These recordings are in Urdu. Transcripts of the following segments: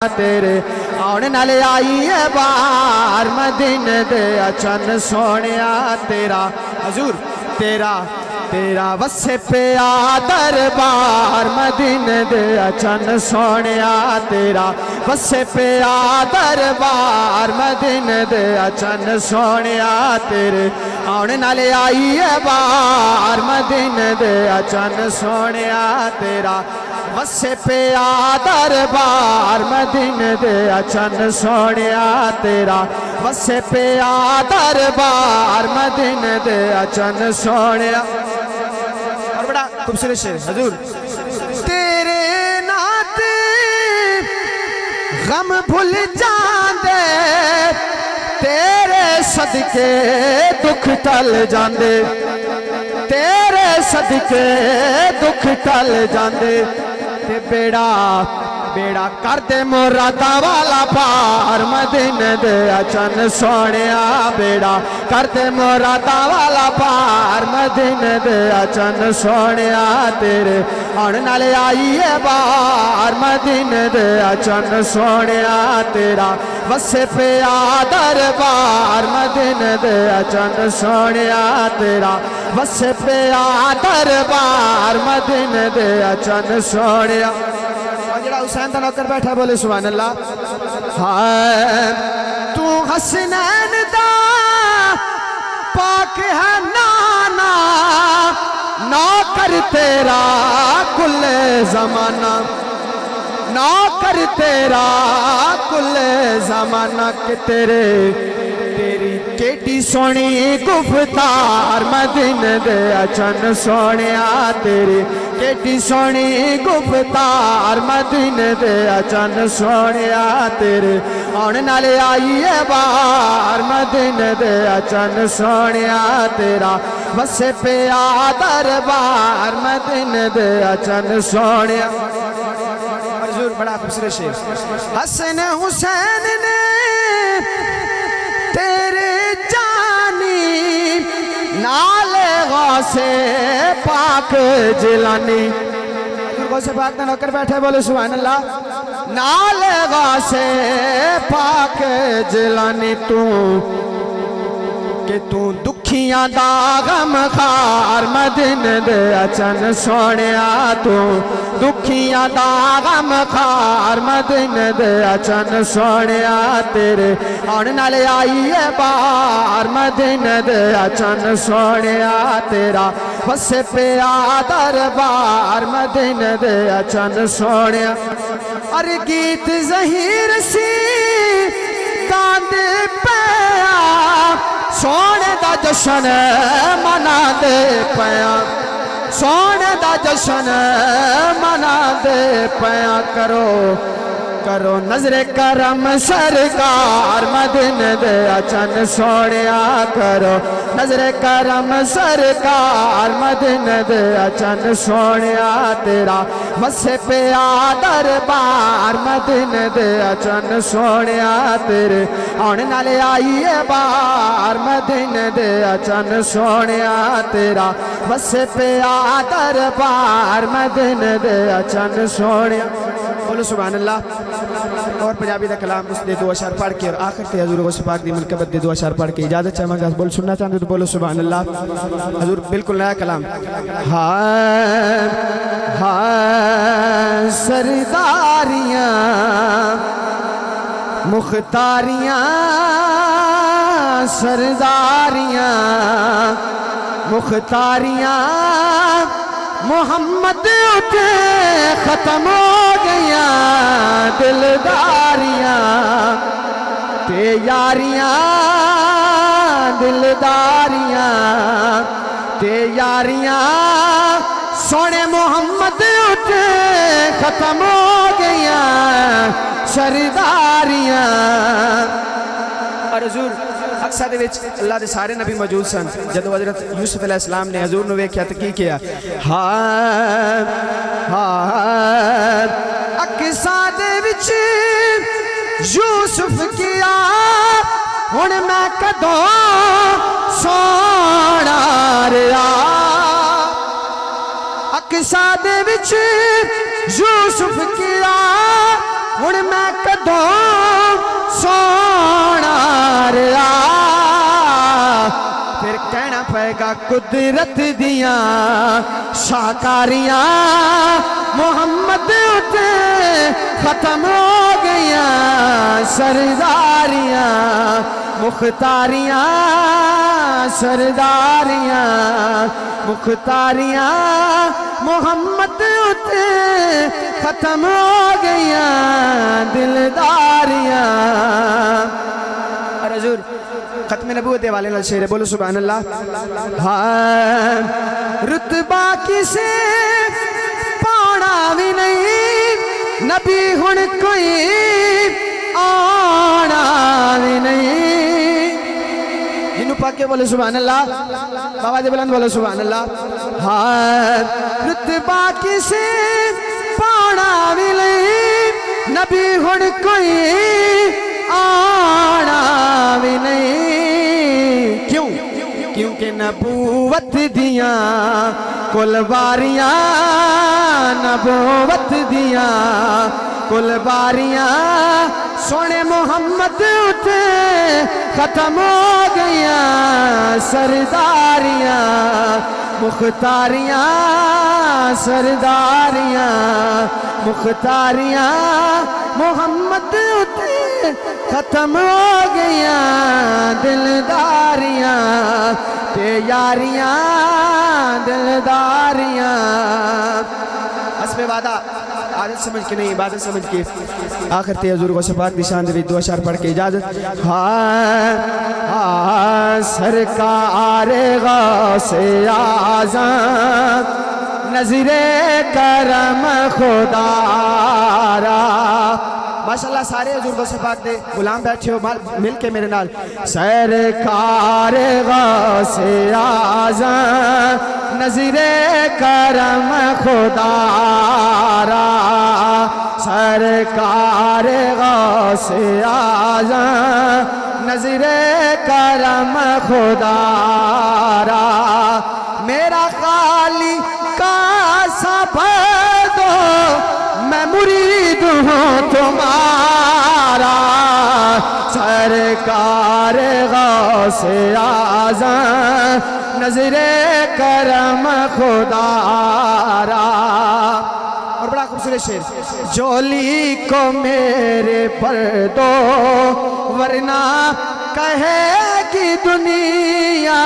تیرے آنے نالے آئی ہے بار مدینے دے اچھن سونیا تیرا حضور تیرا وسے پہ دربار مدینے دے اچھن سونیا تیرا وسے پہ دربار مدینے دے اچھن سونیا تیرے آنے نالے آئی ہے بار مدینے دے اچھن سونیا تیرا وسے پہ دربار مدینے دے اچھن سونیا تیرا وسے پہ دربار مدینے دے اچھن سونیا اور بڑا خوبصورت شعر حضور تیرے ناتے غم بھول جاندے تیرے صدقے دکھ ٹل جاندے تیرے صدقے دکھ ٹل جاندے تے بیڑا کر دے مرادا والا پار مدینے دے اچھن سونیا بیڑا کر دے مرادا والا پار مدینے دے اچھن سونیا تیرے آنے نالے آئی ہے بار مدینے دے اچھن سونیا تیرا وسے پہ دربار مدینے دے اچھن سونیا تیرا وسے پہ دربار مدینے دے اچھن سونیا جڑا حسین دا نوکر بیٹھا بولے سبحان اللہ ہائے تو حسنین دا پاک ہے نانا نوکر تیرا کل زمانہ نوکر تیرا کل زمانہ کہ تیری کیٹی سونی گفتار مدینے دے اچھن سونیا تیری کیٹی سونی گفتار مدینے دے اچھن سونیا تیرے آنے نالے آئی ہے بار مدینے دے اچھن سونیا تیرا وسے پہ دربار مدینے دے اچھن سونیا حضور بڑا خوبصورت شعر حسن حسین نے تیرے جانی نالے غوث پاک جیلانی غوث پاک نہ کر بیٹھے بولے سبحان اللہ نالے غوث پاک جیلانی کہ تو دکھیاں دا غم خار مدینے دے اچھن سونیا تو دکھیاں دا غم خار مدینے دے اچھن سونیا تیرے آنے نالے آئی ہے بار مدینے دے اچھن سونیا تیرا وسے پہ دربار مدینے دے اچھن سونیا اور گیت ظہیر سی گاندے پیا سونے دا جشن منا دے پیا سونے دا جشن منا دے پیا کرو نظر کرم سرکار مدینے دے اچھن سونیا کرو نظر کرم سرکار مدینے دے اچھن سونیا تیرا وسے پہ دربار مدینے دے اچھن سونیا تیرے آنے نالے آئی ہے بار مدینے دے اچھن سونیا تیرا وسے پہ دربار مدینے دے اچھن سونیا بولو سبحان اللہ اور پنجابی دا کلام اس دے دو اشار پڑھ کے اور آخر تے حضور غوث پاک دی منقبت دے دو اشار پڑھ کے اجازت چاہے مانگا بول سننا چاہتے تو بولو سبحان اللہ حضور بالکل نیا کلام ہائے ہائے سرداریاں مختاریاں سرداریاں مختاریاں محمد اٹھے ختم ہو گیا دلداریاں تے یاریاں دلداریاں تے یاریاں سونے محمد اٹھے ختم ہو گیا سرداریاں اور حضور اکثر دے وچ اللہ دے سارے نبی موجود سن جدو حضرت یوسف علیہ السلام نے حضور نو ویکھیا تے کی کیا ہائے ہائے اکثر دے وچ یوسف کیا ہن میں کدوں سونا رہا اکثر دے وچ یوسف کیا ہن میں کدوں سونا رہا پھر کہنا پائے گا قدرت دیاں شاکاریاں محمد اتے ختم ہو گئیاں سرداریاں مختاریاں سرداریاں مختاریاں محمد اتے ختم ہو گئیاں دلداریاں۔ اور حضور ختم نبوت والے نال شعر بولو سبحان اللہ۔ ہاں رتبہ کسے پانا بھی نہیں نبی ہن کوئی آنا بھی نہیں۔ انہوں پاکے بولو سبحان اللہ، بابا دے بلند بولو سبحان اللہ۔ ہاں رتبہ کسے پانا بھی نہیں نبی ہن کوئی آنا بھی نہیں۔ کیوں؟ کیونکہ نبوت دیاں کل باریاں نبوت دیاں کل باریاں سونے محمد اتے ختم ہو گئیاں سرداریاں مختاریاں سرداریاں مختاریاں محمد اتے ختم ہو گئیاں دلداریاں تے یاریاں دلداریاں۔ حسب وعدہ عادت سمجھ کے نہیں عبادت سمجھ کے آخر تے حضور کو سپاک نشان دے دو اشعار پڑھ کے اجازت۔ ہاں سرکار غوث اعظم نظر کرم خدا را۔ ماشاءاللہ سارے حضور کو سپاک دے غلام بیٹھے ہو مل کے میرے نال۔ سرکار غوث اعظم نظر کرم خدا را سرکار غوث اعظم نظر کرم خدا را میرا خالی کا سبب دو میں مرید ہوں تمہارا سرکار غوث اعظم نظر کرم خدا را۔ اور بڑا خوبصورت شعر۔ جولی کو میرے پر دو ورنہ کہے گی دنیا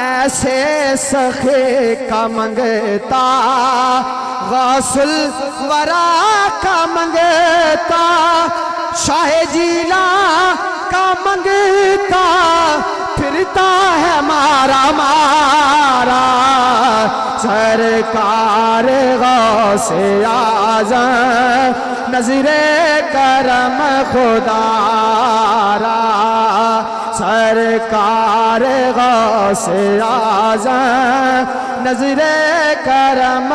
ایسے سخے کا منگتا غوث الورا کا منگتا شاہ جیلا کا منگتا پھرتا ہے مارا مارا سرکار غوث اعظم نظر کرم خدا را سرکار غوث اعظم نظر کرم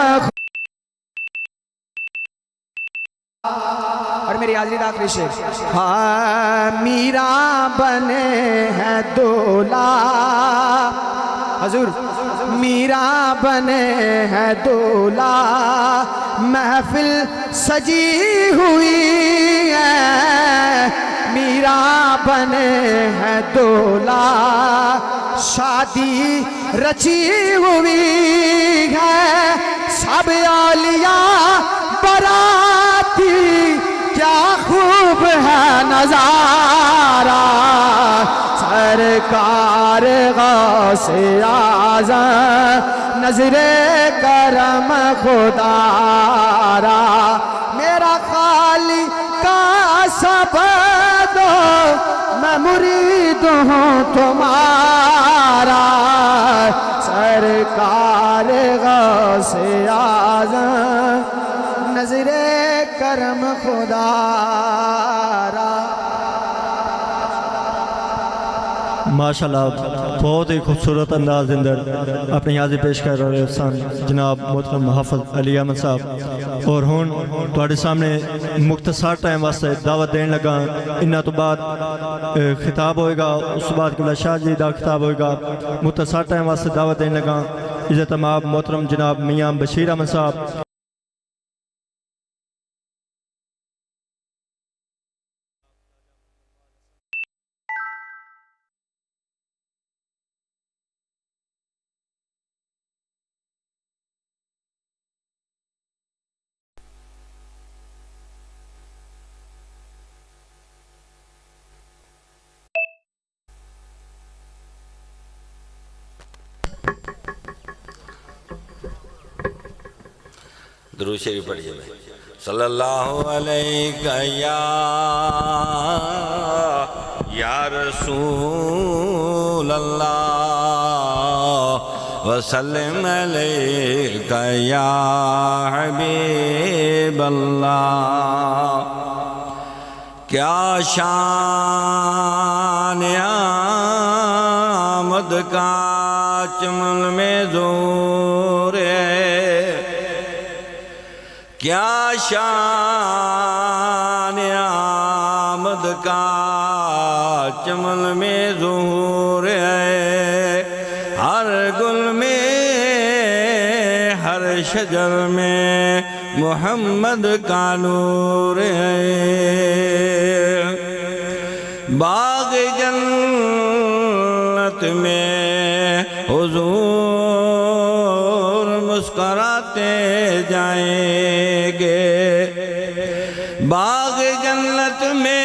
اور میری حاضری آخری شعر۔ ہاں میرا بنے ہیں دولا حضور میرا بنے ہیں دولا محفل سجی ہوئی ہے میرا بنے ہیں دولا شادی رچی ہوئی ہے سب اولیاء براتی کیا خوب ہے نظارہ سرکار غوث اعظم نظر کرم خدا را میرا خالی کا سبب دو میں مرید ہوں تمہارا سرکار غوث اعظم نظر کرم خدا را۔ ماشاءاللہ بہت ہی خوبصورت انداز اندر اپنی حاضری پیش کر رہے ہیں جناب محترم حافظ علی احمد صاحب اور ہون تواڈے سامنے مختصر ٹائم واسطے دعوت دین لگا انہاں تو بعد خطاب ہوئے گا اس بعد قبلہ شاہ جی دا خطاب ہوئے گا مختصر ٹائم واسطے دعوت دین لگا عزت مآب محترم جناب میاں بشیر احمد صاحب درود شریف پڑھیے میں صلی اللہ علیہ یا رسول اللہ وسلم علیہ یا حبیب اللہ کیا شان آمد کا چمن میں زور ہے کیا شان آمد کا چمن میں ظہور ہے ہر گل میں ہر شجر میں محمد کا نور ہے باغ جنت میں حضور مسکراتے جائیں گے باغ جنت میں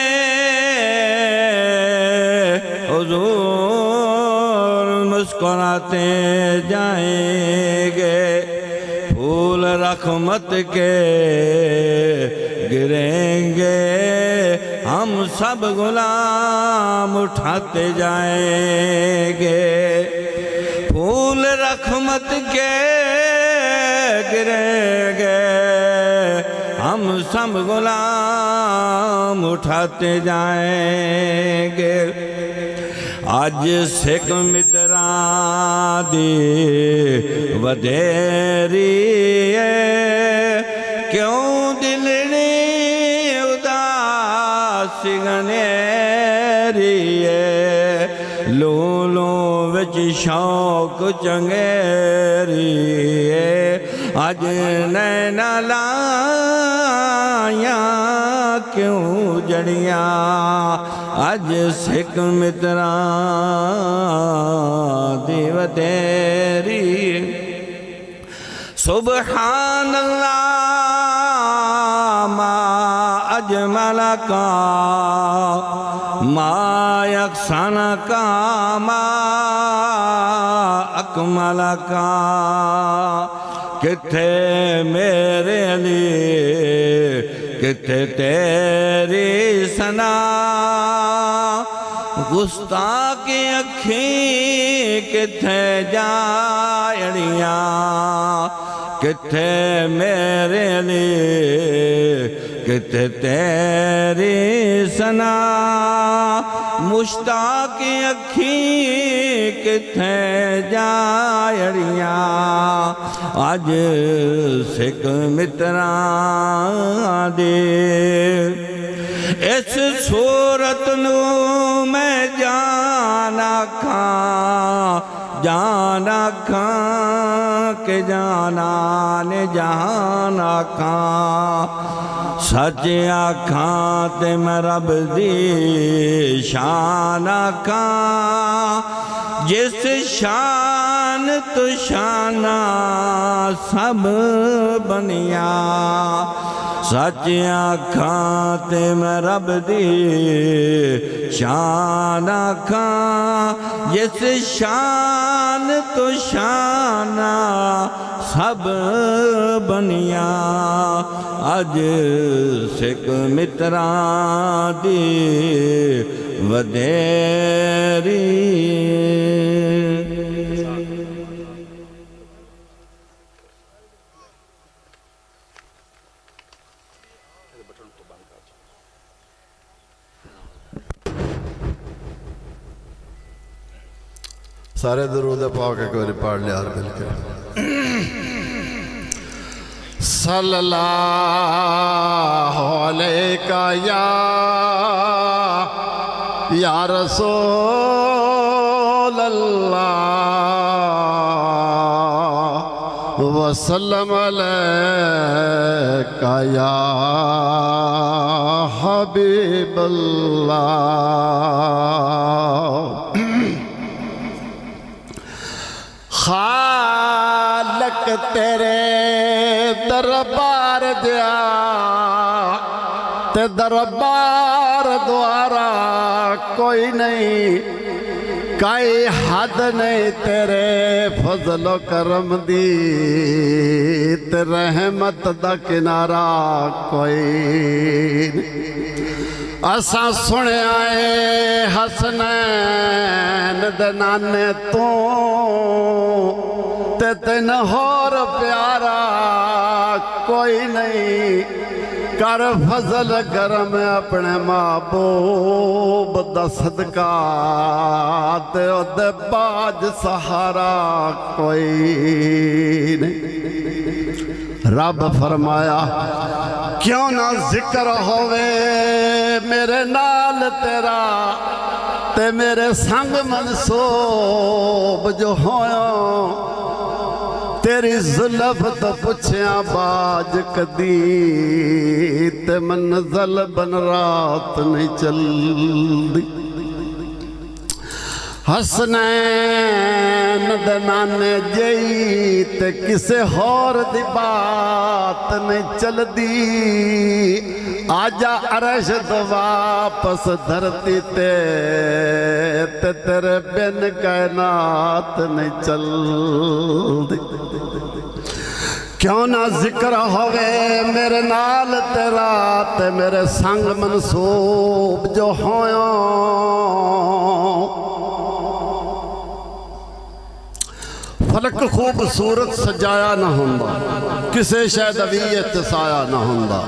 حضور مسکراتے جائیں گے پھول رحمت کے گریں گے ہم سب غلام اٹھاتے جائیں گے پھول رحمت کے گریں گے ہم سب غلام اٹھاتے جائیں گے آج سکھ متران دی ودھیری ہے کیوں دلنی اداس گنیری ہے لولوں وچ شوق چنگیری ہے آج نینا لائیاں کیوں جڑیاں آج سکھ متران دی ودھیری سبحان اللہ ما اجمل کا ما یکسن کا ما اکمل کا کتھے میرے علی کتھے تیری ثنا گستاخی اکھیں کتھے جائڑیاں کتھے میرے علی کتھے تیری ثنا مشتاقی اکھیں کتھے جائڑیاں آج سکھ متران دی اس صورت نو میں جانا کھاں کہ جانا نے جہانا کھاں سچ آکھاں تے میں رب دی شان آکھاں جس شان تو شانہ سب بنیا سچ آکھاں تے میں رب دی شان آکھاں جس شان تو شانہ سب بنیا اج سکھ متران دی ودھیری سارے درود پاک ایک بار پڑھ لیا مل کے صلی اللہ علیہ یا رسول اللہ وسلم علیہ یا حبیب اللہ خالق تیرے دربار دیا تے دربار دوارا کوئی نہیں کئی حد نہیں تیرے فضل و کرم دی تے رحمت دا کنارہ کوئی اساں سنے آئے حسنین دے نانے تو تے تین ہور پیارا کوئی نہیں کر فضل کرم اپنے محبوب دا صدقہ تے او دے باج سہارا کوئی نہیں رب فرمایا کیوں نہ ذکر ہوئے میرے نال تیرا تے میرے سنگ منصوب جو ہویاں تیری زلف تو پچھیاں باج کدی تے منزل بن رات نہیں چل دی حسنین دے نانے جئی تے کسے ہور دی بات نہیں چل دی آجا عرش تو واپس دھرتی تے تیرے بن کائنات نہیں چل دی کیوں نہ ذکر ہوئے میرے نال تیرا تے میرے سنگ منصوب جو ہویاں فلک خوبصورت سجایا نہ ہوندا کسے شاید اویت سایا نہ ہوندا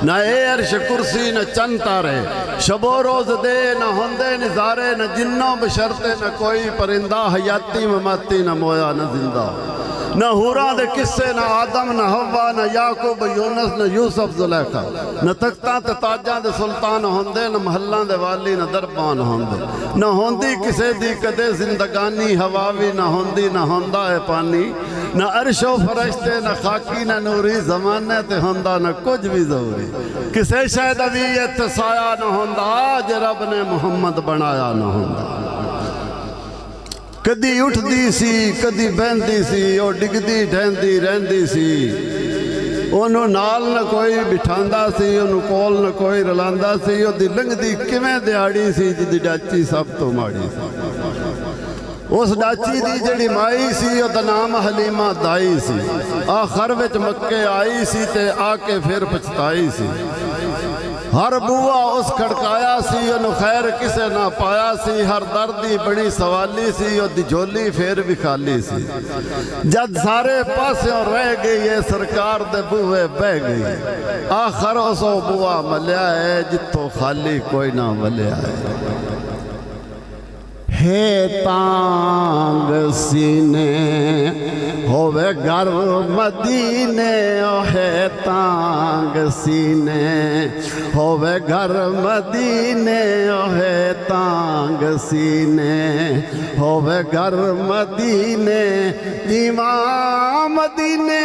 نہ اے عرش کرسی نہ چند تارے شب و روز دے نہ ہوندے نظارے نہ جنوں بشرتے نہ کوئی پرندہ حیاتی مماتی نہ مویا نہ زندہ نہ حوراں دے قصے نہ آدم نہ حوا نہ یعقوب یونس نہ یوسف زلیخا نہ تختاں تے تاجاں دے سلطان ہوندے نہ محلاں دے والی نہ دربان ہوندے نہ ہوندی کسے دی کدے زندگانی ہواوی نہ ہوندی نہ ہوندا اے پانی نہ عرش و فرشتے نہ خاکی نہ نوری زمانے تے ہوندا نہ کچھ بھی ضروری کسے شاید اویت سایہ نہ ہوندا آج رب نے محمد بنایا نہ ہوندا کدی اٹھ دی سی کدی بہن دی سی اور ڈگ دی ڈھین دی رہن دی سی انہوں نال نہ کوئی بٹھاندہ سی انہوں کول نہ کوئی رلاندہ سی اور دی لنگ دی کمیں دیاڑی سی جدی ڈاچی سب تو ماڑی سی اس ڈاچی دی جڑی مائی سی اور دا نام حلیمہ دائی سی آخر وچ مکے آئی سی تے آکے پھر پچھتائی سی ہر بوا اس کھڑکایا سی انہوں خیر کسے نہ پایا سی ہر دردی بڑی سوالی سی اور دی جھولی پھر بھی خالی سی جد سارے پاسے اور رہ گئی ہے سرکار دے بوے بہ گئی آخر اسو بوا ملیا ہے جتو خالی کوئی نہ ملیا ہے تانگ سینے ہووے گھر مدینے ہے تانگ سینے ہووے گھر مدینے ہے تانگ سینے ہووے گھر مدینے امام مدینے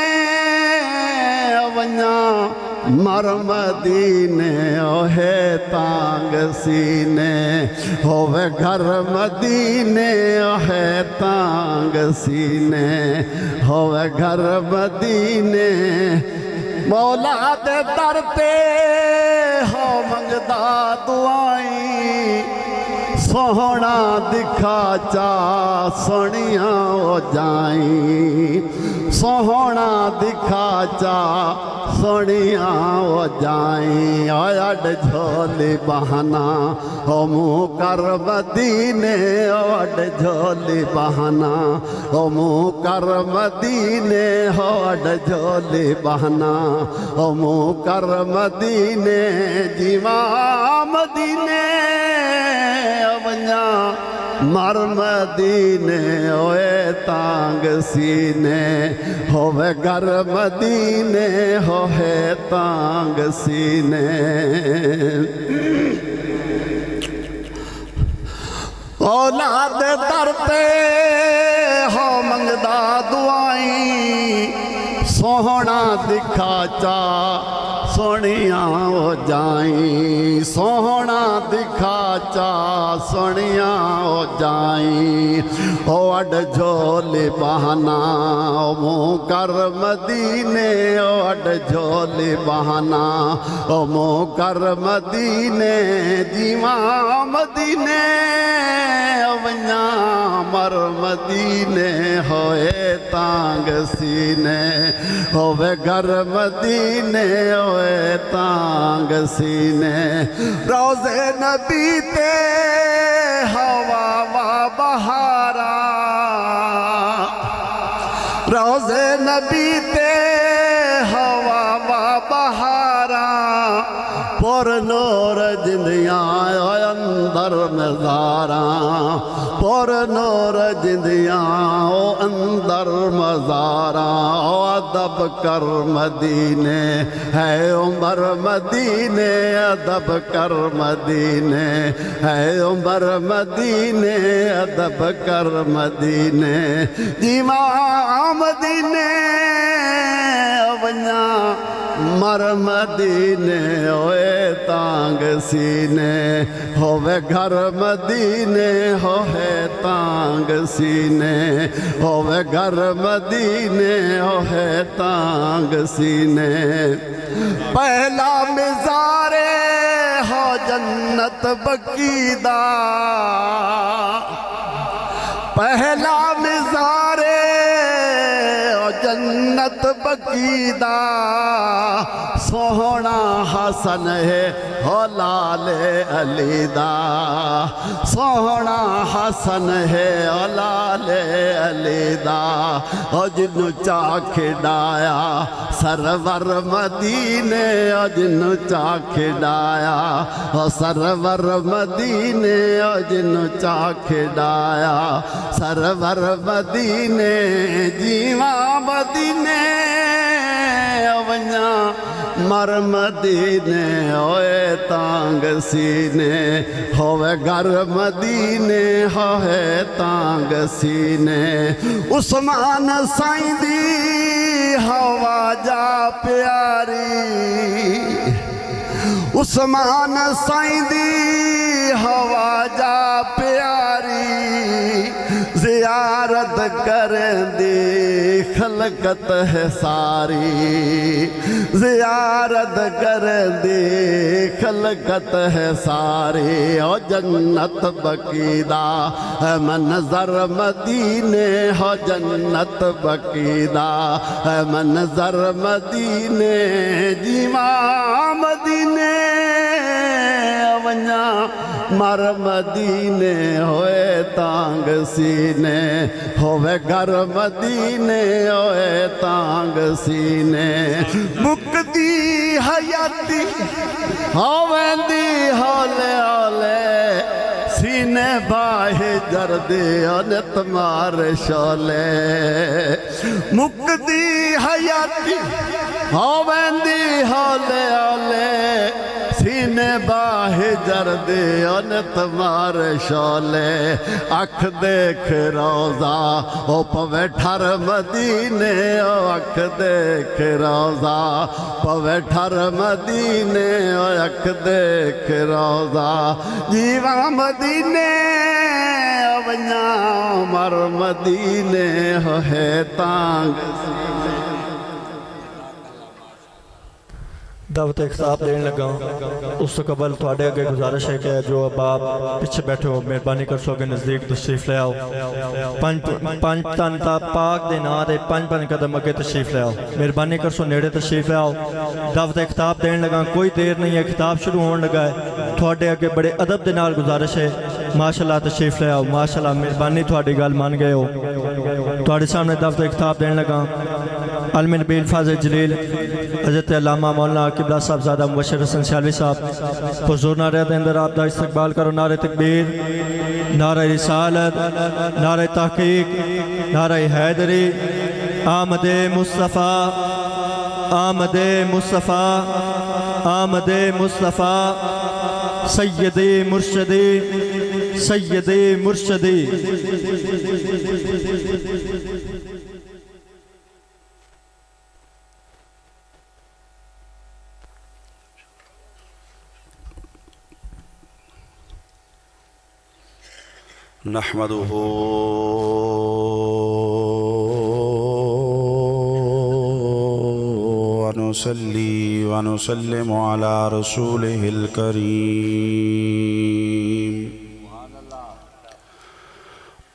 ونیا مر مدینے ہے تانگ سینے ہووے گھر مدینے ہے تانگ سینے ہووے گھر مدینے مولا دے در تے ہو منگدا دعائیں سوہنا دکھا چا سونیاں ہو جائیں سوہنا دکھا چا سونیاں ہو جائیں اڈ جھولی بہانا ہو منہ کر مدینے اڈ جھولی بہانا ہو منہ کر مدینے ہو اڈ جھولی بہانا ہو منہ کر مدینے جیواں مدینے ونیا مر مدینے ہوئے تانگ سینے ہوئے گھر مدینے ہوئے تانگ سینے اولاد در تے ہو منگدا دعائیں سوہنا دکھا چا سونیاں ہو جائیں سوہنا دکھا چا سونیاں ہو جائیں او اڈ جھولی بہانا منہ کر مدینے او اڈ جھولی بہانا او منہ کر مدینے جیواں مدینے ونیاں مر مدینے ہوئے تانگ سینے ہوئے گھر مدینے ہوئے تانگ سینے روزے نبی تے ہوا و بہارا روزے نبی تے ہوا و بہارا پر نور جندیاں اندر مزاراں پر نور جندیاں اندر مزاراں ادب کر مدینے ہے عمر مدینے ادب کر مدینے ہے عمر مدینے ادب کر مدینے جیواں مدینے ونیاں مر مدینے ہوئے تانگ سینے ہوئے گھر مدینے ہوئے تانگ سینے ہوئے گھر مدینے ہوئے تانگ سینے پہلا مزارے ہو جنت بقیدہ پہلا مزارے ہو جنت بقیدہ سوہنا حسن ہے ہو لال علی دا سوہنا حسن ہے ہو لال علی دا او جنو چاہ کھڑایا سرور مدینے او جنو چاہ کھڑایا او سرور مدینے او جنو چاہ کھڑایا سرور مدینے جیواں مدینے ونیاں مر مدینے ہوئے تانگ سینے ہوئے گھر مدینے ہوئے تانگ سینے عثمان سائیں دی ہوا جا پیاری عثمان سائیں دی ہوا جا پیاری زیارت کریں دی خلقت ہے ساری زیارت کریں دی خلقت ہے ساری او جنت بقیدہ ہے منظر مدینے ہو جنت بقیدہ ہے منظر مدینے جیواں مدینے ونیاں مر مدینے ہوئے تانگ سینے ہوئے گھر مدینے ہوئے تانگ سینے مکدی حیاتی ہوئے دی ہولے ہولے سینے باہے جردی انت مار شولے مکدی حیاتی ہوئے دی ہولے ہولے سینے باہے جردی انت مار شولے اکھ دیکھ روزہ او پوے ٹھر مدینے او اکھ دیکھ روزہ پوے ٹھر مدینے او اکھ دیکھ روزہ جیواں مدینے ونیاں مر مدینے ہوئے تانگ دعوت خطاب دین لگا اس تو قبل تھوڑے اگے گزارش ہے کہ جو اب آپ پیچھے بیٹھے ہو مہربانی کر سو گے نزدیک تشریف لے آؤ پانچ تن تا پاک دے نا دے پانچ قدم اگے تشریف لے آؤ مہربانی کر سو نیڑے تشریف لے آؤ دعوت خطاب دین لگا کوئی دیر نہیں ہے خطاب شروع ہونے لگا ہے تھوڑے اگے بڑے ادب دے نال گزارش ہے ماشاءاللہ تشریف لے آؤ ماشاءاللہ مہربانی تھوڑی گل مان گئے ہو تھوڑے سامنے دعوت خطاب دین لگا عالم نبی الفاظ جلیل حضرت علامہ مولانا قبلہ صاحب زادہ مبشر حسن سیالوی صاحب حضور نعرہ دے اندر آپ دا استقبال کرو نعرہ تکبیر نعرہ رسالت نعرہ تحقیق نعرہ حیدری آمد مصطفیٰ آمد مصطفیٰ آمد مصطفیٰ سیدی مرشدی سیدی مرشدی نحمده ونصلي ونسلم على رسوله الكريم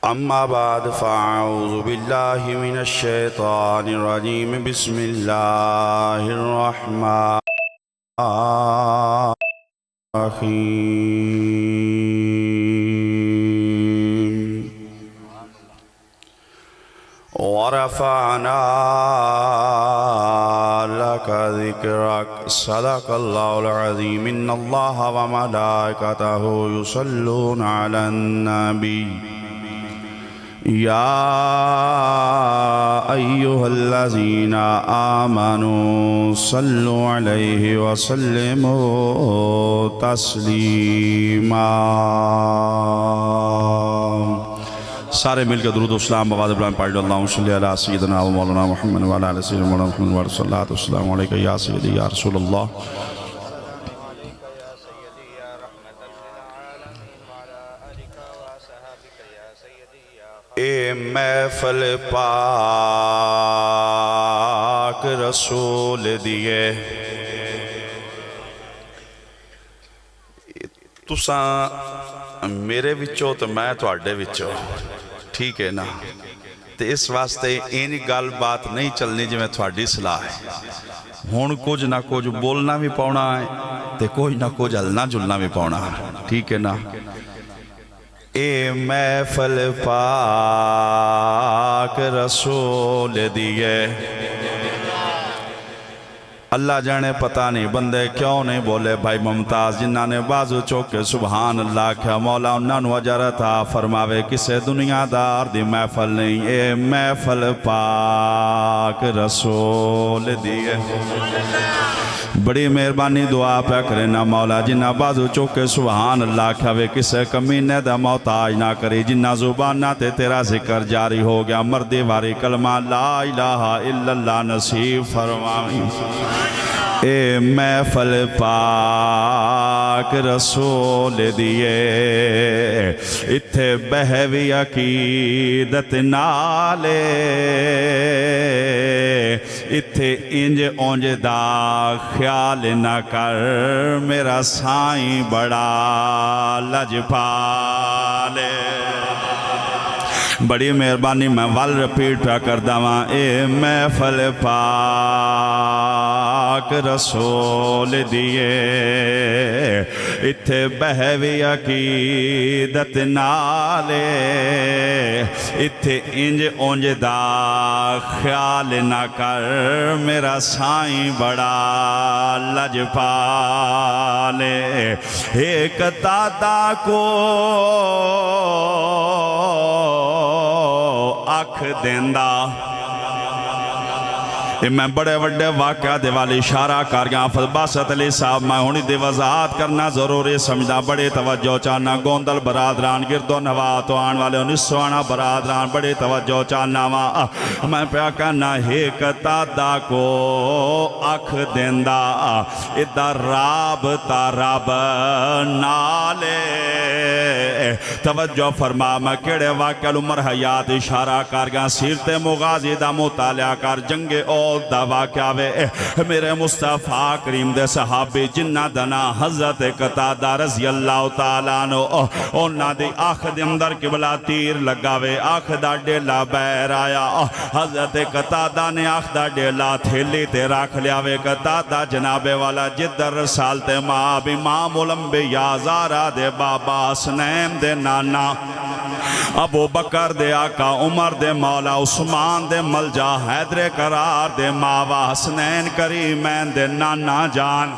أما بعد فأعوذ بالله من الشيطان الرجيم بسم الله الرحمن الرحيم ورفعنا لك ذكرك صدق الله العظيم إن الله وملائكته يصلون على النبي يا أيها الذين آمنوا صلوا عليه وسلموا تسليما سارے مل کے درود و اسلام بآواز بلند پڑھ لو اللہم صلی علی سیدنا و مولانا محمد و علی سیدنا مولانا محمد و صلی اللہ وسلم علیکہ یا سیدی یا رسول اللہ اے محفل پاک رسول دیے تساں میرے وچوں تو میں تواڈے وچوں ٹھیک ہے نا تے اس واسطے اینی گل بات نہیں چلنی جو میں تواڈی صلاح ہے ہون کچھ نہ کچھ بولنا بھی پاؤنا ہے تے کوئی نہ کچھ ہلنا جلنا بھی پاؤنا ہے ٹھیک ہے نا اے محفل پاک رسول دیے اللہ جانے پتہ نہیں بندے کیوں نہیں بولے بھائی ممتاز جنہاں نے بازو چوکے سبحان اللہ کیا مولا انہاں نو اجر عطا فرماوے کسے دنیا دار دی محفل نہیں اے محفل پاک رسول دیے بڑی مہربانی دعا پہ کرنا مولا جنہ بازو چوکے سبحان اللہ کھوے کسے کمینے دا محتاج نہ کری جنہ زبانہ تے تیرا ذکر جاری ہو گیا مردی واری کلمہ لا الہ الا اللہ نصیب فرمائیں اے محفل پاک رسول دیے اتھے بہوی عقیدت نالے اتھے انج اونج دا خیال نہ کر میرا سائیں بڑا لجپالے بڑی مہربانی میں وال رپیٹ پہ کر داواں اے محفل پاک رسول دیے اتھے بہوی عقیدت نالے اتھے انج اونج دا خیال نہ کر میرا سائیں بڑا لجپالے ایک دادا کو آنکھ دیندہ میں بڑے وڈے واقعہ دیوالی اشارہ کاریاں فضباست علی صاحب میں ہونی دی وضاحت کرنا ضروری سمجھنا بڑے توجہ چاہنا گوندل برادران گرد و نوات آن والے انسوانا برادران بڑے توجہ چاہنا میں پیا کہنا ایک دادا کو آنکھ دیندہ ادھا راب تاراب نالے توجہ فرما میں کیڑے واقعہ عمر حیات اشارہ کاریاں سیرت مغازی دا مطالعہ کر جنگ دا واقعہ وے میرے مصطفیٰ کریم دے صحابی جنہ دنا حضرت قتادہ رضی اللہ تعالیٰ عنہ انہ دی آنکھ دے اندر قبلہ تیر لگاوے آنکھ دا ڈیلا بیر آیا حضرت قتادہ نے آنکھ دا ڈیلا تھیلی تے راکھ لیاوے قتادہ جنابے والا جدر رسالتے ماں امام الانبیاء زارہ دے بابا حسنین دے نانا ابو بکر دے آقا عمر دے مولا عثمان دے ملجا حیدر قرار دے ماوا حسنین کریمین دے نانا جان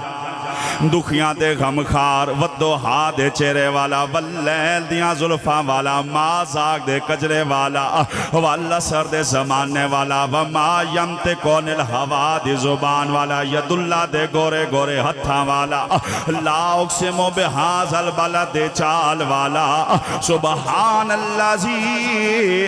دکھیاں دے غمخار ودوہا دے چہرے والا واللیل دیاں ظلفاں والا مازاق دے کجرے والا واللسر دے زمانے والا وما ینتقون الہوا دی زبان والا ید اللہ دے گورے گورے ہتھاں والا لا اقسمو بحاظ البلد دے چال والا سبحان اللہ زی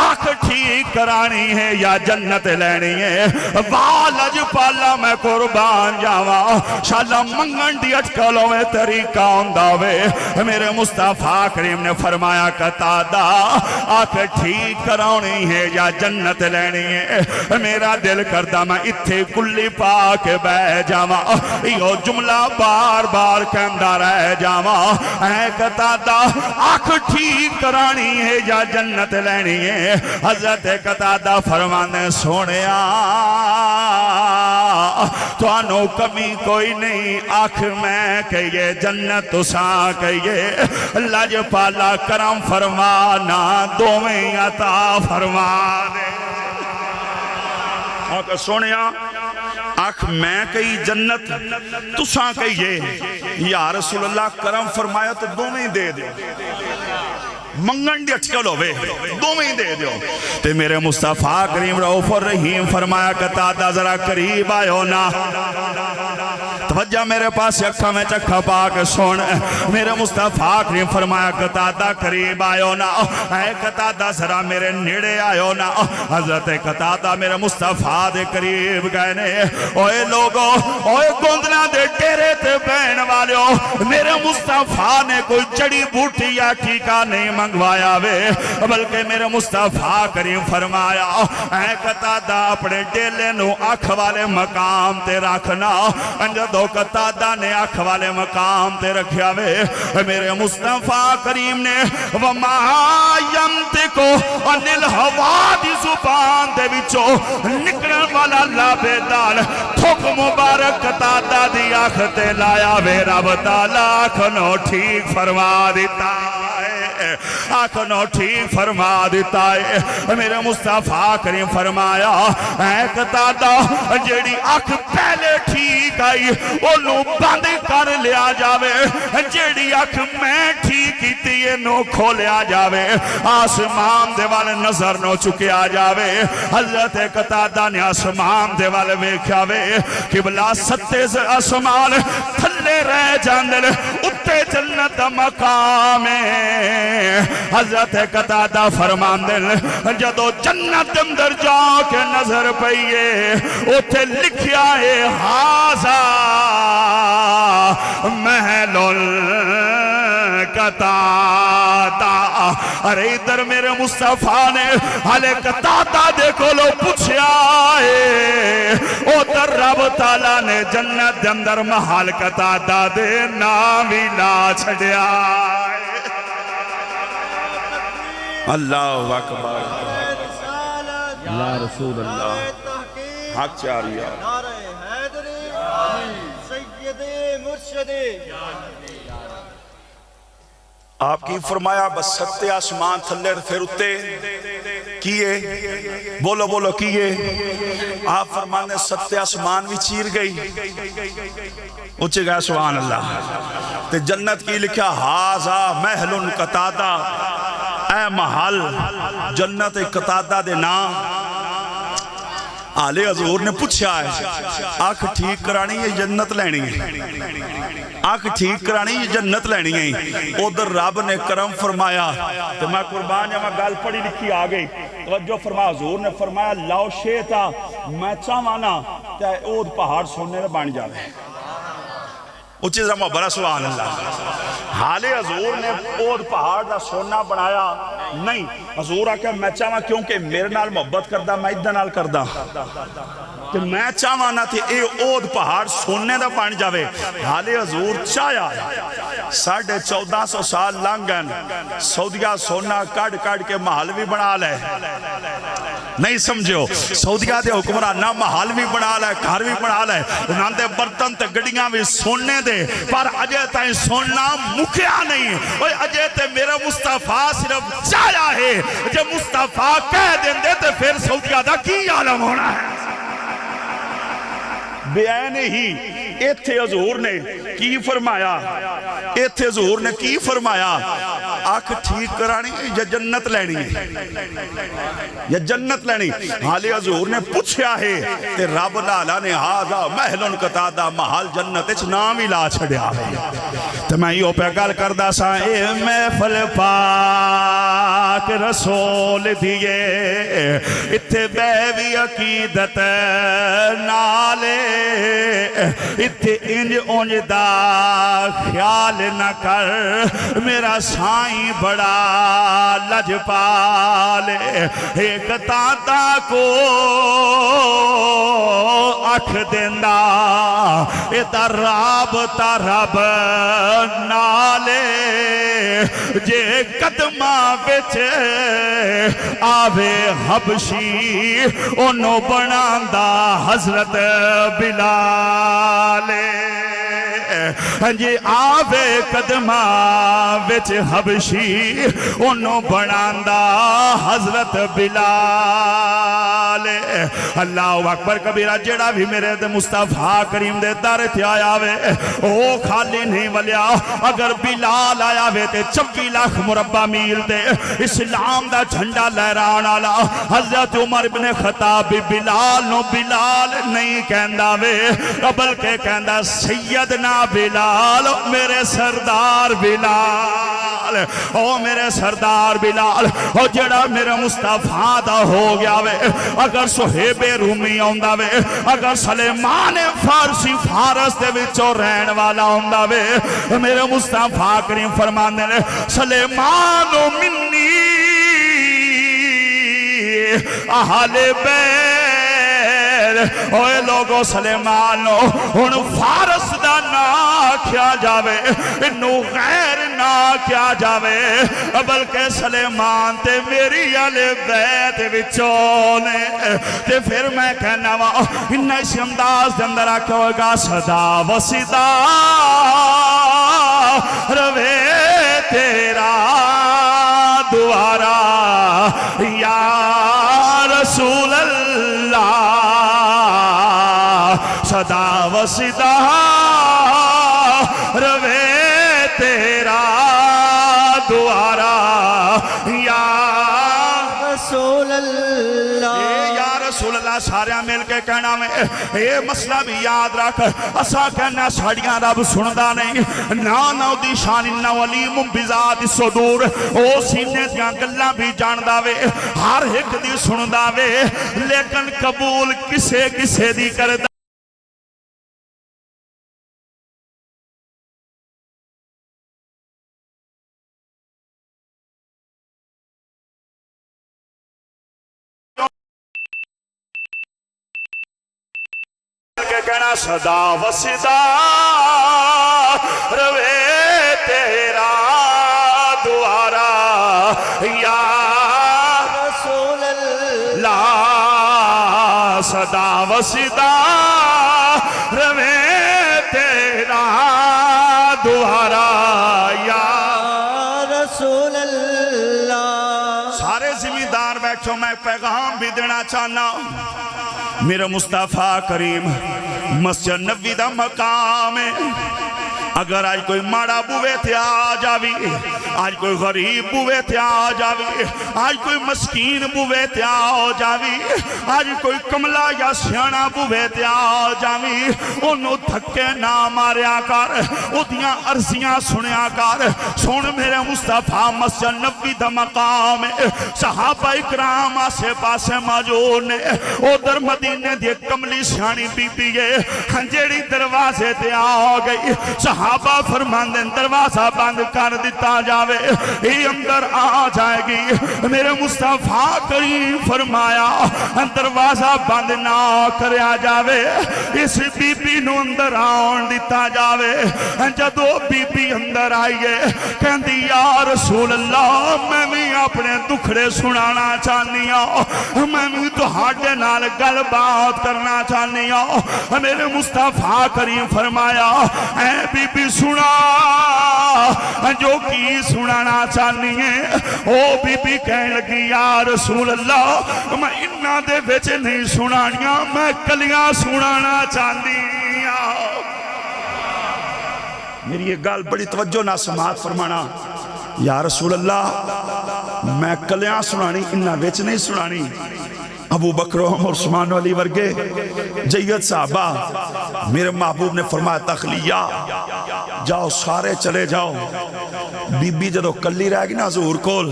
آنکھ ٹھیک کرانی ہے یا جنت لینی ہے؟ والج پالا میں قربان جاواں شالا منگن دی اٹکلوں میں طریقہ ہونداوے میرے مصطفیٰ کریم نے فرمایا قطادہ آنکھ ٹھیک کرانی ہے یا جنت لینی ہے؟ میرا دل کردہ میں اتھے کلی پاک بہ جاواں یہ جملہ بار بار کہندہ رہ جاواں اے قطادہ آنکھ ٹھیک کرانی ہے یا جنت لینی ہے؟ حضرت قطادہ فرمانے سونیا تو انو کمی کوئی نہیں آنکھ میں کہیے جنت تساں کہیے لج پالا کرم فرمانا دوویں عطا فرما دے آقا سونیا آنکھ میں کہی جنت تساں کہیے یا رسول اللہ کرم فرمایا تو دوویں دے دے منگن دی اٹکل ہوئے دوویں دے دیو تے میرے مصطفیٰ کریم رؤوف الرحیم فرمایا قطادہ ذرا قریب آئے نا توجہ میرے پاس اکھا میں چکھا پاک سن میرے مصطفیٰ کریم فرمایا قطادہ قریب آئے نا اے قطادہ ذرا میرے نیڑے آئے نا حضرت قطادہ میرے مصطفیٰ دے قریب گئے نے اوے لوگو اوے گوندنا دے ٹیرے تے بین والیو میرے مصطفیٰ نے کوئی چڑی بوٹی یا ٹھیکہ نہیں منگوایا وے بلکہ میرے مصطفیٰ کریم فرمایا اے قطادہ اپنے ڈیلے نو آنکھ والے مقام تے رکھنا انجدو قطادہ نے آنکھ والے مقام تے رکھیا وے میرے مصطفیٰ کریم نے وَمَا يَمْتِكُ عَنِ الْحَوَادِ زبان دے بچو نکرن والا لابے دال تھوک مبارک قطادہ دی آنکھ تے لایا وے رب تعالیٰ آنکھنو ٹھیک فرما دیتا آنکھنو ٹھیک فرما دیتا ہے میرے مصطفیٰ کریم فرمایا اے قطادہ جیڑی آنکھ پہلے ٹھیک آئی انہوں بند کر لیا جاوے جیڑی آنکھ میں ٹھیک کیتی انہوں کھولیا جاوے آسمان دے والے نظر نو چکیا جاوے حضرت قطادہ نے آسمان دے والے ویکھیا وے قبلہ ستے آسمان تھلے رہ جاندل اتے جنت مقام حضرت قطادہ فرمان دل جدو جنت اندر جا کے نظر پئیے اتے لکھیا ہے ہازا محل قطادہ ارے ادھر میرے مصطفیٰ نے حالے قطادہ دیکھو لو پوچھیا ہے ادھر رب تعالیٰ نے جنت اندر محل قطادہ دے نامی لا چھڑیا اللہ اکبر یا رسول اللہ حق چاریہ نعرہ حیدری سید مرشد آپ کی فرمایا بس ستے آسمان تھلے پھر اتے کیے بولو بولو کیے آپ فرمانے ستے آسمان بھی چیر گئی اچھے گئے سبحان اللہ تے جنت کی لکھا ہازا محل قطادہ اے محل جنت قطادہ دے نام آلے حضور نے پوچھا ہے آنکھ ٹھیک کرانی ہے جنت لینی ہے آنکھ ٹھیک کرانی ہے جنت لینی ہے ادھر رب نے کرم فرمایا تو میں قربان جب میں گل پڑی لکھی آگئی توجہ فرمایا حضور نے فرمایا لاؤ شیطا میں چاہوانا کہ اود پہاڑ سننے بان جاوے اچھی زمہ برا سبحان اللہ حالے حضور نے اود پہاڑ دا سونا بنایا نہیں حضور آکے میں چاہواں کیونکہ میرے نال محبت کردہ میں ادھا نال کردہ کہ میں چاہوانا تھی اے اود پہاڑ سونے دا پان جاوے حالے حضور چاہیا 1450 سال لانگن سعودیہ سونا کڑ کڑ کے محل بھی بنا لے نہیں سمجھو سعودیہ دے حکمران نہ محل بھی بنا لے گھر بھی بنا لے انہاں دے برتن تے گڑیاں بھی سونے دے پر اجے تائیں سونا مکھیا نہیں اور اجے تے میرا مصطفیٰ صرف چاہیا ہے جب مصطفیٰ کہہ دیں دے تے پھر سعودیہ دا کی عالم ہونا ہے بیان ہی ایتھے حضور نے کی فرمایا ایتھے حضور نے کی فرمایا آنکھ ٹھیک کرانی یا جنت لینی ہے یا جنت لینی حالی حضور نے پوچھیا ہے تے رب لالا نے ہاضا محلن قطادہ محل جنت اچھ نام ہی لا چھڑیا ہے تو میں یہ پہ گل کردہ سا اے محفل پاک رسول دیئے اتھے بیوی عقیدت نالے اتھے انج انج دا خیال نہ کر میرا سائیں بڑا لج پالے ایک تاتا کو اکھ دیندہ ادھا رابطہ رب نالے جے قدمہ بچے آوے حبشی انہوں بناندہ حضرت بلالے جے آوے قدمہ وچ حبشی انہوں بناندہ حضرت بلال اللہ اکبر کبیرہ جڑا بھی میرے دے مصطفیٰ کریم دے در تے آیا وے او خالی نہیں ولیا اگر بلال آیا وے تے 24 لاکھ مربع میل دے اسلام دا جھنڈا لہران آلا حضرت عمر بن خطاب بلال نو بلال نہیں کہندہ وے بلکہ کہندہ سیدنا بلال میرے سردار بلال او میرے سردار بلال او جڑا میرے مصطفیٰ دا ہو گیا وے اگر صہیب رومی ہوندہ وے اگر سلیمان فارسی فارس دے وچوں رہن والا ہوندہ وے میرے مصطفیٰ کریم فرمانے لے سلیمان منی اہل بیت اوے لوگو سلیمانو ان فارس دا نا کیا جاوے انو غیر نا کیا جاوے بلکہ سلیمان تے میری علی بیت وچونے تے پھر میں کہنا وا انہیں اس انداز دے اندر آکے ہوئے گا صدا و صدا روے تیرا دوارا یا رسول اللہ صدا و صدا روے تیرا دوارا یا رسول اللہ یا رسول اللہ سارے مل کے کہنا میں اے مسئلہ بھی یاد رکھ اسا کہنا ساڑیاں رب سندہ نہیں نانو دی شان انہو علیم بذات الصدور او سینے دیاں گلہ بھی جاندہ وے ہر ایک دی سندہ وے لیکن قبول کسے کسے دی کردہ کہنا صدا و صدا روے تیرا دوارا یا رسول اللہ صدا و صدا روے تیرا دوارا یا رسول اللہ سارے زمیندار بیٹھو میں پیغام بھی دینا چاہنا میرے مصطفیٰ کریم مسجد نبوی دا مقام ہے اگر آج کوئی ماڑا بوے تھے آ جاوی آج کوئی غریب بوے تھے آ جاوی آج کوئی مسکین بوے تھے آ جاوی آج کوئی کملا یا سیانا بوے تھے آ جاوی انہوں دھکے نہ ماریا کر ادھیاں عرضیاں سنیا کر سن میرے مصطفیٰ مسجد نبوی دا مقام ہے صحابہ اکرام آسے پاسے موجود نے ادھر مدینے دی کملی سیانی بی بی ہے ہنجیڑی دروازے تے آ گئی صحابہ فرماندن دروازہ بند کر دیتا جاوے یہ اندر آ جائے گی میرے مصطفیٰ کریم فرمایا دروازہ بند نہ کریا جاوے اس بی بی نو اندر آن دیتا جاوے جدو بی بی اندر آئیے کہندی یا رسول اللہ میں بھی اپنے دکھڑے سنانا چاہنی ہوں میں بھی تو ہاڑے نال گل بات کرنا چاہنی ہوں میرے مصطفیٰ کریم فرمایا اے بی بی سنا جو کی سنانا چاہنی ہے او بی بی کہنے لگی یا رسول اللہ میں انہا دے بیچے نہیں سنانیاں میں کلیاں سنانا چاہنی میری یہ گال بڑی توجہ نہ سماعت فرمانا یا رسول اللہ میں کلیاں سنانی انہاں وچ نہیں سنانی. ابو بکر عمر عثمان علی ورگے جید صحابہ میرے محبوب نے فرمایا تخلیہ جاؤ سارے چلے جاؤ. بی بی جدو کلی رہ گی نا حضور کول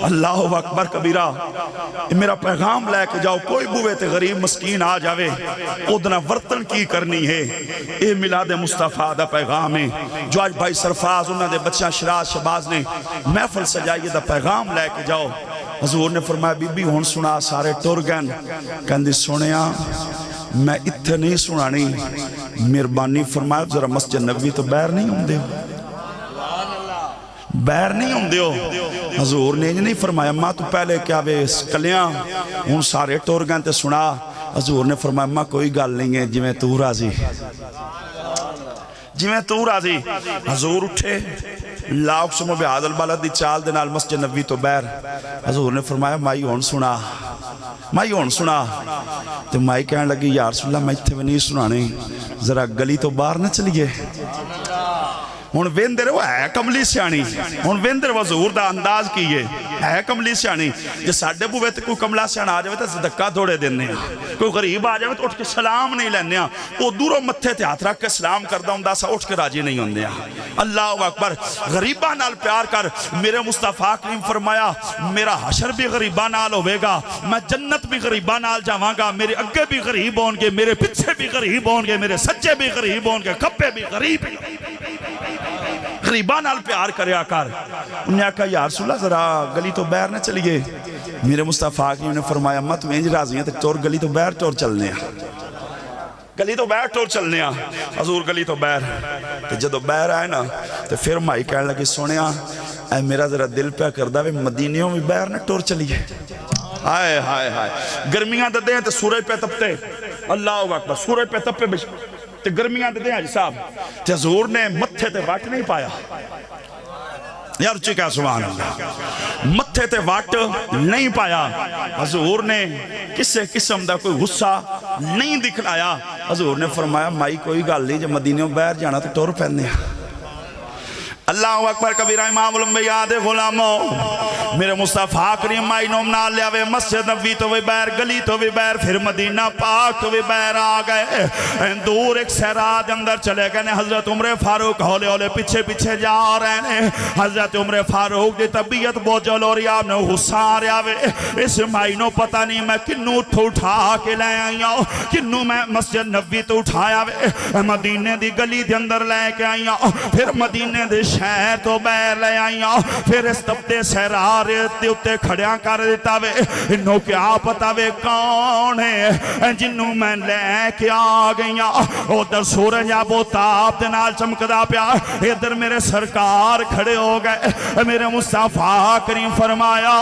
اللہ اکبر کبیرہ میرا پیغام لے کے جاؤ. کوئی بوے تے غریب مسکین آ جاوے ادنا ورتن کی کرنی ہے. اے میلاد مصطفیٰ دا پیغام ہے جو آج بھائی سرفراز انہاں دے بچیاں شراز شباز نے محفل سجائیے دا پیغام لے کے جاؤ. حضور نے فرمایا بی بی ہون سنا سارے ٹر گئن. کہندی سنیا میں اتھے نہیں سنانی مہربانی فرمایا ذرا مسجد نبوی تو باہر نہیں ہوں دے باہر نہیں ہوں دیو. حضور نے نہیں فرمایا ماں تو پہلے کیا بے کلیاں ہون سارے ٹر گئن تے سنا. حضور نے فرمایا ماں کوئی گل نہیں ہے جی میں تو راضی جی میں تو راضی. حضور اٹھے لا اقسم بہذا البلد دی چال دے نال مسجد نبوی تو باہر. حضور نے فرمایا مائی ہون سنا مائی ہون سنا. تو مائی کہنے لگی یا رسول اللہ میں اتھے بھی نہیں سنانے ذرا گلی تو باہر نہ چلیے. ہون ویندر وہ ہے کملی سیانی ہون ویندر وہ حضور دا انداز کیے ہے کملی سیانی. جے ساڑھے بوے تے کوئی کملا سیان آ جاوے تے صدقہ دوڑے دینے کوئی غریب آ جاوے تو اٹھ کے سلام نہیں لینے وہ دوروں متھے تے ہاتھ رکھ کے سلام کردہ ہوں دا سا اٹھ کے راجی نہیں ہوندے. اللہ اکبر غریبہ نال پیار کر. میرے مصطفیٰ کریم فرمایا میرا حشر بھی غریبہ نال ہوئے گا میں جنت بھی غریبہ نال جاواں گا. میرے اگے بھی غریب ہون گے میرے پچھے بھی غریب ہون گے میرے سجے بھی غریب ہون گے کھپے بھی غریب غریبہ نال پیار کریا کر. انہیں کہا یا رسول اللہ ذرا گلی تو باہر نہ چلیے. میرے مصطفیٰ کی نے فرمایا مت میں انج راضی ہیں تو ٹور گلی تو باہر ٹور چلنے ہیں گلی تو باہر ٹور چلنے ہیں. حضور گلی تو باہر تو جدو باہر آئے نا تو پھر مائی کہنے لگی سنیا اے میرا ذرا دل پہ کردہ وے مدینیوں میں باہر نہ ٹور چلیے. ہائے ہائے ہائے گرمیاں دے دیں تو سورج پہ تپتے اللہ اکبر سورج پہ تپے تے گرمیاں دے دیں حاجی صاحب تے حضور نے متھے تے واٹ نہیں پایا. یار چکا سبحان اللہ متھے تے واٹ نہیں پایا. حضور نے کسے قسم دا کوئی غصہ نہیں دکھلایا. حضور نے فرمایا مائی کوئی گل نہیں جب مدینیوں باہر جانا تو ٹور پہننے. اللہ اکبر کبیرہ امام الانبیاء دے غلاموں میرے مصطفیٰ کریم مائی نوم نال لیا وے مسجد نبوی تو بھی بیر گلی تو بھی بیر پھر مدینہ پاک تو بھی بیر آ گئے. دور ایک صحرا دے اندر چلے گئے حضرت عمر فاروق ہولے ہولے پیچھے پیچھے جا رہے ہیں. حضرت عمر فاروق دی طبیعت بہت جل ہو رہی آپ نے غصہ آ رہا وے. اس مائی نو پتہ نہیں میں کنوں اٹھا کے لے آئیا کنوں میں مسجد نبوی تو اٹھایا وے مدینے دی گلی دے اندر لے کے آئیا پھر مدینے دی شہر تو بیر لے آئیاں پھر اس تبتے سہرارے تے اتے کھڑیاں کر دیتا وے. انہوں کیا پتا وے کون ہے جنہوں میں لے کے آ گئیاں. ادھر سورج آبو تاب دے نال چمکدا پیا ادھر میرے سرکار کھڑے ہو گئے. میرے مصطفیٰ کریم فرمایا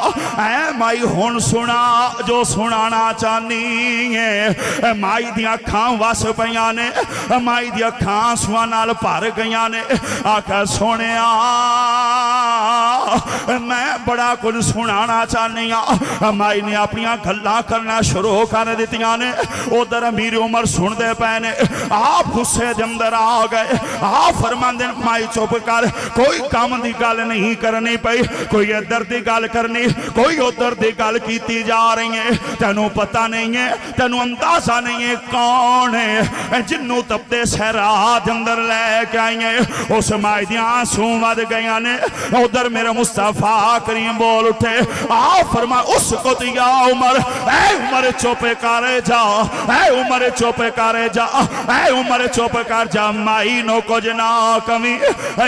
اے مائی ہون سنا جو سنانا چاہنی ہے. مائی دیاں کھاں واس پیاں نے مائی دیاں کھاں سوا نال پار گئیاں نے. آکھا سونے میں بڑا کچھ سنانا چاہنی ہاں. مائی نے اپنی گلاں کرنا شروع کر دیتیاں نے. ادھر امیر عمر سن دے پے نے آپ غصے دے اندر آ گئے. آپ فرماندے مائی چپ کر کوئی کام دی گل نہیں کرنی پئی کوئی ادھر دی گل کرنی کوئی ادھر دی گل کیتی جا رہی ہے. تینوں پتہ نہیں ہے تینوں اندازہ نہیں ہے کون ہے جنوں تپتے صحرا دے اندر لے کے آئی ہیں. اس مائی دیاں آنسوں ود گئیاں نے. ادھر میرے مصطفیٰ کریم بول اٹھے آپ فرمائے اس کو دیا عمر اے عمر چوپے کارے جا اے عمر چوپے کارے جا اے عمر چوپے کار جا. مائی نو کو جنا کمی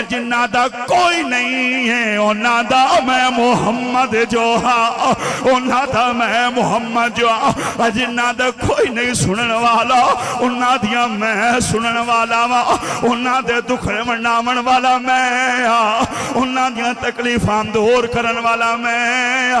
جنہ دا کوئی نہیں ہے انہ دا میں محمد جو ہاں انہ دا میں محمد جو ہاں جنہ دا کوئی نہیں سنن والا انہ دیا میں سنن والا انہ دے دکھڑے منامن والا میں انہ دیا تکلیفاں دور کرن والا میں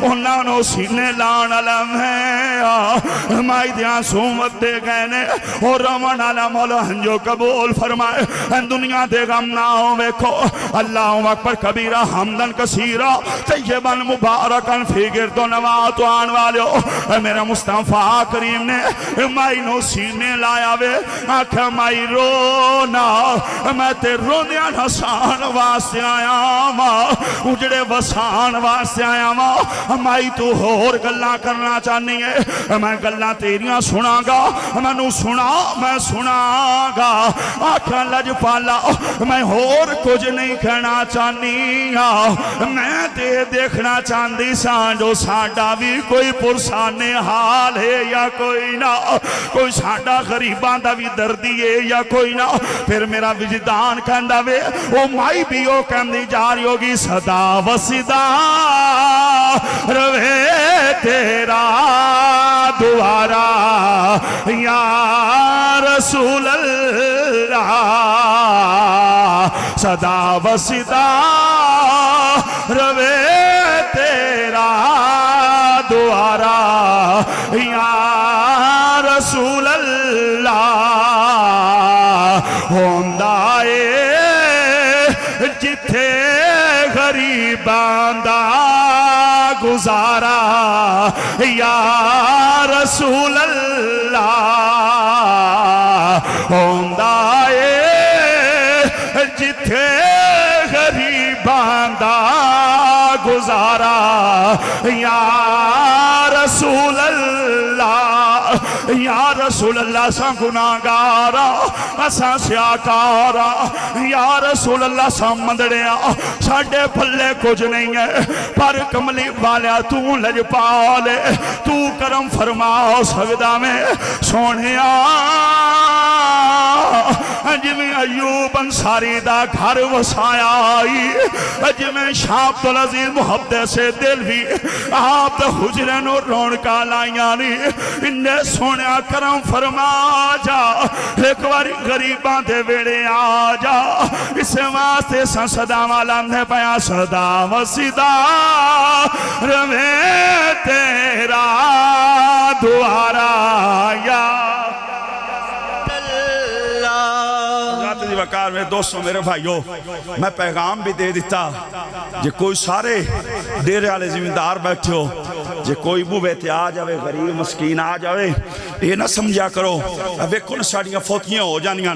انہ نو سینے لان والا میں. مائی دیا سومت دے گئے نے اور رمان والا مولا ہنجو قبول فرمائے. دنیا دے غم نہ ہو ویکھو اللہ اکبر کبیرہ حمدن کثیرہ طیباً مبارکاً فی گرد و نوات آن والے. میرا مصطفیٰ کریم نے مائی نو سینے لایا وے آکھا مائی رونا میں تے رونیاں نہ وسان واسطے آیا ماں اجڑے وسان واسطے آیا ماں مائی تو ہور گلاں کرنا چاہنی ہے میں گلاں تیریاں سنا گا میں سنا میں سنا گا آکھاں لجپالا میں ہور کچھ نہیں کہنا چاہنی میں تے دیکھنا چاہندی سان جو ساڈا بھی کوئی پرسان حال ہے یا کوئی نہ کوئی ساڈا غریباں دا بھی دردی ہے یا کوئی نہ پھر میرا وجدان کہندا وے او مائی بھی او کہندی جا رہی ہوگی صدا وصدا روے تیرا دوارا یا رسول اللہ صدا وصدا روے تیرا دوارا یا رسول اللہ ہوندہ جتھے غریباں دا گزارا یا رسول اللہ ہوندہ جتھے غریباں دا گزارا یا رسول اللہ یا رسول اللہ سا گناہگارا اسا سیاکارا یا رسول اللہ سا مندڑیا ساڑھے پھلے کچھ نہیں ہے پر کملی والیا تو لجپالے تو کرم فرماؤ سگدہ میں سونیا جمیں ایوب انصاری دا گھر وسایا آئی جمیں شاہ عبدالعزیز محبت سے دل بھی آپ دا حجرن اور رونکا لائیاں نہیں انہیں سونیا کرم فرما جا ایک باری غریباں دے ویڑے آ جا اس واسطے سن صدا والا نے پایا صدا وصدا روے تیرا دوارا یا وقار میرے دوستوں میرے بھائیوں میں پیغام بھی دے دیتا جے کوئی سارے ڈیرے والے زمیندار بیٹھے ہو جے کوئی بو بیٹھے آ جاوے غریب مسکین آ جاوے یہ نہ سمجھا کرو اب ایک کن ساڑیاں فوتیاں ہو جانیاں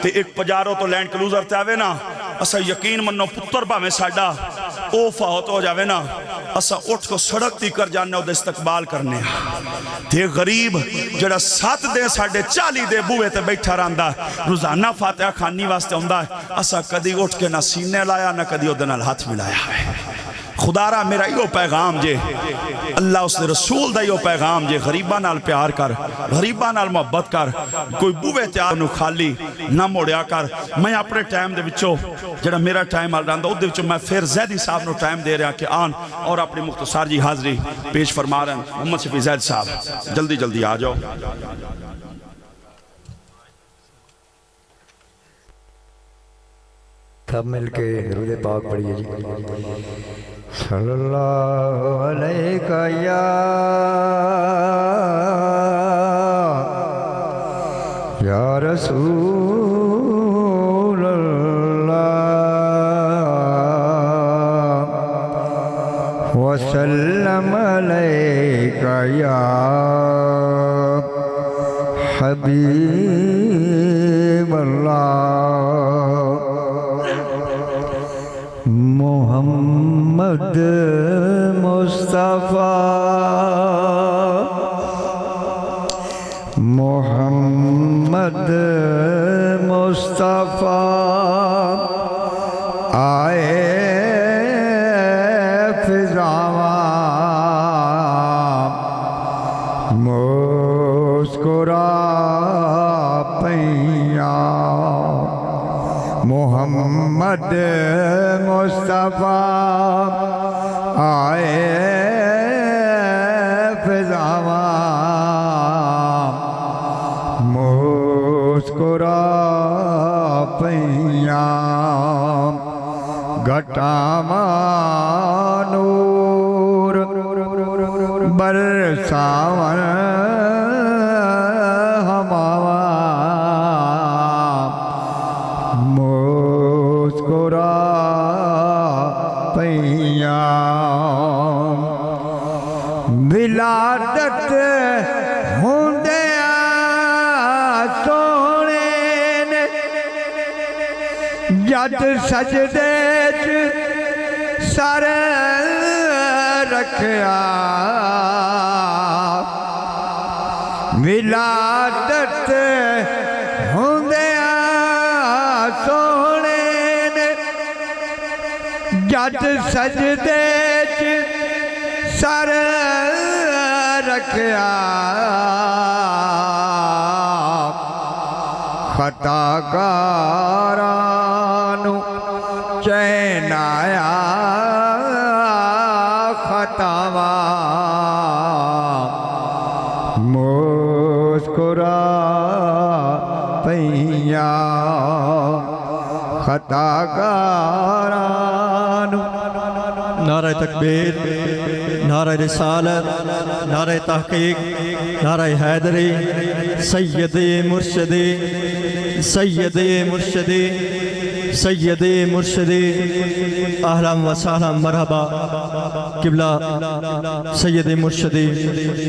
تے ایک پجارو تو لینڈ کلوزر تے آوے نا اسا یقین منو پتر پا میں ساڑا او فاوت ہو جاوے نا اسا اٹھ کو سڑک تی کر جانے ہو دے استقبال کرنے تے غریب جڑا 7 دے 40 دے بوے تے بیٹھا راندہ روزانہ فاتحہ خانی واسطے ہوندہ ہے اسا کدی اٹھ کے نہ سینے لایا نہ کدی او دنال ہاتھ ملایا ہے خدا را میرا یہ پیغام جے اللہ اس نے رسول دا یہ پیغام جے غریبہ نال پیار کر غریبہ نال محبت کر کوئی بوے تیار نو خالی نہ موڑیا کر میں اپنے ٹائم دے بچو جڑا میرا ٹائم آل رہا دے بچو میں پھر زیدی صاحب نو ٹائم دے رہا کہ آن اور اپنی مختصر جی حاضری پیش فرما رہے ہیں محمد شفیع زید صاحب جلدی جلدی آ جاؤ سب مل کے درود پاک پڑھیے جی صلی اللہ علیہ یا رسول اللہ وسلم علیہ یا حبیب اللہ محمد مصطفیٰ محمد مصطفیٰ آئے فضاواں مسکرا پیاں محمد مصطفیٰ آئے فضاواں مسکرا پیاں گھٹاواں نور برساواں ولادت ہوندیاں سونے نے جد سجدے چ سر رکھیا ولادت ہوندیاں سونے نے جد سجدے چ سر رکھیا خطا کارانو چین آیا خطاواں مسکرا پئیاں خطا کارانو نعرہ تکبیر، نعرہ رسالت، نعرہ تحقیق، نعرہ حیدری، سیدی مرشدی، سیدی مرشدی، سیدی مرشدی، اہلا و سہلا مرحبا قبلہ سیدی مرشدی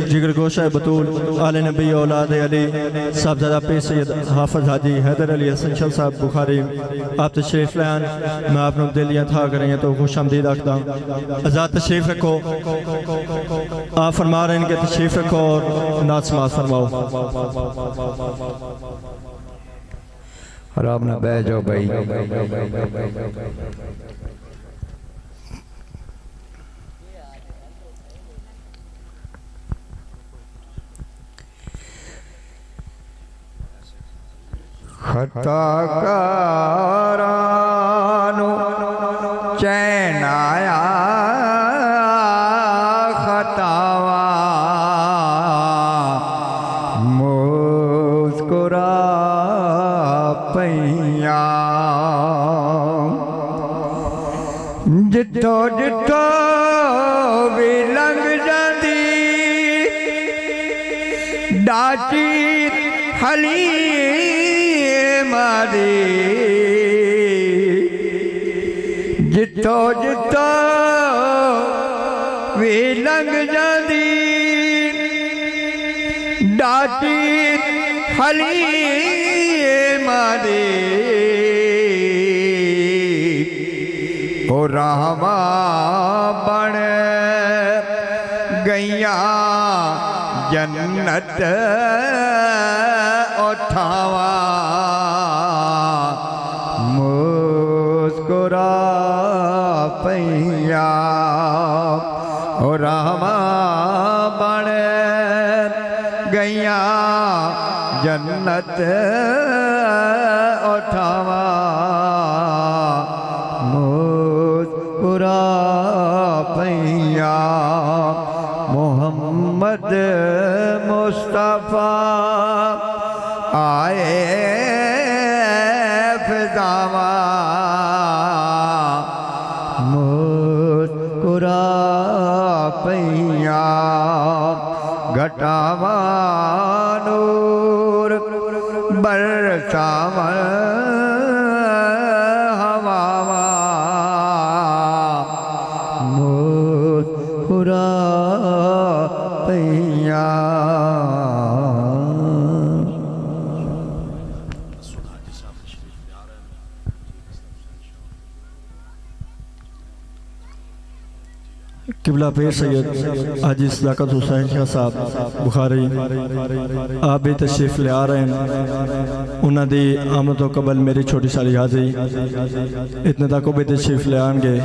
جگر گوشہ بطول آل نبی اولاد علی صاحبزادہ پیر سید حافظ حاجی حیدر علی حسن شاہ صاحب بخاری آپ تشریف لائن میں آپ نے دلیاں تھا کر رہی ہیں تو خوش آمدید آکھدا آزاد تشریف رکھو آپ فرما رہے ہیں کہ تشریف رکھو اور نعت سماعت فرماؤ آرام نہ بہ جاؤ بھائی خطا کارانو چین آیا خطاواں مسکرا پئیاں جتھوں جتھوں بھی لنگ جاندی ڈاچی حلیم دی جتھوں جتھوں بھی لنگ جاندی ڈاچی حلیم دی او رحماں بن گئیاں جنت اٹھاواں مسکرا پئیاں او رحماں بن گئیاں جنت اٹھاواں مسکرا پئیاں محمد مصطفیٰ آئے فضاواں مسکرا پئیاں گھٹاواں نور برساواں ہواواں مسکرا پئیاں قبلہ پیر سید حاجی صداقت حسین شاہ صاحب بخاری آپ بھی تشریف لے آ رہے ہیں انہاں دی آمد و قبل میری چھوٹی سالی حاضری اتنے تک بھی تشریف لے آن گے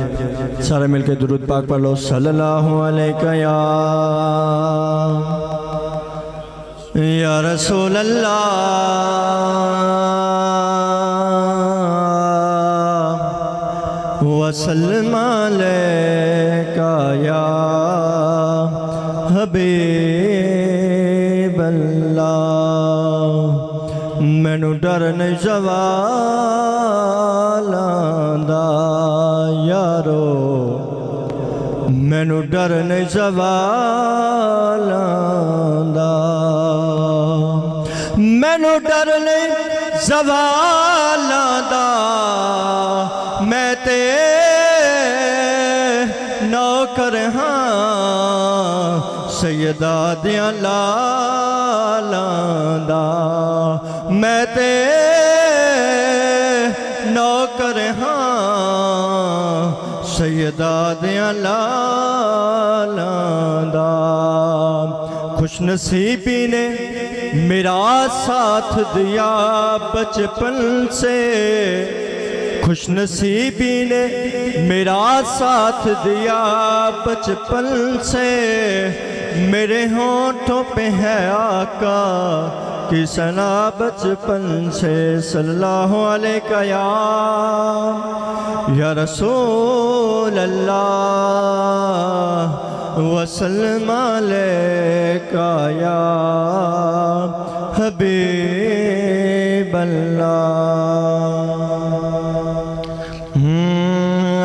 سارے مل کے درود پاک پڑھ لو صلی اللہ علیہ یا رسول اللہ وسلم علیکہ یا حبیب اللہ مینوں ڈر نہیں زوالاں دا یارو مینوں ڈر نہیں زوالاں دا مینوں ڈر نہیں زوالاں دا میں تے نوکر ہاں سیدہ دیاں لالاں دا میں تے نوکر ہاں سیدہ دیاں لالاں دا خوش نصیبی نے میرا ساتھ دیا بچپن سے خوش نصیبی نے میرا ساتھ دیا بچپن سے میرے ہونٹوں پہ ہے آقا کی ثنا بچپن سے صلی اللہ علیہ یا رسول اللہ وسلم علیکہ یا حبیب اللہ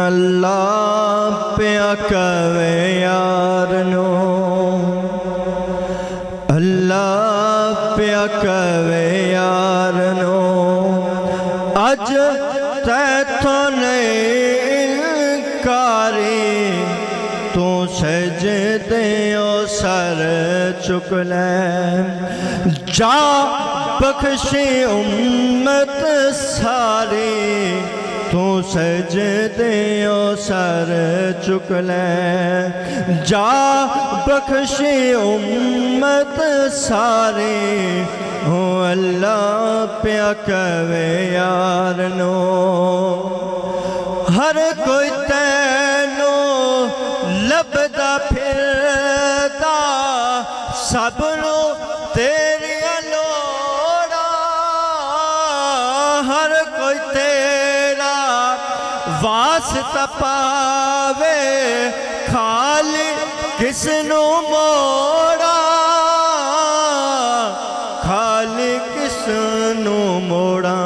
اللہ پیا کوے یارنو اللہ پیا کوے یارنو اج تیتھوں نہیں انکاری تو سجدیوں سر چک لے جا بخشی امت ساری تو سجدیوں سر چک لے جا بخشی امت ساری ہو اللہ پیا کوے یارنو ہر کوئی تینو لبدا پھردا سب نو تیریاں لوڑا ہر کوئی تیرا واسطہ پاوے خالی کس نو موڑا خالی کس نو موڑا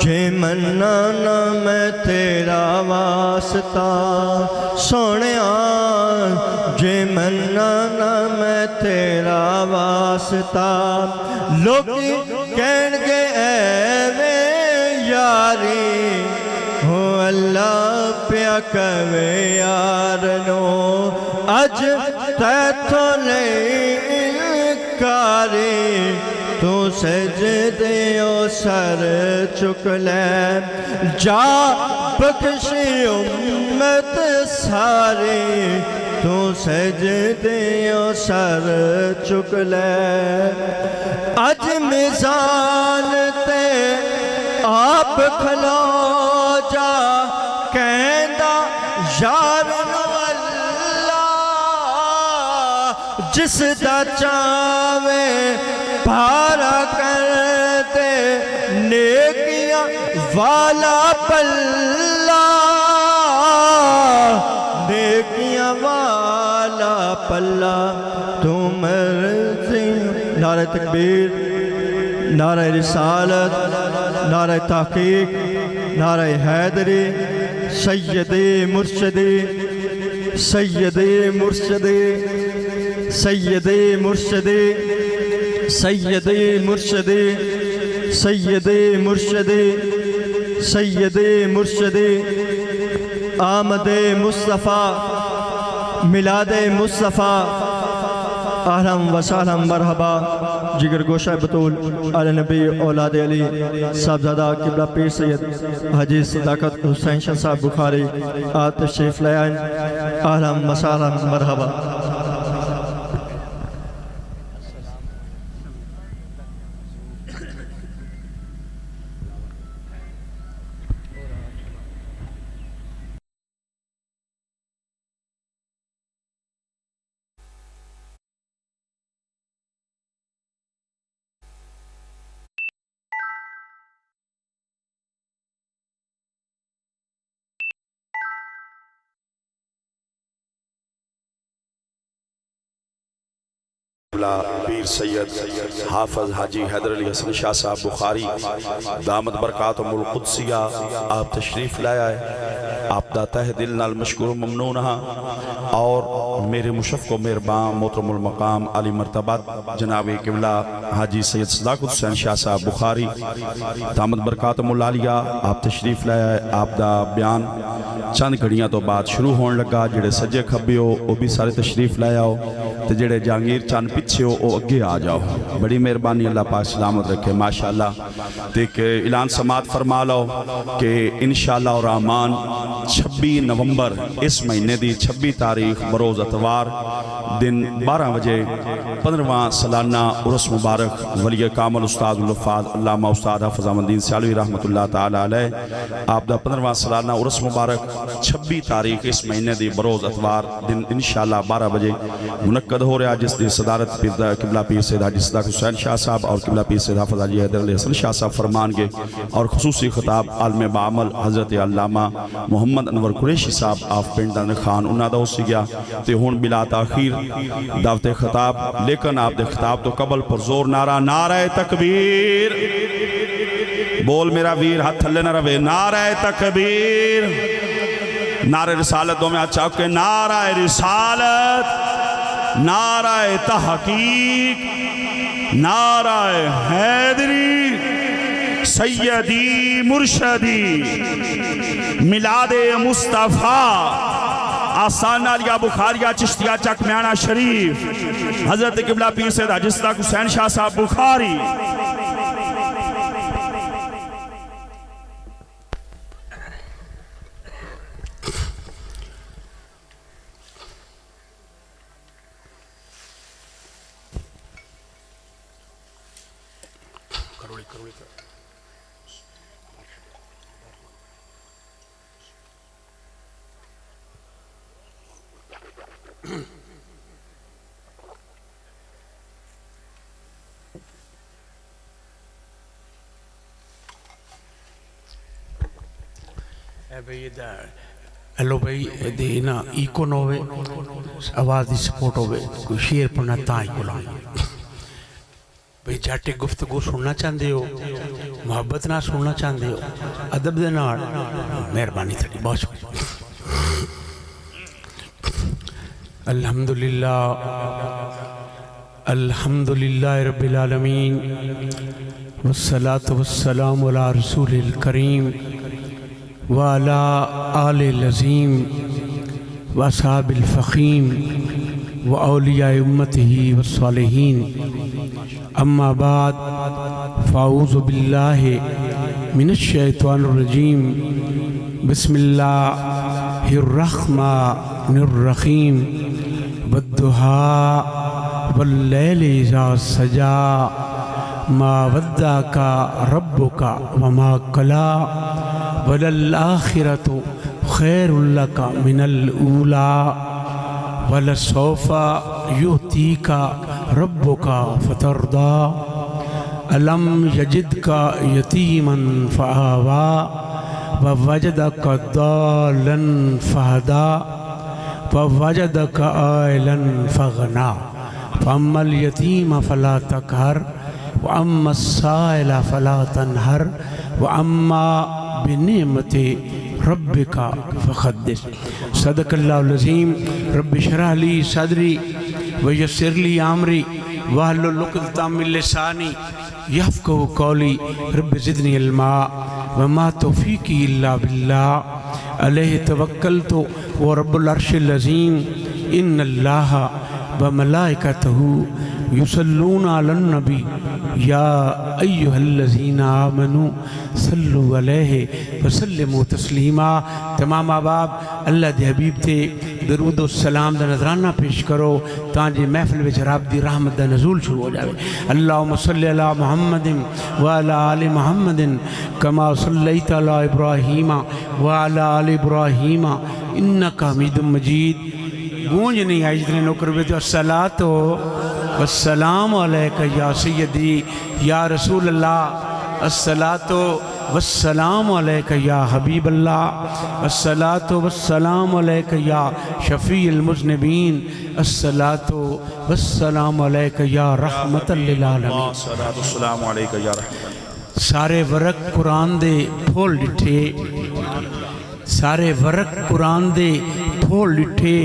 جے منانا میں تیرا واسطہ سونیا جے منانا میں تیرا واسطہ لوگی کہن گے ایوے یاری ہو اللہ پیا کوے یارنو اج تیتھوں نہیں انکاری تو سجدیوں سر چک لے جا بخشی امت ساری تو سجدیوں سر چک لے اج میزان تے آپ کھلو جا کہندا یارنو اللہ جس دا چاوے بھارا کر دے نیکیاں والا پلہ نیکیاں والا پلہ تو مرضی نعرہ تکبیر نعرہ رسالت نعرہ تحقیق نعرہ حیدری سیدی مرشدی سیدی مرشدی سیدی مرشدی سیدی مرشدی سیدی مرشدی سیدی مرشدی آمد مصطفیٰ میلاد مصطفیٰ اہلا و سہلا مرحبا جگر گوشہ بطول آل نبی اولاد علی صاحبزادہ قبلہ پیر سید حاجی صداقت حسین شاہ صاحب بخاری آت تشریف لے آئیں اہلا و سہلا مرحبا پیر سید حافظ حاجی حیدر علی حسن شاہ صاحب بخاری دامت برکاتم القدسیہ آپ تشریف لائے آئے آپ دا تہ دل نال مشکور و ممنون ہاں اور میرے مشفق و مہربان محترم المقام علی مرتبہ جناب قبلہ حاجی سید صداقت حسین شاہ صاحب بخاری دامت برکاتم العالیہ آپ تشریف لائے آئے آپ دا بیان چند گھڑیاں تو بعد شروع ہون لگا جڑے سجے کھبے ہو وہ بھی سارے تشریف لائے آؤ تو جڑے جہانگیر چند پیچھے ہو وہ اگے آ جاؤ. بڑی مہربانی، اللہ پاک سلامت رکھے. ماشاءاللہ دیکھ اعلان سماعت فرما لو کہ انشاءاللہ الرحمن 26 نومبر اس مہینے دی 26 تاریخ بروز اتوار دن 12 بجے 15واں سالانہ عرس مبارک ولی کامل استاد الوفاد علامہ استاد حافظ احمد دین سیالوی رحمۃ اللہ تعالی علیہ آپ دا 15واں سالانہ عرس مبارک 26 تاریخ اس مہینے دی بروز اتوار دن انشاءاللہ 12 بجے منعقد ہو رہا، جس دی صدارت قبلہ پیر سید حاجی صداق حسین شاہ صاحب اور قبلہ پیر سید حافظ حاجی حیدر علی حسن شاہ صاحب فرمان گے، اور خصوصی خطاب عالم بعمل حضرت علامہ محمد انور قریشی صاحب آف پنڈن خان انہاں دا ہو سی گیا. تے ہون بلا تاخیر دعوت خطاب، لیکن آپ دے خطاب تو قبل پر زور نعرہ، نعرہ تکبیر. بول میرا ویر ہاتھ تھلے نہ روے، نعرہ تکبیر. نعرہ رسالت دو میں اچھا کہ نعرہ رسالت، نعرہ تحقیق، نعرہ حیدری، سیدی مرشدی، میلاد مصطفیٰ، آسانہ لیا بخاریہ چشتیہ چک میانہ شریف، حضرت قبلہ پیر سید حاجی صداق حسین شاہ صاحب بخاری. ہلو بھائی دینا ایکو نہ ہوئے آواز دی سپورٹ ہوئے کوئی شیر پڑھنا تاں ایکو لائیں بھائی جاٹے گفتگو سننا چاندے ہو، محبت نہ سننا چاندے ہو، ادب دے نار مہربانی تھڑی بہت شکریہ. الحمدللہ الحمدللہ رب العالمین والصلاة والسلام علی رسول الکریم وعلى آل العظیم واصحاب الفخیم واولیاء امته والصالحین. اما بعد فاعوذ باللہ من الشیطان الرجیم. بسم اللہ الرحمن الرحیم. والضحى واللیل اذا سجى ما ودعك ربك وما قلى وَلَلْآخِرَةُ خَيْرٌ لَكَ مِنَ الْأُولَى وَلَسَوْفَ يُؤْتِيكَ رَبُّكَ فَتَرْضَىٰ. أَلَمْ يَجِدْكَ يَتِيمًا فَآوَىٰ وَوَجَدَكَ ضَالًّا فَهَدَىٰ وَوَجَدَكَ عَائِلًا فَأَغْنَىٰ. فَأَمَّا الْيَتِيمَ فَلَا تَقْهَرْ وَأَمَّا السَّائِلَ فَلَا تَنْهَرْ وَأَمَّا بنعمت ربک فحدث. صدق اللہ العظیم. رب اشرح لی صدری ویسر لی امری واحلل عقدۃ من لسانی یفقہوا قولی. رب زدنی علما وما توفیقی الا باللہ علیہ توکلت ورب العرش العظیم. ان اللہ وملائکتہ یصلون علی النبی یا ایہا الذین آمنوا صلو علیہ وسلموا تسلیما. تمام احباب اللہ دے حبیب تے درود و سلام دا نظرانہ پیش کرو تانجے محفل وچ رب دی رحمت دا نزول شروع ہو جاوے. اللہم صلی علی محمد وعلی آل محمد کما صلیت علی ابراہیم وعلی آل ابراہیم انکا حمید مجید. گونج نہیں آئی جتنے نوکر بیتے الصلاة والسلام علیکہ یا سیدی یا رسول اللہ. الصلاة والسلام علیکہ یا حبیب اللہ. الصلاة والسلام علیکہ یا شفیع المذنبین. الصلاة والسلام علیکہ یا رحمت للعالمین. الصلاة والسلام علیکہ یا رحمت. سارے ورق قرآن دے پھول ڈٹھے، سارے ورق قرآن دے پھول ڈٹھے،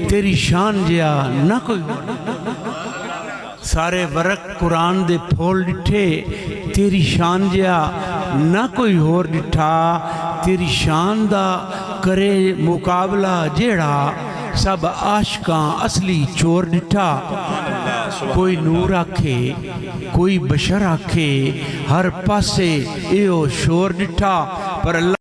تیری شان جیا نہ کوئی. سارے ورق قرآن دے پھول ڈٹھے، تیری شان جیا نہ کوئی ہور ڈٹھا. تیری شان دا کرے مقابلہ جیڑا سب عاشقاں اصلی چور ڈٹھا کوئی نور آکھے کوئی بشر آکھے ہر پاسے ایو شور ڈٹھا پر اللہ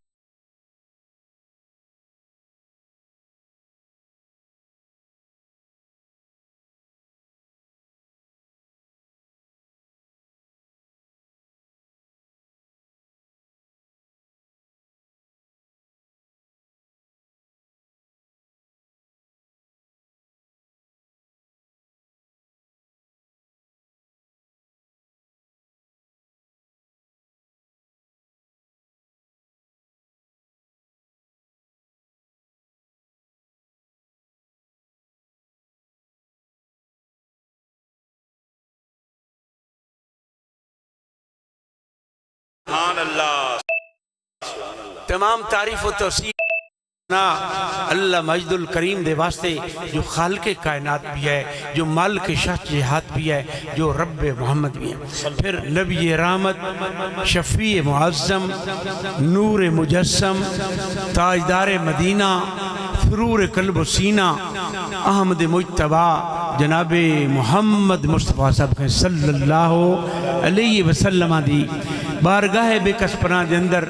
سبحان اللہ تمام تعریف و توصیف اللہ مجد الکریم دے واسطے جو خالق کائنات بھی ہے، جو مالک شجاعت بھی ہے، جو رب محمد بھی ہے، پھر نبی رحمت، شفیع معظم، نور مجسم، تاجدار مدینہ، سرور قلب و سینہ، احمد مجتبی جناب محمد مصطفیٰ صاحب کے صلی اللہ علیہ وسلم دی بارگاہ بے کسپنا دے اندر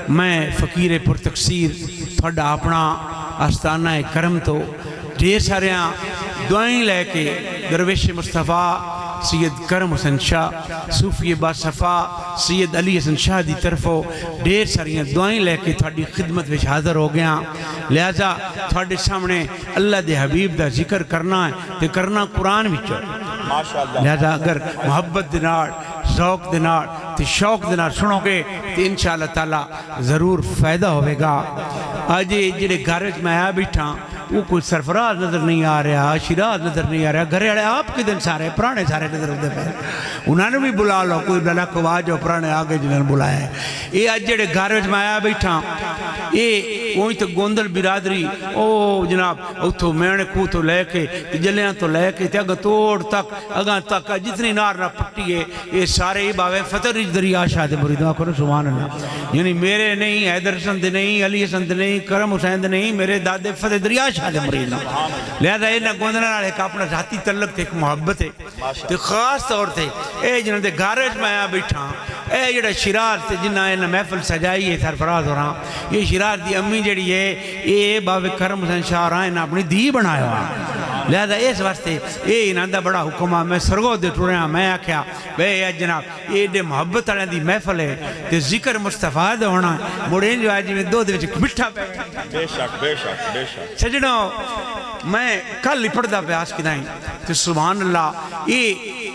میں فقیر پر تقصیر تھوڑا اپنا آستانہ کرم تو ڈھیر سارے دعائیں لے کے درویش مصطفیٰ سید کرم حسن شاہ صوفی باصفا سید علی حسن شاہ دی طرفوں ڈھیر ساریاں دعائیں لے کے تھوڑی خدمت وچ حاضر ہو گیا، لہذا تھوڑے سامنے اللہ دے حبیب دا ذکر کرنا ہے تے کرنا قرآن وچ، لہذا اگر محبت دے نال ذوق دے نال تے شوق دے نال سنو گے تے انشاءاللہ تعالی ضرور فائدہ ہوئے گا۔ آج جڑے گھر وچ میں آیا بیٹھا وہ کوئی سرفراز نظر نہیں آ رہا، شیراز نظر نہیں آ رہا، گھرے والے آپ کے دن سارے پرانے سارے نظر ہوتے پہ، انہوں نے بھی بلا لو، کوئی بلا کو آج پرانے آگے جنہوں نے بلایا ہے۔ یہ آج جڑے گھر وچ میں آیا بیٹھا یہ وہی تو گوندل برادری او جناب اتھو مینے کو تو لے کے جلیاں تو لے کے اگا توڑ تک اگاں تک جتنی نار نہ پٹی ہے یہ سارے ہی باوے فتح رج دریا شاہ دے مریدوں کرو سبحان اللہ، یعنی میرے نہیں، حیدر حسن دے نہیں، علی حسن دے نہیں، کرم حسین دے نہیں، میرے دادے فتح دریا شاہ دے مریدوں، لہذا یہ نہ گوندل نال ایک اپنا ذاتی تعلق تے ایک محبت ہے تے خاص طور تے اے جنہوں دے گھر وچ میں آیا بیٹھا اے جڑا شیراز تے جنہ انہاں محفل سجائی ہے سرفراز ہو رہا، یہ شیراز دی امی جڑی ہے یہ بابے کرم حسین شاہ رہا انہاں اپنی دی بنایا ہوا، لہذا اس واسطے یہ انہاں دا بڑا حکم ہے۔ میں سرگو دے ٹریا میں آکھیا بے جناب یہ دے محبت والے دی محفل ہے تے ذکر مصطفیٰ دا ہونا مڑے جو آج میں دو دے وچ مٹھا پہ بے شک بے شک بے شک سجنوں میں کل لپڑدا پیاس کدائیں تے سبحان اللہ یہ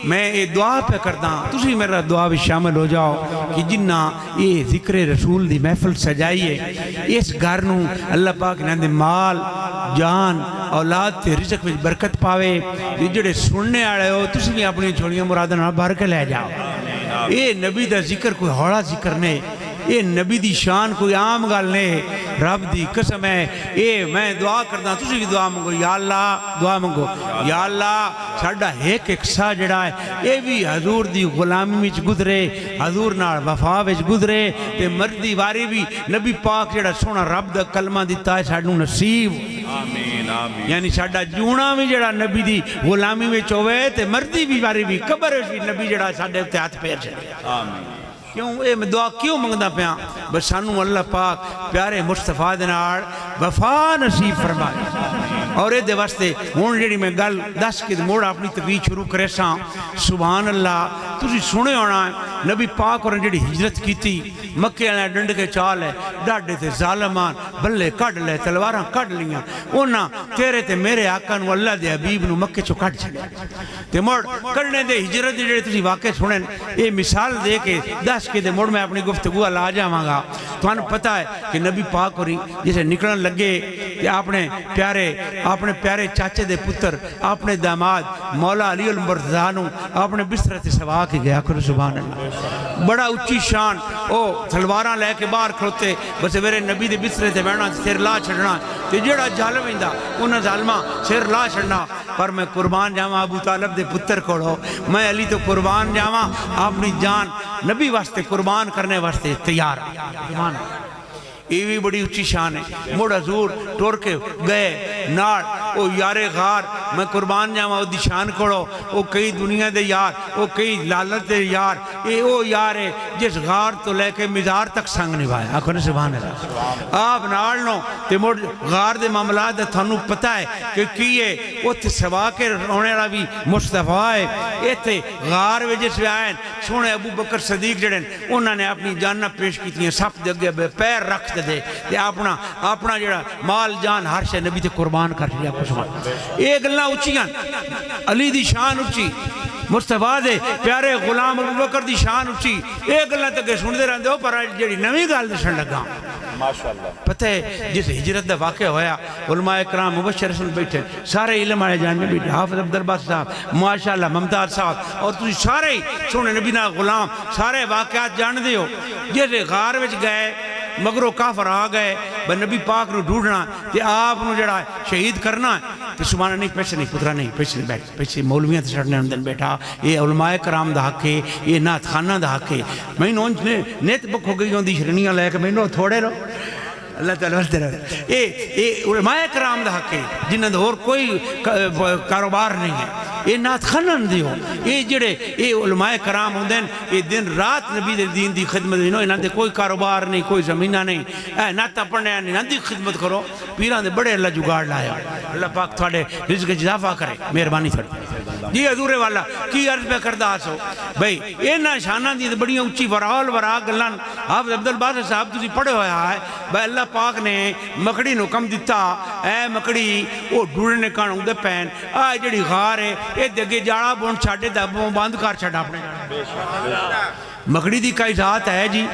میں یہ دعا پہ کردا تسی میرا دعا بھی شامل ہو جاؤ کہ جنہ یہ ذکر رسول دی محفل سجائی ہے اس گھر نو اللہ پاک نے دے مال جان اولاد تے رزق وچ برکت پاوے، یہ جڑے سننے والے ہو تسی بھی اپنی چھوڑیاں مراداں نال بھر کے لے جاؤ۔ یہ نبی دا ذکر کوئی ہوڑا ذکر نہیں، یہ نبی دی شان کوئی عام گل نہیں، رب دی قسم ہے۔ یہ میں دعا کردا تسی بھی دعا منگو، یا اللہ دعا منگو، یا اللہ ساڈا ایک ایک سا جڑا ہے یہ بھی حضور دی غلامی وچ گزرے، حضور نال وفا وچ گزرے تے مردی واری بھی نبی پاک جڑا سونا رب دا کلمہ دیتا ہے ساڈوں نصیب، آمین آمین، یعنی ساڈا جونا بھی جڑا نبی دی غلامی وچ ہوئے تے مردی بھی واری بھی قبر وچ بھی نبی جڑا ساڈے تے ہاتھ پیر چھڑے۔ آمین۔ کیوں اے میں دعا کیوں منگدا پیا بس سانو اللہ پاک پیارے مصطفیٰ دے نال وفا نصیب فرمائے، اور اے دے واسطے ہن جڑی میں گل دس کے موڑ اپنی تقریر شروع کرے ساں سبحان اللہ تسی سنے ہونا ہے نبی پاک اور جڑی ہجرت کیتی مکے والے ڈنڈ کے چال ہے ڈاڈے تے ظالمان بلے کڈ لے تلواراں کڈ لیاں انہاں تیرے تے میرے آقا نو اللہ دے حبیب نو مکے چوں کڈ چھڈیا تے مڑ کڈنے دے ہجرت جڑے تسی واقعے سنن اے مثال دے کے دس کے دے مڑ میں اپنی گفتگو لا جاواں گا۔ تھانو پتہ ہے کہ نبی پاک اور جسے نکلن لگے کہ اپنے پیارے چاچے دے پتر اپنے داماد مولا علی المرتضیٰ نو اپنے بستر تے سوا کے گیا کرو سبحان اللہ، بڑا اچھی شان او تلواراں لے کے باہر کھلوتے بس میرے نبی دے بسترے تے بیٹھنا سر لا چھڑنا تے جیڑا ظالم ہیندا انہاں ظالماں سر لا چھڑنا، پر میں قربان جاواں ابو طالب دے پتر کولو، میں علی تو قربان جاواں اپنی جان نبی واسطے قربان کرنے واسطے تیار سبحان اللہ۔ یہ بھی بڑی اچھی شان ہے۔ مڑ حضور ٹور کے گئے نار او یار غار میں قربان جاواں او دی شان کھڑو او کئی دنیا دے یار او کئی لالت دے یار اے او یار ہے جس غار تو لے کے مزار تک سنگ نبھایا آکھو نا سبحان اللہ آپ نال نو تے مڑ غار دے معاملات تھانوں پتہ ہے کہ کیے اوتھے سوا کے رونے والا بھی مصطفیٰ ہے ایتھے غار وچ جس آئے سونے ابو بکر صدیق جڑے انہوں نے اپنی جاننا پیش کی سب دے اگے پیر رکھ دے تے اپنا جڑا مال جان ہر شے نبی تے قربان کر لیا کچھ یہ گلاں اچیاں علی دی شان اچھی مصطفیٰ دے پیارے غلام ابو بکر دی شان اچھی یہ گلاں تے سندے رہندے ہو پر جڑی نویں گل دسن لگا پتہ ہے جس ہجرت دا واقعہ ہویا علماء اکرام مبشر حسن بیٹھے سارے علم والے جاننے بیٹھے حافظ عبد الباسط صاحب ماشاءاللہ ممتاز صاحب اور تسی سارے سونے نبی نا غلام سارے واقعات جان دے ہو جیسے غار وچ گئے مگرو کافر آ گئے بے نبی پاک نو ڈھونڈنا تے آپ نو جڑا شہید کرنا ہے تے سبحانہ نہیں پیچھے نہیں پترا نہیں پیچھے نہیں بیٹھ پیچھے مولویاں تے چڑھنے اندر بیٹھا یہ علماء کرام دا حق ہے یہ نعت خانہ دا حق ہے میں نو نیت بک ہو گئی ہوں دی شرنیاں لے کے میں نو تھوڑے رو اللہ تعالیٰ وردے رہے یہ علماء کرام دا حق ہے جنہاں دا اور کوئی کاروبار نہیں ہے یہ نعت خانن دیو یہ جڑے یہ علماء کرام ہوندے یہ دن رات نبی دے دین دی خدمت دینو انہاں دے کوئی کاروبار نہیں کوئی زمینہ نہیں نعت پڑھنے انہاں دی خدمت کرو پیران دے بڑے اللہ جگاڑ لایا اللہ پاک تھوڑے رزق اضافہ کرے مہربانی تھوڑی جی حضور والا کی عرض پہ کردہ سو بھئی اینا شانہ دی بڑی اونچی ورال ورا گلان حافظ عبد الباسط صاحب تسی پڑھے ہویا ہے بھئی اللہ پاک نے مکڑی نو کم دیتا اے مکڑی وہ ڈھوڑنے کانوں دے پین آئے جڑی غار ہے اے دگے جاڑا بون چھاڑے دبوں باندھ کار چھڑا اپنے مکڑی دی کئی ذات ہے جی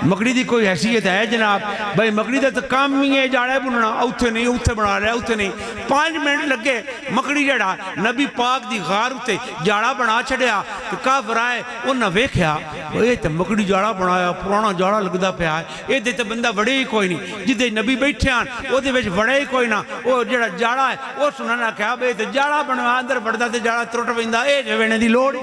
مکڑی دی کوئی حیثیت ہے جناب بھئی مکڑی دا تو کام ہی ہے جاڑے بننا اوتھے نہیں اوتھے بنا رہے اوتھے نہیں 5 منٹ لگے مکڑی جڑا نبی پاک دی غار اوتے جاڑا بنا چھڑیا کہ کافر آئے انہاں ویکھیا اے تے مکڑی جاڑا بنایا پرانا جاڑا لگدا پیا ہے اے دے تے بندہ وڑے ہی کوئی نہیں جدے نبی بیٹھے آن او دے وچ وڑے ہی کوئی نہ او جڑا جاڑا ہے او سننا کہا بے تے جاڑا بنوا اندر بڑدا تے جاڑا ٹرٹ ویندا اے جوینے دی لوڑ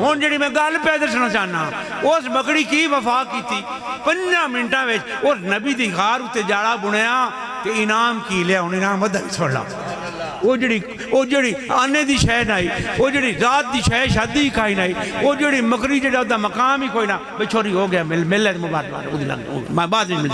ہن جڑی میں گل پہ دسنا چاہنا اس مکڑی کی وفا کی تھی 5 منٹاں وچ اس نبی دی غار اتے جاڑا بنیا کہ انعام کی لیا انہیں انعام ودہ چھوڑ لا وہ جڑی آنے دی شے نہیں وہ جڑی ذات دی شے شادی کھائی نہیں وہ جڑی مکڑی جڑا دا مقام ہی کوئی نہ بچوری ہو گیا مل ہے مبارک میں بعد میں مل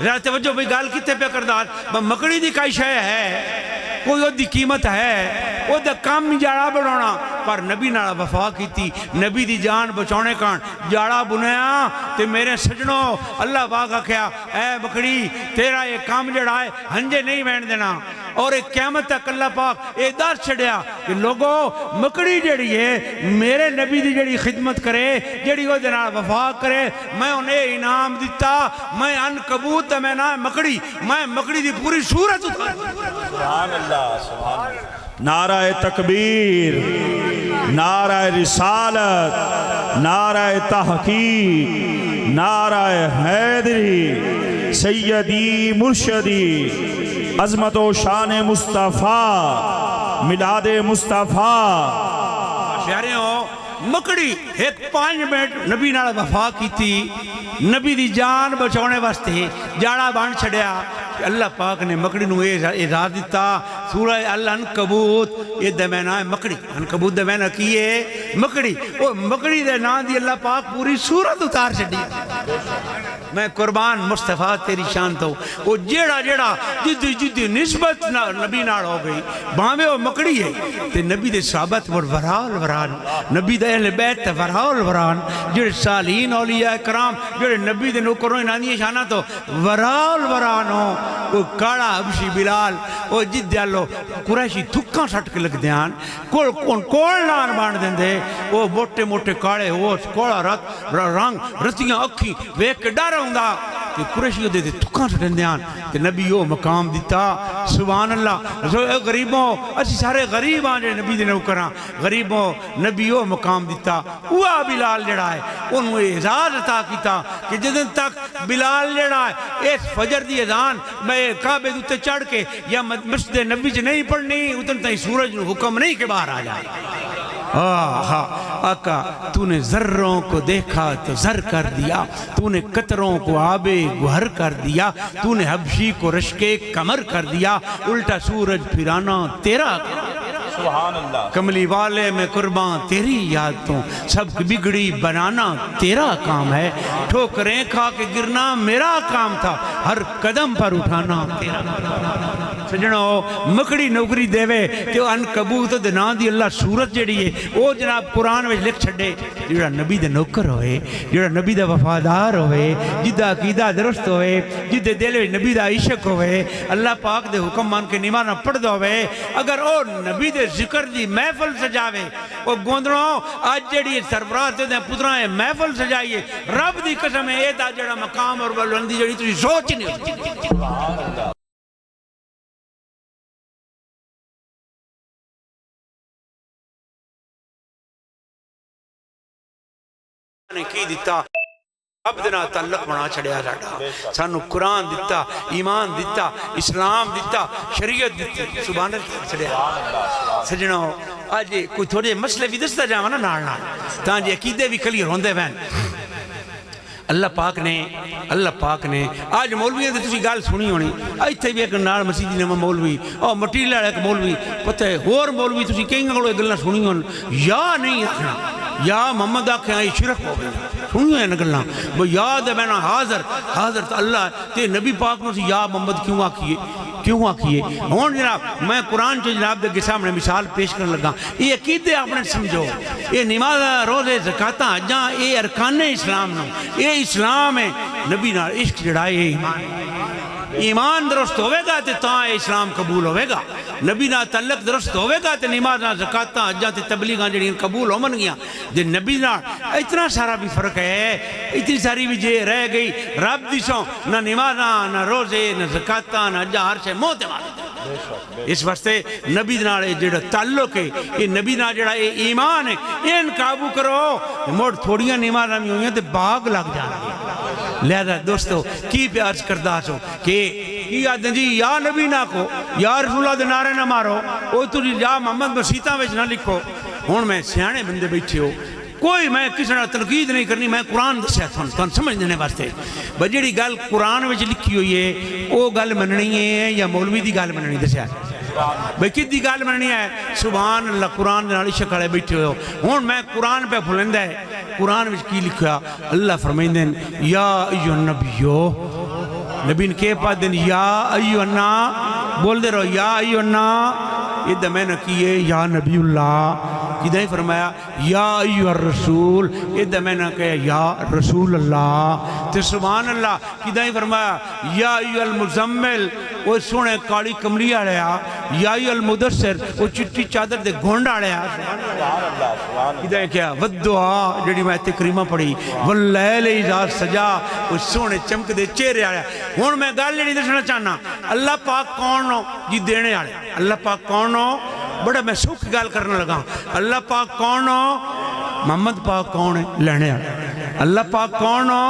رہا توجہ بھئی گال کتے پہ کردار مکڑی دی کئی شے ہے کوئی وہ دی قیمت ہے وہ دا کام جاڑا بنانا پر نبی نالا وفا کی تھی نبی دی جان بچانے کان جاڑا بنایا تے میرے سجنوں اللہ باغا کیا اے مکڑی تیرا یہ کام جڑا ہے ہنجے نہیں بین دینا اور ایک قیامت تک اللہ پاک اے دار چھڑیا کہ لوگوں مکڑی جڑی ہے میرے نبی دی جڑی خدمت کرے جڑی وہ دینا وفا کرے میں انہیں انعام دیتا میں عنکبوت میں نہ مکڑی میں مکڑی دی پوری صورت سبحان اللہ سبحان اللہ نعرہ تکبیر نعرہ رسالت نعرہ تحقیق نعرہ حیدری سیدی مرشدی عظمت و شان مصطفیٰ میلاد مصطفیٰ پیارے ہو مکڑی ایک 5 منٹ نبی نال وفا کی تھی نبی دی جان بچانے واسطے جاڑا بان چھڑیا اللہ پاک نے مکڑی نو اعزاز دیتا سورہ العنکبوت یہ دمینہ ہے مکڑی عنکبوت دمینہ کیے مکڑی وہ مکڑی دے نا دی اللہ پاک پوری سورت اتار چھڑی میں قربان مصطفیٰ تیری شان تو وہ جیڑا جدی نسبت نبی نال ہو گئی باہمیں وہ مکڑی ہے تے نبی دے صحابت ورال وران نبی دے اہل بیت ورال وران جڑے صالحین اولیاء کرام جڑے نبی دے نوکروں انہانی شانہ تو ورال وران ہوں وہ کاڑا حبشی بلال وہ جد دیالو قریشی تھکاں سٹ کے لگ دیان کول نان بان دیں دے وہ موٹے موٹے کاڑے وہ کوڑا رنگ رتیاں اکھی ویک کے ڈر ہوں دا کہ قریشی دے دے تھکاں سٹن دیان کہ نبی وہ مقام دیتا سبحان اللہ غریبوں اسی سارے غریب آن جڑے نبی دے نوکراں غریبوں نبی وہ مقام دیتا وہ بلال جڑا ہے انہوں اعزاز عطا کیتا کہ جدن تک بلال جڑا ہے اس فجر دی اذان میں کعبے دوتے چڑھ کے یا مسجد نبی سے نہیں پڑھنی اتن تائی سورج نو حکم نہیں کہ باہر آ جائے آقا تو نے ذروں کو دیکھا تو زر کر دیا، تو نے قطروں کو آب گوہر کر دیا، تو نے حبشی کو رشک کمر کر دیا، الٹا سورج پھرانا تیرا کام، کملی والے میں قربان تیری یاد تو سب کی بگڑی بنانا تیرا کام ہے، ٹھوکریں کھا کے گرنا میرا کام تھا، ہر قدم پر اٹھانا تیرا کام۔ سجنو مکڑی نوکری دے وے کہ ان کبوت دے نا دی اللہ صورت جڑی ہے وہ جناب قرآن میں لکھ چھڑے، جڑا نبی دے نوکر ہوئے، جڑا نبی دے وفادار ہوئے، جدہ عقیدہ درست ہوئے، جدہ دل میں نبی دا عشق ہوئے، اللہ پاک دے حکم مان کے نماز پڑھ دو ہوئے، اگر او نبی دے ذکر دی محفل سجاوے، او گوندروں آج جڑی سربراہ دے پترائیں محفل سجائیے، رب دی قسم ہے اے دا جڑا مقام اور بلندی جڑی تجھے سوچ نہیں ہوتی۔ نے کی دیتا اب دینا تعلق بنا چھڑیا جاتا، سانو قرآن دیتا، ایمان دیتا، اسلام دیتا، شریعت دیتا، سبحان اللہ چھڑیا۔ سجنوں آج کوئی تھوڑے مسئلے بھی دستا جاواں نا نال تاں جی عقیدے بھی کلیئر ہوندے وین۔ اللہ پاک نے آج مولویوں دے تسی گال سنی ہونی، ایتھے بھی ایک نال مسیح نام مولوی اور مٹیلہ ایک مولوی، پتہ ہے اور مولوی تسی کہیں گے گلنا سنی ہون، یا نہیں آخنا یا محمد آکھیں آئی شرک ہو گئی، سنی ہیں نگلنا وہ یاد ہے بینا حاضر تو اللہ تے نبی پاک نے یا محمد کیوں آکھیے ہون جناب میں قرآن جو جناب دے سامنے مثال پیش کرنے لگا، یہ عقیدے آپ نے سمجھو، یہ نماز روزے زکاتاں حجاں یہ ارکان اسلام نو، یہ اسلام ہے، نبی نال عشق جڑائے ایمان درست ہوئے گا تے تاں اسلام قبول ہوئے گا، نبی نال تعلق درست ہوئے گا تے نمازاں زکاتاں حجاں تے تبلیغاں جڑیاں قبول ہو من گیاں، دے نبی نال اتنا سارا بھی فرق ہے، اتنی ساری بھی جے رہ گئی رب دی سو نہ نمازاں نہ روزے نہ زکاتاں نہ حجاں ہر شے موت مار۔ اس واسطے نبی نال جڑا تعلق ہے یہ نبی نال جڑا ایمان ہے ان قابو کرو، موڑ تھوڑیاں نمازاں بھی ہوئیں تے باغ لگ جانا۔ لہذا دوستو کی پیار کردہ سو کہ کی آدھیں جی یا نبی نہ کو یا رسول اللہ دے نعرے نہ مارو، او تو یا محمد مسیطہ وچ نہ لکھو، ہون میں سیانے بندے بیٹھے ہو، کوئی میں کسی نے تنقید نہیں کرنی، میں قرآن دسیا تھا سمجھ دینے واسطے بجڑی گل قرآن وچ لکھی ہوئی ہے او گل مننی ہے یا مولوی دی گل مننی دسیا بھئی کدی گل مننی ہے؟ سبحان اللہ قرآن دے نال عشق والے بیٹھے ہو، ہن میں قرآن پہ بھلندا ہے، قرآن وچ کی لکھیا اللہ فرمائندے یا ایھا النبیو، نبی نے کے پاس دن یا ایھا النا بول دے رہو یا ایھا النا، یہ دمیں نہ کیے یا نبی اللہ، کدھائیں فرمایا یا ایھا الرسول، یہ دمیں نہ کہے یا رسول اللہ، تے سبحان اللہ کدھائیں فرمایا یا ایھا المزمل، وہ سونے کالی کملی آڑیا، یا ایھا المدثر وہ چٹی چادر دے گھونڈ آڑیا، کدھائیں کیا والدعا جڑی میں تکریمہ پڑھی واللیل اذا سجا، وہ سونے چمک دے چہرے آڑیا۔ ہون میں گال نہیں دسنا چاہنا اللہ پاک کون ہو جی دینے آڑے، اللہ پاک کون ہو بڑا میں سکھ گال کرنے لگا، اللہ پاک کون ہو محمد پاک کون ہے لینے آڑا، اللہ پاک کون ہو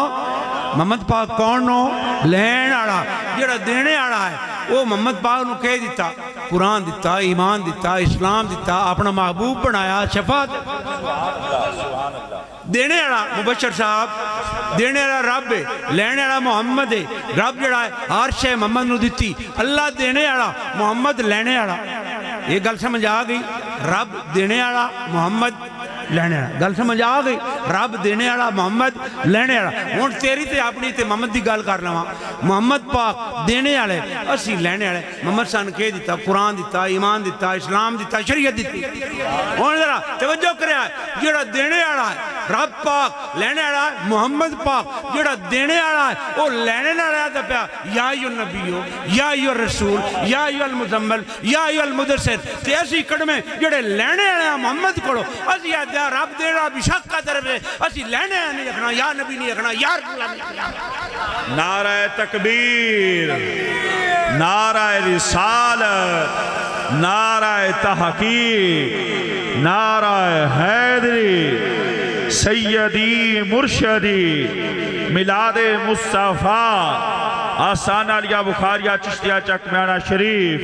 محمد پاک کون ہو لین آڑا، جڑا دینے آڑا ہے وہ محمد پاک نو کہہ دیتا، قرآن دیتا، ایمان دیتا، اسلام دیتا، اپنا محبوب بنایا، شفاعت دینے آڑا مبشر صاحب، دینے آڑا رب ہے، لینے آڑا محمد ہے، رب جڑا ہے ہر شے محمد نو دیتی، اللہ دینے آڑا محمد لینے آڑا، یہ گل سمجھ آ گئی، رب دینے آڑا محمد لینے آڑا، گل سمجھ آ گئی، رب دینے آڑا محمد لینے آڑا، ہون تیری تے اپنی تے محمد دی گل کر لواں، محمد پاک دینے آڑے اسی لینے آڑے، محمد سان کہہ دیتا، قرآن دیتا، ایمان دیتا، اسلام دیتا، شریعت دیتی، ہون ذرا توجہ کرے آئے، جڑا دینے آڑا ہے رب پاک، لینے آڑا ہے محمد پاک، جڑا دینے آڑا ہے وہ لینے آڑا ہے پیا یا ایھا النبیو یا ایھا الرسول یا ایھا المزمل یا ایھا المدثر، تے اسی کڑمیں جڑے لینے آڑے ہیں محمد کڑو، اسی آدھے رب دینا بشک کا طرف ہے، اسی لینے نہیں رکھنا، یا نبی نہیں رکھنا، یا رسول اللہ نہیں رکھنا۔ نعرہ تکبیر، نعرہ رسالت، نعرہ تحقیق، نعرہ حیدری، سیدی مرشدی، میلاد مصطفیٰ، آسان علیہ بخاریہ چشتیہ چکمیانہ شریف،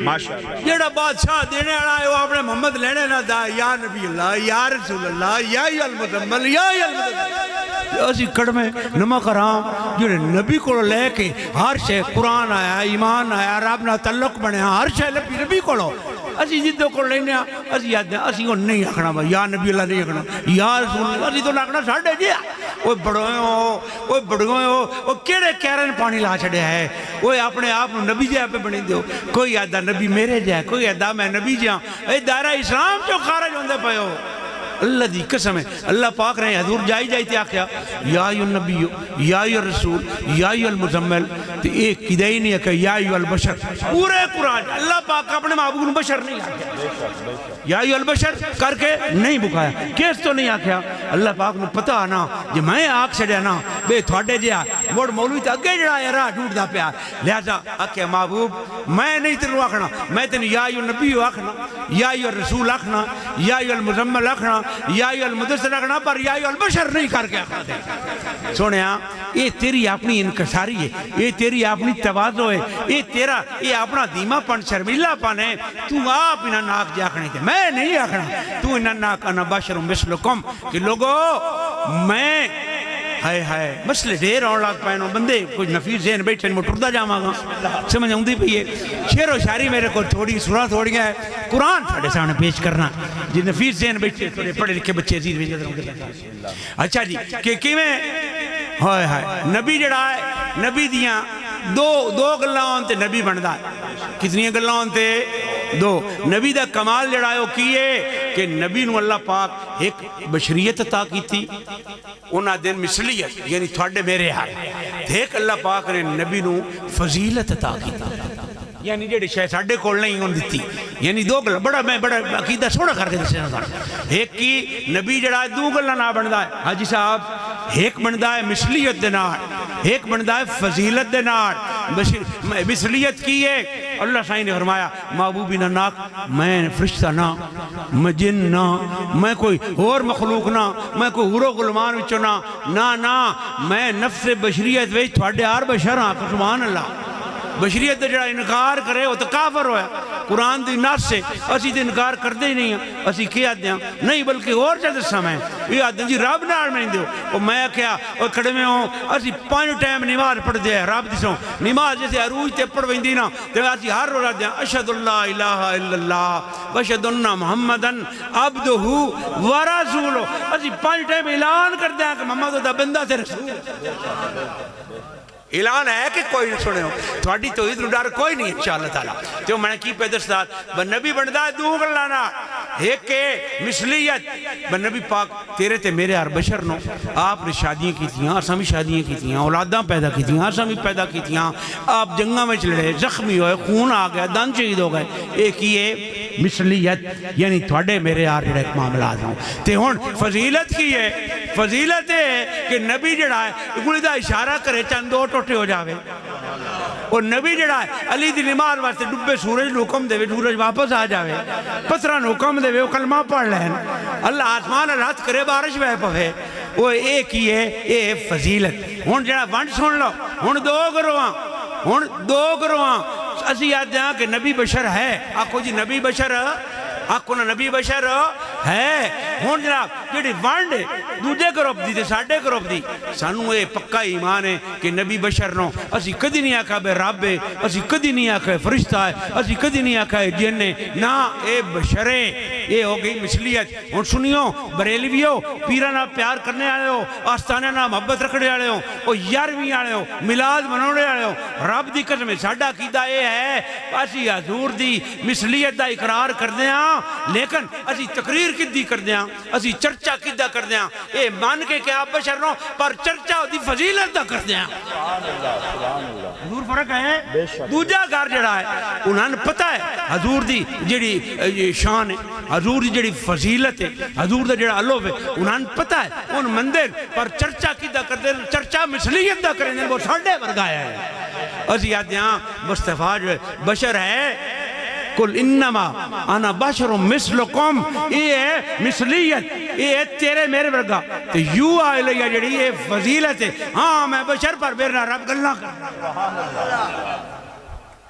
ماشاءاللہ جیڑا بادشاہ دینے والا ہے وہ اپنے محمد لینے نہ دا یا نبی اللہ یا رسول اللہ یا المزمل یا المدثر اسی کڑمے نمک حرام جڑے نبی کو لے کے ہر شے قرآن آیا ایمان آیا رب نہ تعلق بنیا ہر شے نبی کو اسی جدوں کو لینے اسی یاد اسی کو نہیں آکھنا یا نبی اللہ نہیں آکھنا یا رسول اللہ اسی تو آکھنا ساڈے جی وہ بڑوئے وہ کیڑے کیرن پانی لا چھڑیا ہے وہ اپنے آپ نبی جہاں پہ بنی دیو کوئی آدھا نبی میرے جہاں کوئی آدھا میں نبی جہاں اے دائرہ اسلام جو خارج ہوندے پئے ہو اللہ دی قسم ہے اللہ پاک رہے حضور جائی تے آکھیا یا ایھا النبی یا ایھا الرسول یا ایھا المزمل تے ایک کدے ہی نہیں ہے کہ یا ایھا البشر پورے قرآن اللہ پاک اپنے محبوب کو بشر نہیں آکھیا یا ایھا البشر کر کے نہیں بکایا کیس تو نہیں آکھیا اللہ پاک نے پتہ آنا جی میں آکھ چھڑیا نا بے تھوڑے جہاں موڑ مولوی تے اگے جڑا ہے راہ ڈھونڈ دا پیا لہذا آکھیا محبوب میں نہیں تینوں آکھنا میں تینوں یا ایھا النبی آکھنا یا ایھا الرسول آکھنا یا ایھا المزمل آکھنا یا ایھا المدثر رکھنا پر یا ایھا البشر نہیں کر کے آخنا دے سونیا یہ تیری اپنی انکساری ہے یہ تیری اپنی تواضع ہے یہ تیرا یہ اپنا دیما پن شرمیلا پن ہے تو آپ انہاں ناک جے آخنے دے میں نہیں آخنا تو انہاں ناک انا بشر مثلکم کہ لوگو میں ہائے مسئلے دیر آن لگ پائنو بندے کچھ نفیس ذہن بیٹھے میں ٹردہ جاما گا سمجھ آؤں دی پئی ہے شعر و شاعری میرے کو تھوڑی سورہ تھوڑی ہے قرآن تھوڑے سامنے پیش کرنا جی نفیس ذہن بیٹھے تھوڑے پڑھے لکھے بچے عزیز بھی نظر ہوں اچھا جی کہ میں ہائے نبی جڑا ہے نبی دیاں دو گلاں ہوندے نبی بندا ہے کتنی گلاں ہوندے دو نبی دا کمال جڑا ہے وہ کیے کہ نبی نو اللہ پاک ایک بشریت عطا کی تھی انہاں دن مثلیت یعنی تھوڑے میرے ہاں ایک اللہ پاک نے نبی نو فضیلت عطا کی یعنی جڑے شاید ساڑھے کول نہیں ہون دیتی یعنی دو گلہ بڑا عقیدہ سوڑا کر کے دسے نا ایک کی نبی جڑا دو گلہ نہ بندا ہے حاجی صاحب ایک بندا ہے مثلیت دے نال ایک بندا ہے فضیلت دے نال مثلیت کی ہے اللہ سائن نے فرمایا محبوبی نہ ناک میں فرشتہ نہ میں جن نہ میں کوئی اور مخلوق نہ میں کوئی غرو غلمان وچو نہ میں نفس بشریت وچ تھوڑے ہر بشر ہاں سبحان اللہ بشریت دا جڑا انکار کرے وہ تو کافر ہویا قرآن دی نص سے اسی تے انکار کردے ہی نہیں ہیں اسی کیا دیاں نہیں بلکہ اور جد سمیں یہ آدھیں جی رب نار میں دیو اور میں کیا اور کھڑے میں ہوں اسی 5 ٹائم نماز پڑھ دے رب دیسوں نماز جیسے عروج تے پڑھ ویندی نا تے اسی ہر رو رہا دیاں اشہد اللہ الہ الا اللہ واشہد ان محمدن عبدہ ورسولہ اسی 5 ٹائم اعلان کر دیاں کہ محمد دا بندہ تے رسول اعلان ہے کہ کوئی نہیں سنے ہو تھوڑی توحید نو ڈر کوئی نہیں انشاءاللہ تعالیٰ تو میں نے کی پیدرستاد نبی بندہ دو گلانا ایک کے مثلیت نبی پاک تیرے تے میرے ہر بشر نو آپ نے شادیاں کی تھیاں آساں بھی شادیاں کی تھیاں اولاداں پیدا کی تھیاں آساں بھی پیدا کی تھیاں آپ جنگاں میں چلے زخمی ہوئے خون آ گیا دن شہید ہو گئے ایک یہ مثلیت یعنی تھوڑے میرے یار جڑا ایک معاملات ہوں تے ہون فضیلت کی ہے فضیلت ہے کہ نبی جڑا ہے کوئی دا اشارہ کرے چند دو ٹوٹے ہو جاوے اور نبی جڑا ہے علی دی نماز واسطے ڈبے سورج نو حکم دے سورج واپس آ جاوے پتھراں نو حکم دے وہ کلمہ پڑھ لین اللہ آسمان رات کرے بارش وے پوے وہ ایک ہی ہے اے فضیلت ہن جڑا ونڈ سن لو ہن دو گروہاں اسی یاد دیاں کہ نبی بشر ہے آکھو جی نبی بشر آکھو نا نبی بشر ہے ہون جناب جیڑی وانڈ دوجے گروپ دی تے ساڑھے گروپ دی سانو اے پکا ایمان ہے کہ نبی بشر نو اسی کدی نہیں آکھا بے رب ہے اسی کدی نہیں آکھا فرشتہ ہے اسی کدی نہیں آکھا جن ہے نا اے بشر ہے اے ہو گئی مثلیت ہون سنیو بریلویو پیرانا پیار کرنے آلے ہو آستانے نا محبت رکھنے آلے ہو او یارویں آلے ہو میلاد منوڑے آلے ہو رب دی قسم ساڑھا کیدہ اے ہے اسی حضور دی مثلیت دا اقرار کر دیاں لیکن اسی تقریر کدی کر دیاں اسی چرچا کدہ کر دیاں اے مان کے کہ آپ بشر نو پر چرچا دی فضیلت دا کر دیاں حضور فرق ہے دوجہ گھر جڑا ہے انہاں نے پتہ ہے حضور دی جڑی شان ہے حضور دی جڑی فضیلت ہے حضور دا جڑا علو ہے انہاں نے پتہ ہے ان مندر پر چرچا کدہ کر دیں چرچا مثلیت دا کریں وہ ساڑھے ورگایا ہے اسی یاد دیاں مصطفیٰ جو بشر ہے کل انما انا بشر مثلکم یہ ہے مثلیت یہ ہے تیرے میرے ورگا تو یو آئے لیا جڑی یہ فضیلت ہے ہاں میں بشر پر میرا رب گلنا کر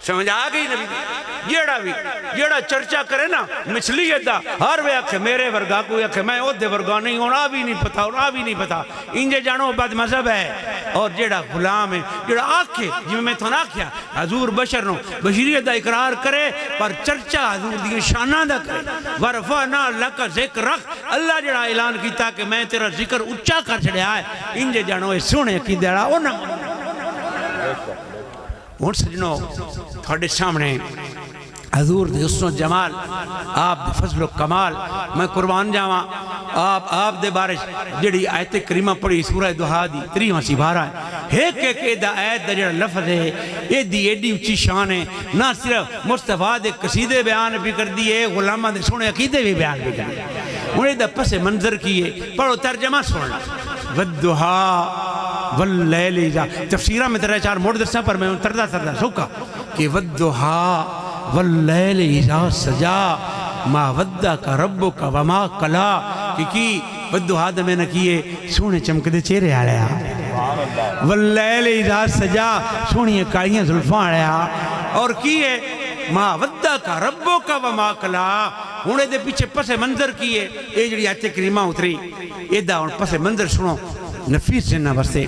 سمجھ آ گئی نبی جیڑا چرچا کرے نا مثلیت دا ہر وے آکھے میرے ورگا کوئی آکھے میں او دے ورگا نہیں ہونا بھی نہیں پتا انجے جانو بد مذہب ہے اور جیڑا غلام ہے جیڑا آکھے جی میں تو نہ کیا حضور بشر نو بشریت دا اقرار کرے پر چرچا حضور دی شانہ دا کرے ورفعنا لک ذکرک اللہ جیڑا اعلان کیتا کہ میں تیرا ذکر اچھا کر چھڑیا ہے انجے جانو اے سونے کی دیڑا او نہ اور سجنوں تھوڑے سامنے حضور دے حسن و جمال آپ دے فضل و کمال میں قربان جاواں آپ دے بارش جڑی آیت کریمہ پڑھی سورہ دہا دی 3 بارہ ہے ایک دا آیت دا جڑا لفظ ہے ایڈی اچھی شان ہے نہ صرف مصطفیٰ دے قصیدے بیان بھی کر دیئے غلامہ دے سونے عقیدے بھی بیان بھی کر دیئے انہیں دا پس منظر کیے پڑھو ترجمہ سننا والدہا واللیل اذا تفسیرہ میں 3-4 موڑ درسا پر میں تردہ سوکا کہ والدہا واللیل اذا سجا ما ودک ربک وما قلا کہ ودہا دا میں نے کیے سونے چمک دے چہرے آلیا واللیل اذا سجا سونی کالیاں زلفاں آلیا اور کیے ما ودک ربک وما قلا ہونے دے پیچھے پس منظر کیے اے جڑی آیت کریمہ اتری ایدہ اور پس منظر سنو نفیس جنہ بستے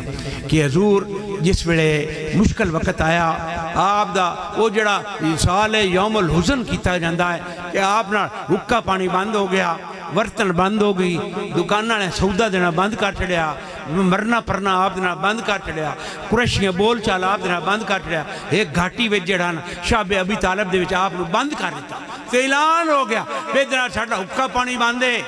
کہ حضور جس ویلے مشکل وقت آیا آپ دا وہ جڑا سال یوم الحزن کیتا جاندہ ہے کہ آپ نا حکا پانی بند ہو گیا ورتن بند ہو گئی دکانہ نے سودا دینا بند کر چڑیا مرنا پرنا آپ دینا بند کر چڑیا قریشیاں بول چال آپ دینا بند کر چڑیا ایک گھاٹی وچ جڑانا شعب ابی طالب دے وچ آپ نے بند کر دیتا تو اعلان ہو گیا پھر دینا چھاڑا حکا پانی باندے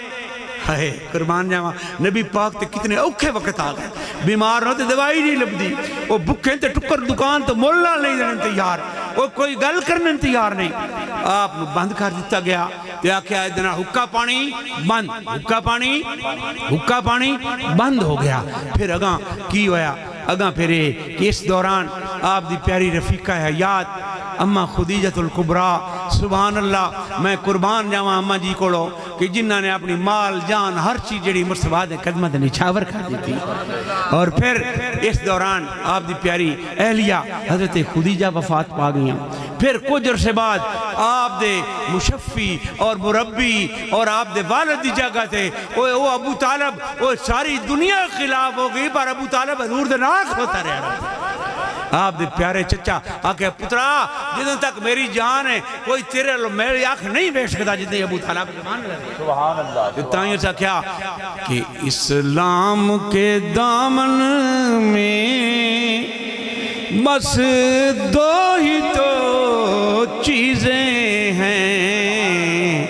ہے قربان جاواں نبی پاک تے کتنے اوکھے وقت آ گئے بیمار نہ تے دوائی نہیں لبدی وہ بھکھیں تے ٹکر دکان تو مولنا نہیں دینے تیار وہ کوئی گل کرنے تیار نہیں آپ بند کر دیتا گیا تے آکھیا ادنا حکا پانی بند ہو گیا پھر اگاں کی ہویا اگاں پھر اس دوران آپ دی پیاری رفیقہ حیات اماں خدیجۃ الکبریٰ سبحان اللہ میں قربان جاواں اماں جی کولو کہ جنہاں نے اپنی مال جان ہر چیز جڑی مصطفیٰ دے قدمت نچھاور کر دیتی اور پھر اس دوران آپ دی پیاری اہلیہ حضرت خدیجہ وفات پا گئیاں پھر کچھ عرصے بعد آپ دے مشفی اور مربی اور آپ دے والد دی جگہ تھے وہ ابو طالب وہ ساری دنیا خلاف ہو گئی پر ابو طالب حضور دے ناک ہوتا رہ رہا آپ دے پیارے چچا آکے پترا جدن تک میری جان ہے کوئی تیرے لو میری آنکھ نہیں بیٹھ سکتا جتنے ابو طالب زمان لگے سبحان اللہ تائیں سا کیا کہ اسلام کے دامن میں بس دو ہی تو چیزیں ہیں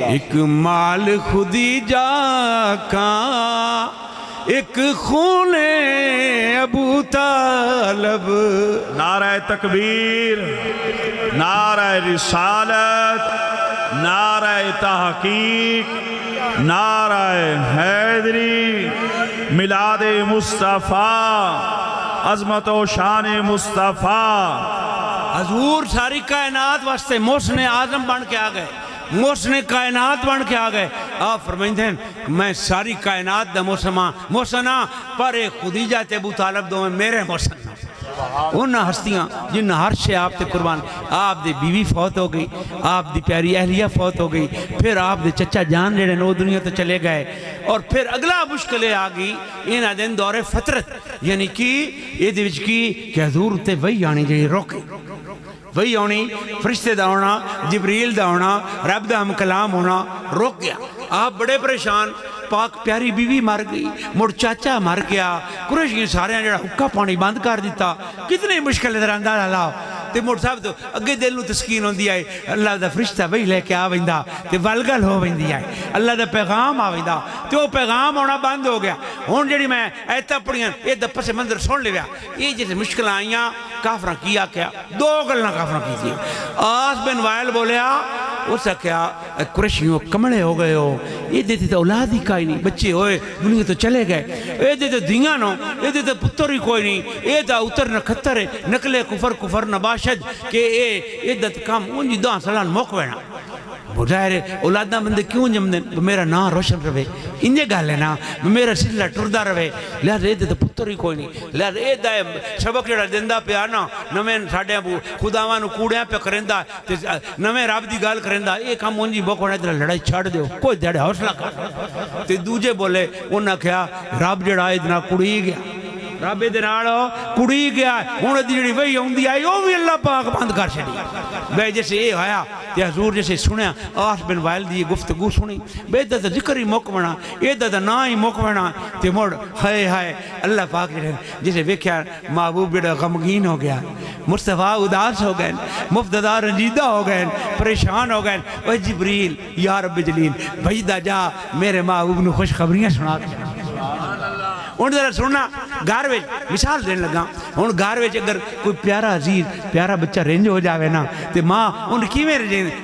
ایک مال خدیجہ کا ایک خون ابو طالب نعرہ تکبیر نعرہ رسالت نعرہ تحقیق نعرہ حیدری میلاد مصطفیٰ عظمت و شان مصطفیٰ حضور ساری کائنات واسطے محسن اعظم بن کے آ گئے محسن کائنات بن کے آ گئے آپ فرمائیں دیں میں ساری کائنات دا محسنہ پر خدیجہ تے ابو طالب دو میں میرے محسنہ انہاں ہستیاں جن ہر شے آپ تے قربان آپ دی بیوی فوت ہو گئی آپ دی پیاری اہلیہ فوت ہو گئی پھر آپ دے چچا جان جڑے نو دنیا تو چلے گئے اور پھر اگلا مشکلیں آ گئی انہاں دن دور فترت یعنی کہ یہ دے وچ کی کہ حضور تے وہی آنی جڑی روکی وہی آنی فرشتے دا ہونا جبریل دا ہونا رب دا ہم کلام ہونا روک گیا آپ بڑے پریشان پاک پیاری بیوی مر گئی مڑ چاچا مر گیا قریشی سارے ہیں جڑا حکا پانی بند کر دیتا کتنی مشکل در انداز اللہ تے موڑ صاحب تو اگے دل نو تسکین ہوندی آئے اللہ دا فرشتہ وہی لے کے آ ویندا تے ولگل ہو ویندی آئے اللہ دا پیغام آ ویندا تے وہ پیغام ہونا بند ہو گیا ہن جڑی میں ایتھا پڑھیاں اے دا پس منظر سن لیا یہ جیسے مشکل آئیاں کافراں کیا کیا دو گلنا کافراں کی تھی آس بن وائل بولیا اسا کیا قریشیوں کمڑے ہو گئے ہو یہ دیتے تو اولاد ہی کائی نہیں بچے ہوئے دنیا تو چلے گئے یہ دیتے دیاں نو یہ دیتے پتر ہی کوئی نہیں یہ دا اتر نکھتر ہے نکلے کفر نباشد کہ یہ دت کام انجی دان سلان موقع وینا ظاہر ہے اولاداں بندے کیوں جمدے میرا نام روشن رہے انجے گل ہے نا میرا سلسلہ ٹردا رہے لہذا یہ تو پتر ہی کوئی نہیں لہذا یہ دا سبق جڑا دیندا پیا نا نویں ساڈے خداواں نو کوڑیاں پہ کریندا تے نویں رب دی گل کریندا یہ کام اونجی بکونے تے لڑائی چھڑ دیو کوئی دیڑے حوصلہ کر تے دوجے بولے انہاں کہیا رب جڑا ادنا کڑی گیا رب دے نال کڑی گیا ہن دی جڑی وہی اوندی آئی او بھی اللہ پاک بند کر چھڈی بے جیسے یہ ہویا تے حضور جیسے سنیا آس بن وائل دی گفتگو سنی بے دا ذکر ہی موک بنا اے دا نا ہی موک بنا تے مڑ ہائے ہائے اللہ پاک جیسے ویکھیا محبوب جڑا غمگین ہو گیا مصطفیٰ اداس ہو گئے مفتدار رنجیدہ ہو گئے پریشان ہو گئے اے جبریل یا رب جلیل بھیجدا جا میرے محبوب نو خوشخبریاں سنا دے ان ذرا سننا گھر وچ مثال دین لگا ہن گھر وچ اگر کوئی پیارا عزیز پیارا بچہ رنج ہو جاوے نا تے ماں ان کیویں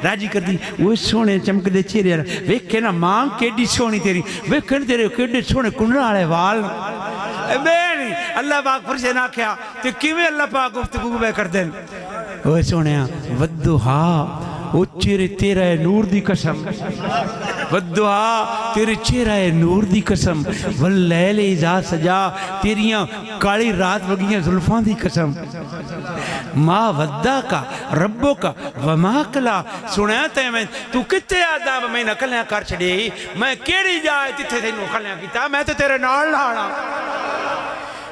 راضی کردی وہ سونے چمکدے چہرے ویکھے نا ماں کیڈی سونی تیری ویکھے تیرے کیڈے سونے کنڈل والے وال بے نہیں اللہ پاک فرشتے نے آکھیا تے کیویں اللہ پاک گفتگو بے کردے وہ سونیا ودھا او چہرے تیرا ہے نور دی قسم ودعا تیرے چہرہ ہے نور دی قسم واللیل اذا سجا تیریاں کالی رات وگیاں زلفان دی قسم ما ودہ کا ربو کا وما کلا سنیا تے میں تو کتے آدھا میں نکلیاں کر چھڑے میں کیڑی جائے تیتھے تھے نکلیاں کیتا میں تو تیرے نال لانا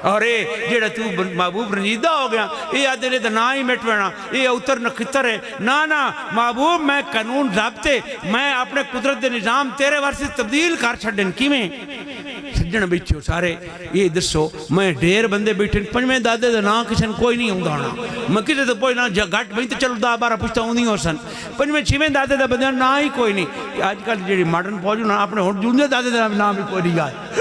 اور اے جیڑا تو محبوب رنجیدہ ہو گیا اے آدھے نے نا ہی مٹ وینا اے اتر نکھتر ہے نا محبوب میں قانون ضابطے میں اپنے قدرت دے نظام تیرے ورثے تبدیل کر چھڑن کیویں سجن بیٹھو سارے یہ دسو میں ڈھیر بندے بیٹھے پنجویں دادے دا نا کسن کوئی نہیں ہوندا ہونا میں کسے تو کوئی نا گھٹ بھئی تو چلو 10-12 پوچھتا ہوندی ہو سن پنجویں چھویں دادے دا بندے نا ہی کوئی نہیں آج کل جیڑی ماڈرن فوج نا اپنے ہن جوندے دادے دا نام بھی کوئی نہیں یاد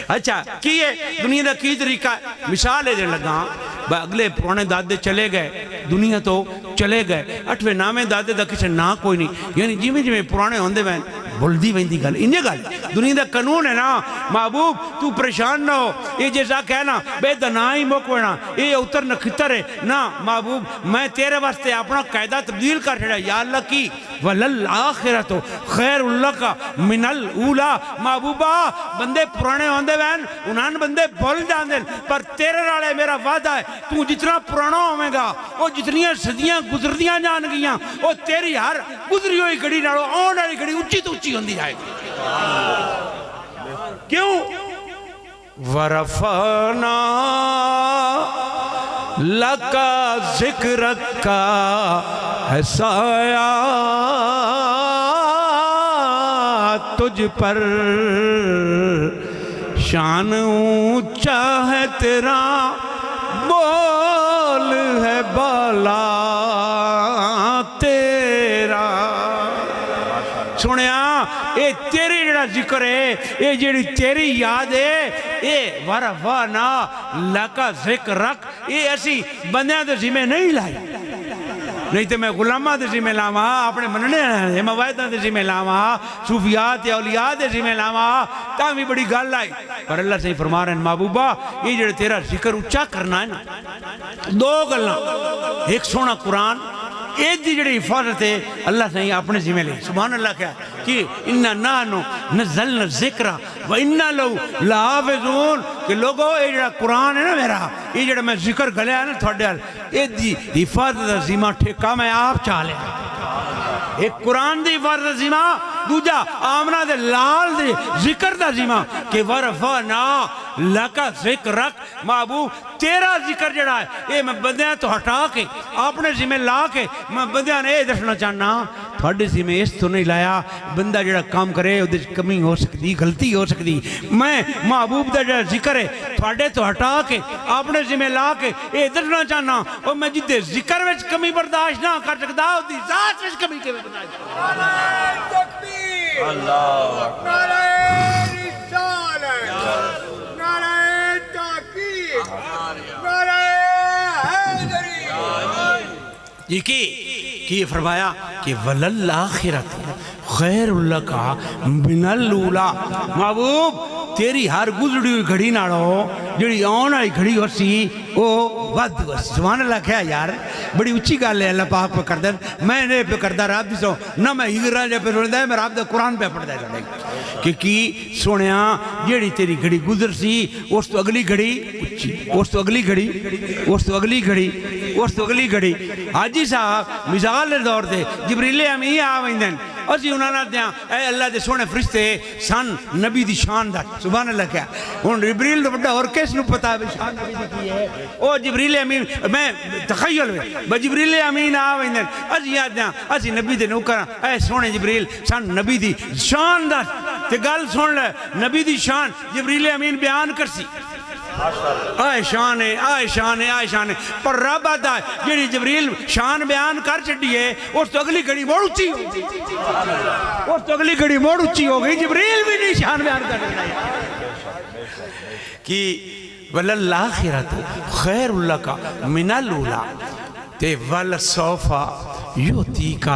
اچھا کی ہے دنیا دا کی طریقہ مثال ہے دے لگا اگلے پرانے دادے چلے گئے دنیا تو چلے گئے 8ویں 9ویں دادے دا کسی نا کوئی نہیں یعنی جی میں پرانے ہوندے میں بلدی ویندی گل انجے گل دنیا دا قانون ہے نا محبوب تو پریشان نہ ہو یہ جیسا کہنا بے دنا ہی موکونا یہ اتر نکھتر ہے نا محبوب میں تیرے واسطے اپنا قاعدہ تبدیل کر چھڑا یا اللہ کی وَلَلْآخِرَةُ خیر اللہ کا من الاولا محبوبہ بندے پرانے ہوندے وین انہاں بندے بھول جاندے پر تیرے رالے میرا وعدہ ہے تو جتنا پرانا ہوئے گا وہ جتنی صدیاں گزردیاں جان گیاں وہ تیری ہر گزری ہوئی گھڑی نالو آن والی گھڑی اونچی تو اونچی ہوندی جائے گی کیوں وَرَفَعْنَا لَكَ ذِكْرَكَ ہے سایہ تجھ پر شان اونچا ہے تیرا بول ہے بالا تیرا سنیا اے تیری جڑا ذکر ہے اے جڑی تیری یاد ہے اے ورفعنا لک ذکرک اے ایسی بندیاں دے ذمہ نہیں لائی نہیں تو میں غلامہ دے ذمہ لاما اپنے مننے ہیں موائدہ دے ذمہ لاما صوفیات یا اولیاء دے ذمہ لاما تاہم بھی بڑی گال لائی پر اللہ سے فرما رہے ہیں محبوبہ یہ جڑے تیرا ذکر اچھا کرنا ہے نا دو گلنا ایک سونا قرآن ایک دی جڑی حفاظت ہے اللہ سے اپنے ذمہ لے سبحان اللہ کیا کہ انہا نانو نزلنا ذکرہ و انہا لو لحافظون کہ لوگو یہ جڑا قرآن ہے نا میرا یہ جڑا میں ذکر گلیا ہے نا تھوڑے حال ایک دی حفاظت ذمہ ٹھیکا میں آپ چاہ لیا ایک قرآن دی حفاظت ذمہ دوجا آمنہ دے لال دے ذکر دا ذمہ کہ ورفعنا لکا ذکرک محبوب تیرا ذکر جڑا ہے اے میں بندیاں تو ہٹا کے اپنے ذمہ لا کے میں بندیاں نے دسنا چاہنا تھوڑے ذمہ اس تو نہیں لایا بندہ جڑا کام کرے وہ کمی ہو سکتی غلطی ہو سکتی میں محبوب دا جڑا ذکر ہے تھوڑے تو ہٹا کے اپنے ذمہ لا کے اے دسنا چاہنا اور میں جدے ذکر وچ کمی برداشت نہ کر سکتا ہوں دی ذات وچ کمی کے برداشت اللہ نعرہ رسالت نعرہ تحقیق نعرہ حیدری یہ کی فرمایا کہ وَلَلْآخِرَةِ خیر اللہ کا من الاولا محبوب تیری ہر گزری ہوئی گھڑی نالو جڑی آن والی گھڑی ہوسی وہ ود ہوسی سبحان اللہ کیا یار بڑی اچھی گل ہے اللہ پاک پہ کر دیں میں نے پہ کردا رب دی سو نہ میں ہیگراں جے پہ سندا ہے میں رب دا قرآن پہ پڑھدا ہے کہ کی سنیا جیڑی تیری گھڑی گزر سی اس تو اگلی گھڑی اچھی اس تو اگلی گھڑی اس تو اگلی گھڑی اس تو اگلی گھڑی حاجی صاحب مثال دے دور دے جبریل امین آ ویندن اسی انہاں نال دیاں اے اللہ دے سونے فرشتے سن نبی دی شان دا سبحان اللہ کیا ہن جبریل دا بڑا اور کس نو پتہ ہے شان نبی دی کی ہے او جبریل امین میں تخیل وے جبریل امین آ ویندن اسی یاد دیاں اسی نبی دے نوکر اے سونے جبریل سن نبی دی شان دا تے گل سن لے نبی دی شان جبریل امین بیان کرسی آئے شان ہے آئے شان ہے آئے شان ہے پر رب آتا ہے جیڑی جبریل شان بیان کر چڑی ہے اس تو اگلی گھڑی موڑ اچھی ہو گئی اس تو اگلی گھڑی موڑ اچھی ہو گئی جبریل بھی نہیں شان بیان کر رہا کہ وَلَلْآخِرَةُ خَيْرٌ لَكَ مِنَ الْأُولَىٰ تے وَلَسَوْفَ يُؤْتِيكَ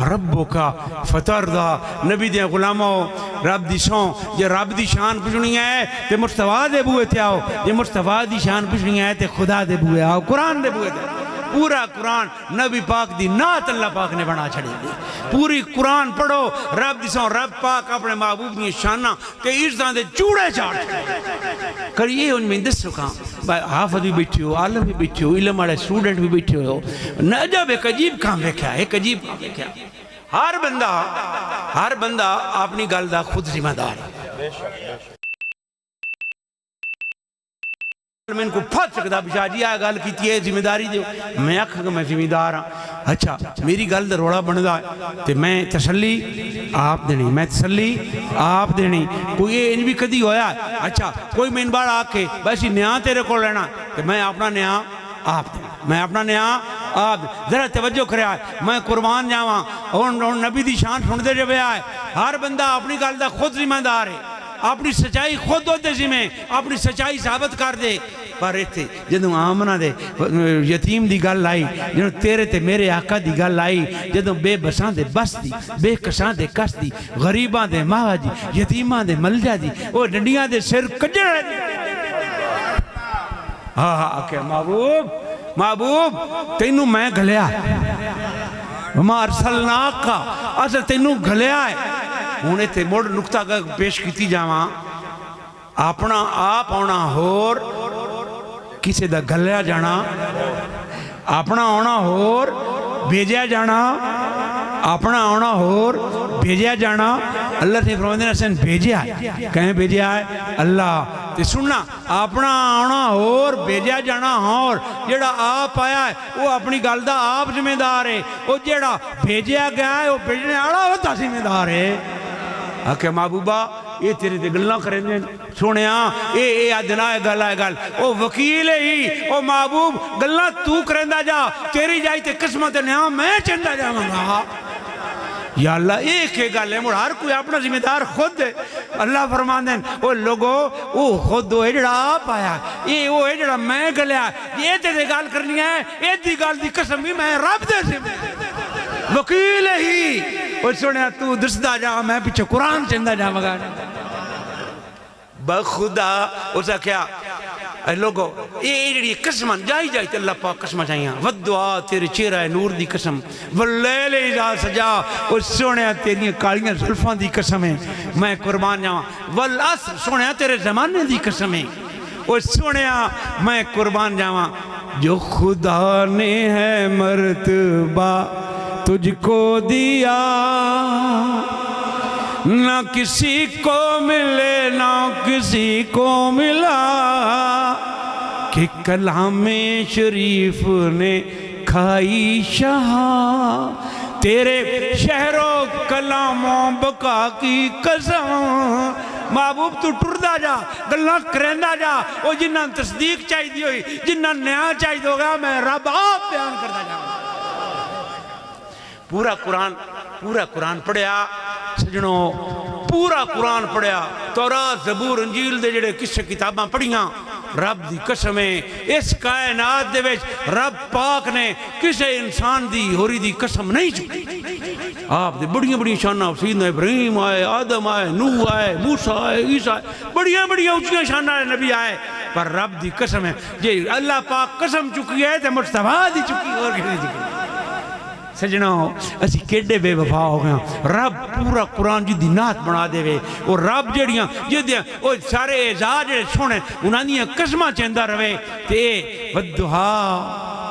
رَبُّكَ فَتَرْضَىٰ نبی دے غلاموں رب دی سوں یہ رب دی شان پوچھنی ہے تے مصطفیٰ دے بوئے تے آؤ یہ مصطفیٰ دی شان پوچھنی ہے تے خدا دے بوئے آؤ قرآن دے بوئے تے پورا قرآن نبی پاک دی نعت اللہ پاک نے بنا چھڑی دی پوری قرآن پڑھو رب دی سوں رب پاک اپنے محبوب دی شانہ کہ عزتاں دے چوڑے چاڑ کریے ان میں دس سکاں حافظ بھی بیٹھے ہو عالم بھی بیٹھے ہو علم والے اسٹوڈنٹ بھی بیٹھے ہو نجب ایک عجیب کام دیکھا ایک عجیب کام دیکھا ہر بندہ اپنی گل دا خود ذمہ دار ہے میں ان کو پھت سکتا بشاہ جی آئے گل کیتی ہے ذمہ داری دیو میں آکھا کہ میں ذمہ دار ہاں اچھا میری گل دا روڑا بندا ہے تے میں تسلی آپ دینی میں تسلی آپ دینی کوئی یہ ان بھی کدی ہویا ہے اچھا کوئی میں ان بار آکے بیسی نیاں تیرے کو لینا تے میں اپنا نیاں آپ دینی میں اپنا نیاں آپ ذرا توجہ کرے آئے میں قربان جاواں اور نبی دی شان سن دے جب آئے ہر بندہ اپنی گل دا خود ذمہ دار ہے اپنی سچائی خود ہوتے ذمہ اپنی سچائی ثابت کر دے پر ایتھے جدوں آمنہ دے یتیم دی گل آئی جدوں تیرے تے میرے آقا دی گل آئی جدوں بے بساں دے بس دی بے کساں دے کس دی غریباں دے ماوا دی یتیماں دے ملجا دی وہ ڈنڈیاں دے سر کجڑ دی ہاں کہ محبوب تینوں میں گھلیا وما ارسلناک اصل تینوں گھلیا ہے ہونے تے موڑ نکتہ کا پیش کیتی جاواں اپنا آپ ہونا ہور کسی دا گھلیا جانا اپنا ہونا ہور بھیجیا جانا اپنا ہونا ہور بھیجیا جانا اللہ سے فرماتے ہیں حسن بھیجیا ہے کہیں بھیجیا ہے اللہ تے سننا اپنا ہونا ہور بھیجیا جانا ہور جیڑا آپ آیا ہے وہ اپنی گل دا آپ ذمہ دار ہے وہ جیڑا بھیجیا گیا ہے وہ بھیجنے آڑا ہوتا ذمہ دار ہے کہ محبوبہ یہ تیرے تے گلنا کریں دیں سونے اے ادنا ہے گل او وکیل ہی او محبوب گلنا تو کریں دا جا تیری جائی تے قسمت نیاں میں چندہ جا منگا یا اللہ ایک ہے گل ہے مڑ ہر کوئی اپنا ذمہ دار خود ہے اللہ فرمان دیں او لوگو او خود وہ جڑا آپ آیا یہ وہ جڑا میں گلیا یہ تے گل کرنی ہے یہ دی گل دی قسم بھی میں رب دے ذمہ وکیل ہی وہ سنے تو دستا جا میں پیچھے قرآن چندہ جا مگا بخدا اسا کیا اے لوگو یہ جڑی قسمن جائی تے اللہ پاک قسمہ چاہیاں ودعا تیرے چہرہ نور دی قسم واللیل اذا سجا وہ سنے تیری کالیاں زلفان دی قسم ہے میں قربان جاواں والعصر سنے تیرے زمانے دی قسم ہے وہ سنے میں قربان جاواں جو خدا نے ہے مرتبہ تجھ کو دیا نہ کسی کو ملے نہ کسی کو ملا کہ کلام شریف نے کھائی شاہ تیرے شہر و کلام و بقا کی قسم محبوب تو ٹردہ جا گلنا کرندہ جا وہ جنہاں تصدیق چاہی دی ہوئی جنہاں نیا چاہی دو گیا میں رب آپ بیان کردہ جا پورا قرآن پڑھیا سجنوں پورا قرآن پڑھیا تورات زبور انجیل دے جڑے کسے کتاباں پڑھیاں رب دی قسمیں اس کائنات دے وچ رب پاک نے کسے انسان دی ہوری دی قسم نہیں چکی آپ دے بڑیاں بڑیاں شانہ سیدنا ابراہیم آئے، آدم آئے، نوح آئے، موسیٰ آئے، عیسیٰ آئے، بڑیاں بڑیاں اونچیاں شانہ نبی آئے، پر رب دی قسم ہے جی اللہ پاک قسم چکی ہے تے مصطفیٰ دی چکی اور کہنے چکی سجنہ اسی کیڑے بے وفا ہو گیا رب پورا قرآن جی دی نات بنا دے وے اور رب جڑیاں جدیاں وہ سارے اعزاز جڑے سونے انہاں دیاں قسمہ چندہ روے تے ودہا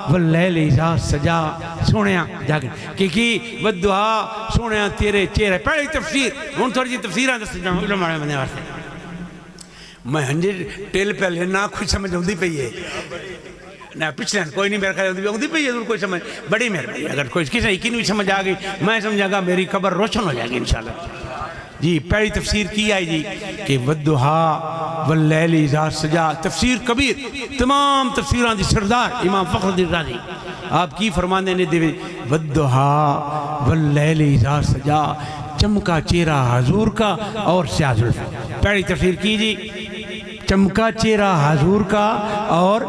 واللیل اذا سجا سونیاں جاگن کی ودہا سونیاں تیرے چہرے پہلی تفسیر ہن تھوڑی جی تفسیراں دس جاؤں علم والے بندے واسطے میں ہنجے ٹیل پہ لینا کچھ سمجھ ہوندی پئی ہے نہ پچھلے کوئی نہیں میرا خیال ہوندی پئی ہے کوئی سمجھ بڑی مہربانی اگر کوئی کسی یقین بھی سمجھ آ گئی میں سمجھا گا میری قبر روشن ہو جائے گی انشاءاللہ جی پہلی تفسیر کی آئی جی کہ والضحا واللیل اذا سجا تفسیر کبیر تمام تفسیران دی سردار امام فخر الدین رازی آپ کی فرمانے نے دے والضحا واللیل اذا سجا چمکا چہرہ حضور کا اور سیاہ زلفیں پہلی تفسیر کی جی چمکا چہرہ حضور کا اور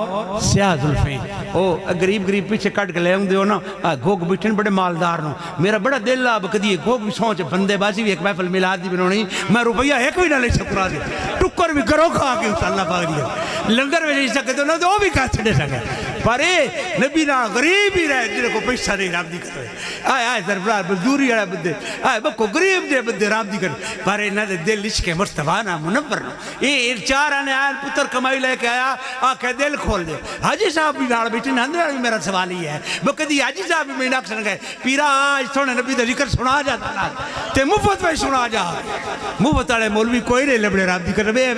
سیاہ زلفیں او غریب غریب پیچھے کٹ کے لے ہوں دیو نا گھوگ بیٹھن بڑے مالدار نو میرا بڑا دل آب کدی گھوگ بھی سوچ بندے بازی بھی ایک محفل میلاد دی بنونی میں روپیہ ایک بھی نہ لے سکرا دی ٹکر بھی کرو کھا کے اللہ پاک دیا لنگر میں نہیں سکتے نا تو وہ بھی کہا چھڑے سکے پر نبی نا غریب ہی رہے جنہیں کو پیسہ نہیں رام دی کرتے آئے سرفرار مزدوری آئے بندے آئے بکو غریب دے بندے رام دی کرتے پر نہ دل عشق مصطفیٰ نا منور نو یہ چار آنے آئے پتر کمائی لے کے آیا آکھے دل کھول دے حاجی صاحب بھی نال بیٹھے ناندر بھی میرا سوال ہی ہے بکدی حاجی صاحب بھی میں ناکسن گئے پیرا آج سونے نبی دا ذکر سنا جاتا تے مفت میں سنا جا مفت آلے مولوی کوئی نہیں لبڑے رام دی کر بے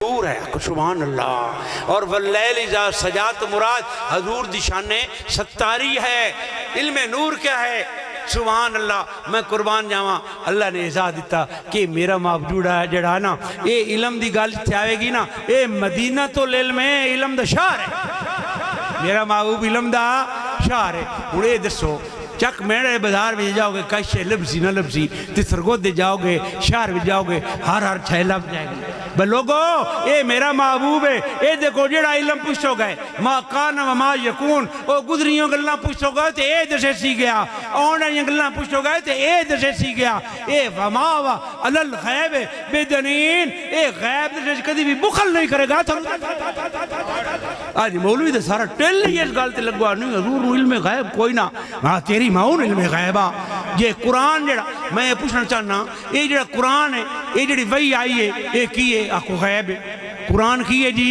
نور ہے سبحان اللہ اور واللیل اذا سجا تو مراد حضور دی شان ستاری ہے علم نور کیا ہے سبحان اللہ میں قربان جاواں اللہ نے اعزاز دیتا کہ میرا موجودہ جڑا نا اے علم دی گل تھیاوے گی نا اے مدینہ تو العلم ہے علم دا شہر ہے میرا محبوب علم دا شہر ہے انہیں دسو چک میرے بازار میں جاؤ گے کشے لبسی نہ لبسی تسرگود دے جاؤ گے شہر میں جاؤ گے ہر چھے لب جائے گی بل لوگو اے میرا محبوب ہے اے دیکھو جڑا علم پوچھو گئے ما کان و ما یکون او گزریوں گلنا پوچھو گئے تے اے دسے سی گیا آنہیں گلنا پوچھو گئے تے اے دسے سی گیا اے وما و علل غیب بدنین اے غیب دسے کدی بھی بخل نہیں کرے گا آج مولوی دے سارا ٹیل نہیں اس گالتے لگوا نہیں حضور علم غیب کوئی نہ تیری ماؤن علم غیبہ یہ قرآن جڑا میں پوچھنا چاہنا یہ جڑا قرآن ہے یہ جڑی وحی آئی ہے یہ کی ہے آپ کو غیب ہے قرآن کی ہے جی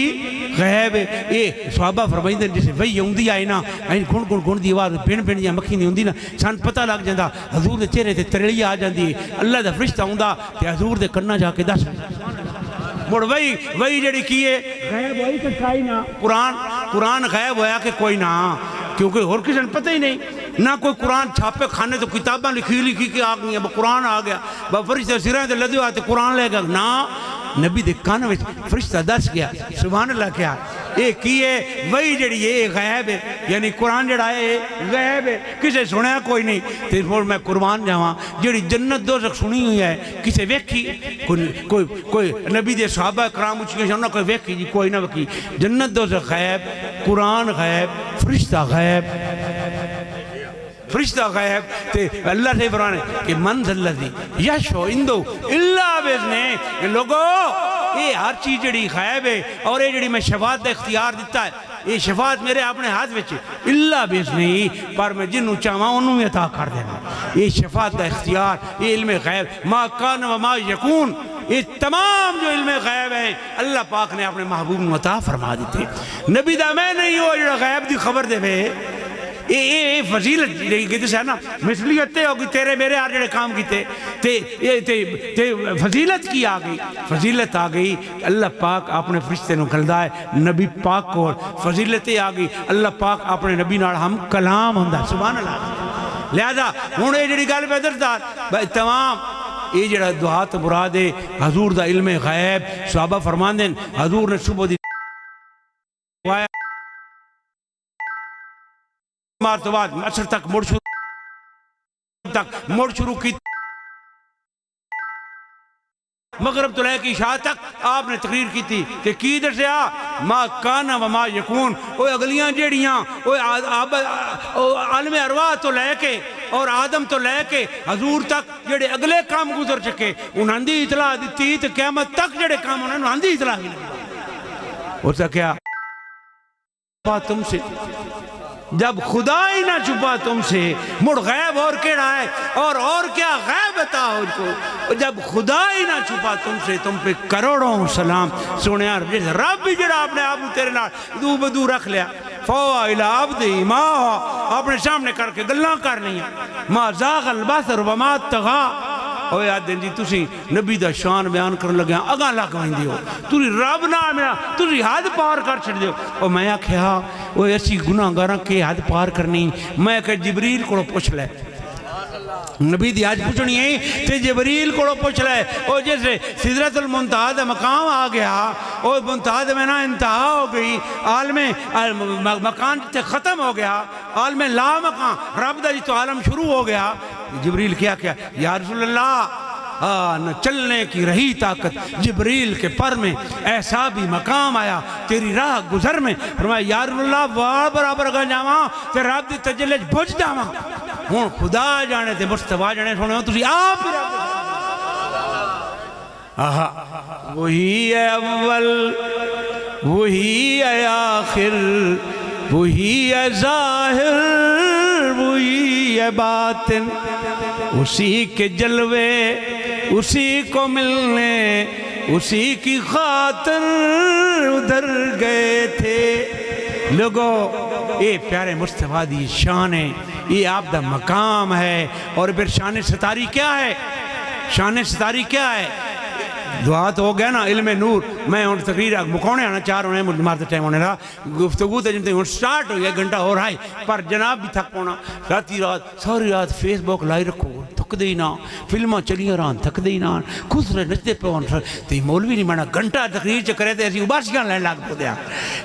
غیب ہے یہ صحابہ فرمائیں دیں جسے وحی ہوندی آئے نا گھن دی آواز بین بین یا مکھی نہیں ہوندی نا سان پتہ لگ جاندہ حضور دے چہرے تے ترلی آ جاندی ہے اللہ دا فرشتہ ہوندہ تے حضور دے کرنا جا کے دس مڑ وہی جڑی کی ہے غیب ہوئی کہ کائی نا قرآن غیب ہویا کہ کوئی نہ کیونکہ اور کسی نے پتہ ہی نہیں نہ کوئی قرآن چھاپے کھانے تو کتاباں لکھی کے آ گئی ہیں فرشتہ آ گیا فرشتہ سرائیں تے لدے آتے قرآن لے گا نا نبی دے کان وچ فرشتہ دس گیا سبحان اللہ کیا اے کیے وہی جڑی ہے غیب ہے یعنی قرآن جڑا ہے غیب ہے کسے سنیا کوئی نہیں تے پھر میں قربان جاواں جڑی جنت دوزخ سنی ہوئی ہے کسے ویکھی کوئی نبی دے صحابہ کرام اچھی نہ کوئی ویکھی جی کوئی نہ ویکھی جنت دوزخ غیب قرآن غیب فرشتہ غیب فرشتہ غیب تے اللہ سے فرمانے کہ منزل لذی یشو اندو اللہ بیزنے کہ لوگو یہ ہر چیز جڑی غیب ہے اور یہ جڑی میں شفاعت دا اختیار دیتا ہے یہ شفاعت میرے اپنے ہاتھ وچ اللہ بیزنے پر میں جنہوں چاہواں انہوں میں عطا کر دینا یہ شفاعت دا اختیار یہ علم غیب ما کان و ما یکون یہ تمام جو علم غیب ہیں اللہ پاک نے اپنے محبوب عطا فرما دیتے نبی دا میں نہیں ہو جڑا غیب دی خبر دے بے یہ فضیلت کہتے سے نا مثلیت ہوگی تیرے میرے آر جڑے کام کیتے تے فضیلت کی آگئی فضیلت آگئی اللہ پاک اپنے فرشتے نو کھلدا ہے نبی پاک کو فضیلت آگئی اللہ پاک اپنے نبی نال ہم کلام ہوندہ سبحان اللہ لہذا ہوں یہ جڑی گل پہ درتا تمام یہ جڑا دعا تو مراد ہے حضور دا علم غیب صحابہ فرماندے حضور نے صبح دی مار تو بعد اثر تک مڑ شروع کی مغرب تو لے کے عشاء تک آپ نے تقریر کی تھی کہ کی دسیا ما کانا و ما یکون وہ اگلیاں جیڑیاں وہ عالم ارواح تو لے کے اور آدم تو لے کے حضور تک جڑے اگلے کام گزر چکے انہاں دی اطلاع دیتی تو قیامت تک جڑے کام انہاں دی اطلاع دی اس کا کیا تم سے جب خدا ہی نہ چھپا تم سے مڑ غیب اور کیڑا ہے اور کیا غیب بتاؤ کو جب خدا ہی نہ چھپا تم سے تم پہ کروڑوں سلام سونے رب بھی جڑا اپنے آپ تیرے نال دو بدو رکھ لیا فوا الى عبدی ماں اپنے سامنے کر کے گلاں کر لیا ما زاغ البصر وما طغى اوہ یاد دیں جی تسی نبی دا شان بیان کرن لگے اگاں لگ وہیں دیو تسی رب نہ ملا تسی حد پار کر چھڑ دیو اور میں آکھیا وہ ایسی گناہ گاراں کے حد پار کرنی میں کہ جبریل کو پوچھ لے نبی دی آج پوچھنی ہے تے جبریل کو پوچھ لے اور جیسے سدرۃ المنتہا دا مقام آ گیا اور منتہا میں نا انتہا ہو گئی عالم مکان تے ختم ہو گیا عالم لا مکان رب دا جی تو عالم شروع ہو گیا جبریل کیا یا رسول اللہ نہ چلنے کی رہی طاقت جبریل کے پر میں ایسا بھی مقام آیا تیری راہ گزر میں فرمایا یا رسول اللہ وار برابر گا جاواں تے رب دی تجلیج بجھ جاواں ہوں خدا جانے تے مصطفیٰ جانے سونے ہوں تسی آپ وہی ہے اول وہی ہے آخر وہی ہے ظاہر وہی ہے باطن اسی کے جلوے اسی کو ملنے اسی کی خاطر ادھر گئے تھے لوگو یہ پیارے مصطفیٰ دی شان ہے یہ آپ دا مقام ہے اور پھر شان ستاری کیا ہے شان ستاری کیا ہے دعا تو ہو گیا نا علم نور میں ان تقریر مکونے آنا چاہ رہے ہیں مارتے ٹائم ہونے رہا گفتگو تے جنتے ہیں سٹارٹ ہو گیا گھنٹہ ہو رہا ہے پر جناب بھی تھک پونا راتی رات ساری رات فیس بک لائی رکھو تھک دے نا فلمہ چلی رہان تھک دے نا خود رہے نچتے پہ تے مولوی نہیں مانا گھنٹہ تقریر چکرے تے ایسی اباسیاں لائن لاگ پو دیا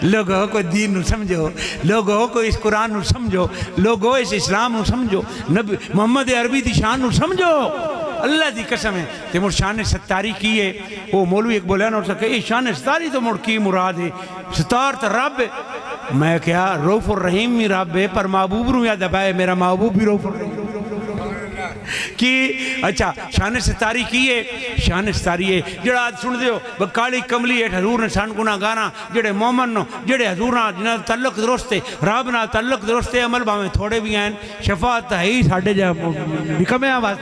لوگوں کو دین نو سمجھو لوگوں کو اس قرآن نو سمجھو لوگوں اس اسلام نو سمجھو محمد عربی دی شان نو سمجھو اللہ دی قسم ہے کہ مر شان ستاری کی ہے وہ مولوی ایک بولیا نا اور سکے یہ شان ستاری تو مر کی مراد ہے ستار تو رب ہے میں کیا روف الرحیم می رب ہے پر محبوب رو یا دبائے میرا محبوب بھی روف الرحیم کی اچھا شان ستاری کی ہے شان ستاری ہے جڑا آج سن دیو بکالی کملی ہے حضور نے سان گناہ گانا جڑے مومن نو جڑے حضور نا جنہ تعلق درستے رب نا تعلق درستے عمل باہیں تھوڑے بھی ہیں شفاعت ہے ہی ساڑھے جا نکمے آواز